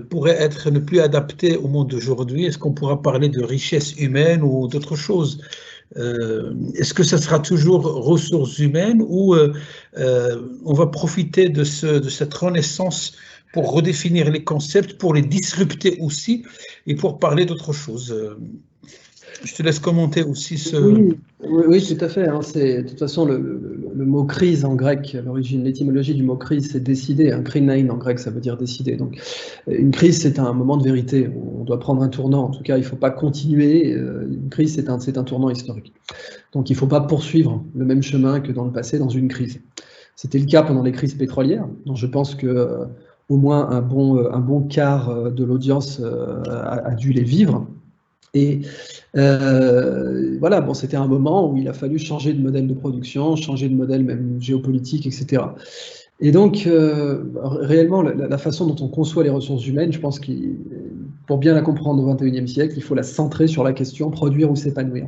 pourrait être ne plus adapté au monde d'aujourd'hui. Est-ce qu'on pourra parler de richesse humaine ou d'autre chose? Est-ce que ça sera toujours ressources humaines ou on va profiter de cette renaissance pour redéfinir les concepts, pour les disrupter aussi et pour parler d'autre chose? Je te laisse commenter aussi ce... Oui, tout à fait. Hein. De toute façon, le mot crise en grec, l'origine, l'étymologie du mot crise, c'est décider. Un krinein en grec, ça veut dire décider. Donc, une crise, c'est un moment de vérité. On doit prendre un tournant. En tout cas, il ne faut pas continuer. Une crise, c'est un tournant historique. Donc, il ne faut pas poursuivre le même chemin que dans le passé dans une crise. C'était le cas pendant les crises pétrolières. Donc, je pense que au moins un bon quart de l'audience a dû les vivre. Et voilà, bon, c'était un moment où il a fallu changer de modèle de production, changer de modèle même géopolitique, etc. Et donc, réellement, la façon dont on conçoit les ressources humaines, je pense que pour bien la comprendre au XXIe siècle, il faut la centrer sur la question produire ou s'épanouir.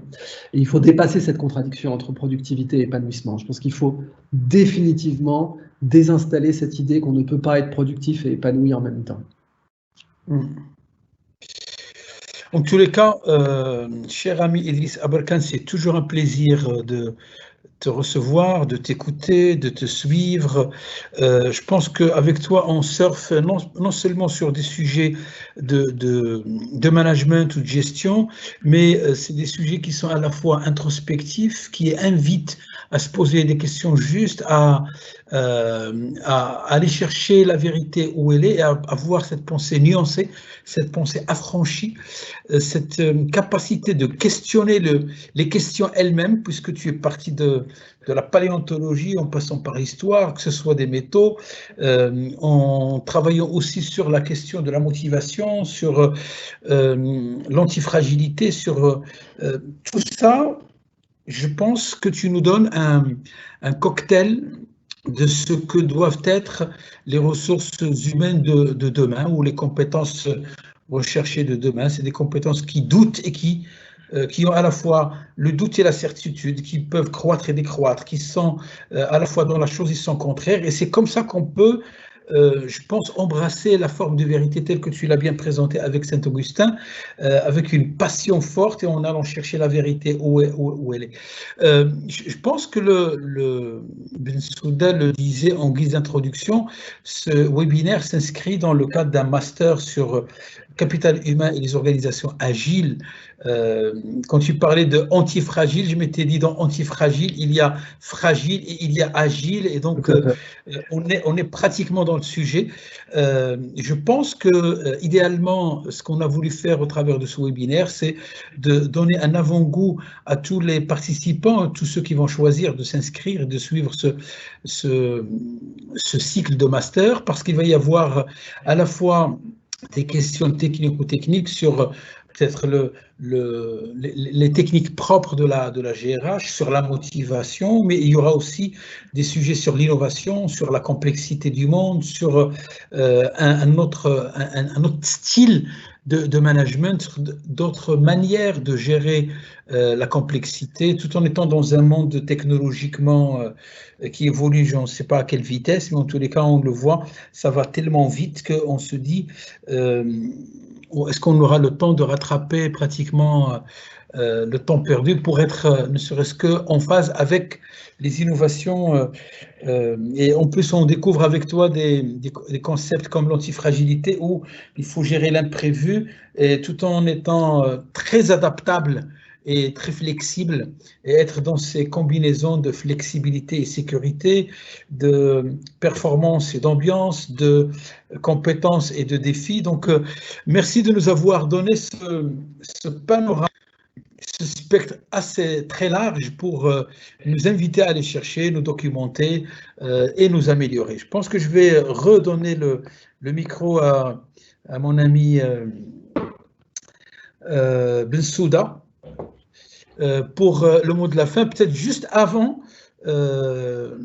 Et il faut dépasser cette contradiction entre productivité et épanouissement. Je pense qu'il faut définitivement désinstaller cette idée qu'on ne peut pas être productif et épanoui en même temps. En tous les cas, cher ami Idriss Aberkane, c'est toujours un plaisir de te recevoir, de t'écouter, de te suivre. Je pense qu'avec toi, on surfe non seulement sur des sujets de management ou de gestion, mais c'est des sujets qui sont à la fois introspectifs, qui invitent à se poser des questions justes, à aller chercher la vérité où elle est, et à avoir cette pensée nuancée, cette pensée affranchie, cette capacité de questionner les questions elles-mêmes, puisque tu es parti de la paléontologie en passant par l'histoire, que ce soit des métaux, en travaillant aussi sur la question de la motivation, sur l'antifragilité, sur tout ça. Je pense que tu nous donnes un cocktail de ce que doivent être les ressources humaines de demain, ou les compétences recherchées de demain. C'est des compétences qui doutent et qui ont à la fois le doute et la certitude, qui peuvent croître et décroître, qui sont à la fois dans la chose et son contraire. Et c'est comme ça qu'on peut je pense, embrasser la forme de vérité telle que tu l'as bien présentée avec Saint-Augustin, avec une passion forte et en allant chercher la vérité où elle est. Je pense que le Bensouda le disait en guise d'introduction, ce webinaire s'inscrit dans le cadre d'un master sur capital humain et les organisations agiles. Quand tu parlais de antifragile, je m'étais dit dans antifragile, il y a fragile et il y a agile, et donc on est pratiquement dans le sujet. Je pense que idéalement, ce qu'on a voulu faire au travers de ce webinaire, c'est de donner un avant-goût à tous les participants, à tous ceux qui vont choisir de s'inscrire et de suivre ce cycle de master, parce qu'il va y avoir à la fois des questions techniques sur peut-être les techniques propres de la GRH, sur la motivation, mais il y aura aussi des sujets sur l'innovation, sur la complexité du monde, sur un autre style de management, d'autres manières de gérer la complexité, tout en étant dans un monde technologiquement qui évolue, je ne sais pas à quelle vitesse, mais en tous les cas, on le voit, ça va tellement vite qu'on se dit, est-ce qu'on aura le temps de rattraper pratiquement le temps perdu pour être ne serait-ce qu'en phase avec les innovations et en plus on découvre avec toi des concepts comme l'antifragilité où il faut gérer l'imprévu et tout en étant très adaptable et très flexible et être dans ces combinaisons de flexibilité et sécurité, de performance et d'ambiance, de compétences et de défis. Donc, merci de nous avoir donné ce panorama, ce spectre assez très large pour nous inviter à aller chercher, nous documenter et nous améliorer. Je pense que je vais redonner le micro à mon ami Bensouda pour le mot de la fin. Peut-être juste avant, il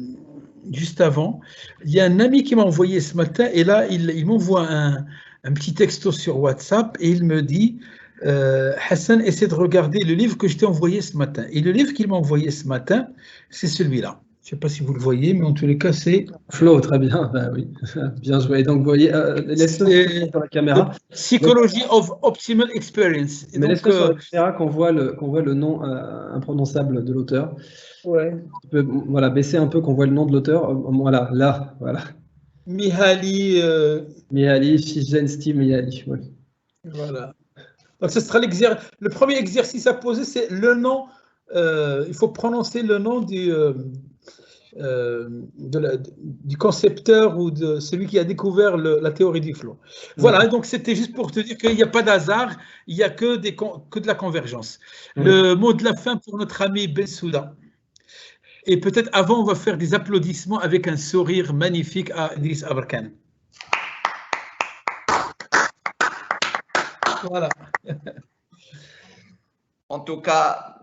y a un ami qui m'a envoyé ce matin et là, il m'envoie un petit texto sur WhatsApp et il me dit Hassan, essaie de regarder le livre que je t'ai envoyé ce matin. Et le livre qu'il m'a envoyé ce matin, c'est celui-là. Je ne sais pas si vous le voyez, mais en tous les cas, c'est… Flo, très bien, ben oui, bien joué. Donc, vous voyez, laisse-le sur la caméra. Psychology of Optimal Experience. Mais laisse-le sur la caméra qu'on voit le nom imprononçable de l'auteur. Ouais. Tu peux, voilà, baisser un peu qu'on voit le nom de l'auteur. Voilà, là, voilà. Mihaly. Mihaly, Csikszentmihalyi Mihaly. Ouais. Voilà. Donc, ce sera le premier exercice à poser, c'est le nom. Il faut prononcer le nom du concepteur ou de celui qui a découvert la théorie du flow. Voilà, donc c'était juste pour te dire qu'il n'y a pas d'hasard, il n'y a que de la convergence. Le mot de la fin pour notre ami Bensouda. Et peut-être avant, on va faire des applaudissements avec un sourire magnifique à Idriss Aberkane. Voilà. En tout cas,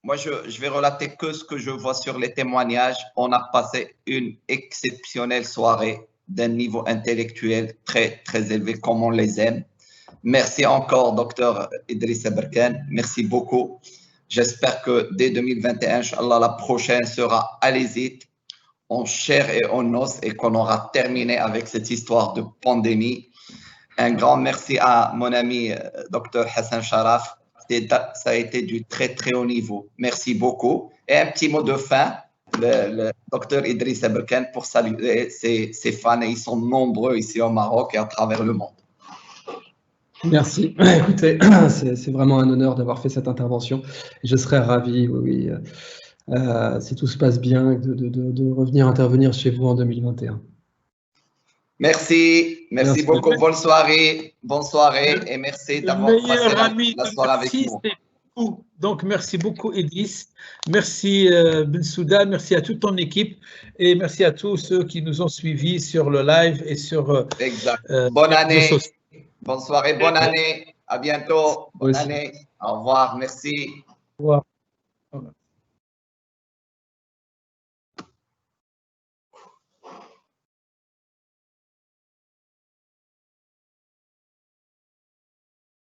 moi, je vais relater que ce que je vois sur les témoignages. On a passé une exceptionnelle soirée d'un niveau intellectuel très, très élevé, comme on les aime. Merci encore, docteur Idriss Aberkane. Merci beaucoup. J'espère que dès 2021, Inch'Allah, la prochaine sera allez-y, en chair et en os, et qu'on aura terminé avec cette histoire de pandémie. Un grand merci à mon ami docteur Hassan Sharaf. Ça a été du très, très haut niveau. Merci beaucoup. Et un petit mot de fin, le docteur Idriss Aberkane pour saluer ses fans. Et ils sont nombreux ici au Maroc et à travers le monde. Merci. Écoutez, c'est vraiment un honneur d'avoir fait cette intervention. Je serais ravi, oui, si tout se passe bien, de revenir intervenir chez vous en 2021. Merci beaucoup. Bonne soirée et merci d'avoir passé la soirée avec nous. Donc, merci beaucoup, Idriss. Merci, Bensouda. Merci à toute ton équipe et merci à tous ceux qui nous ont suivis sur le live et sur. Exact. Bonne année. Bonne soirée, bonne année. À bientôt. Bonne année. Au revoir. Merci. Au revoir.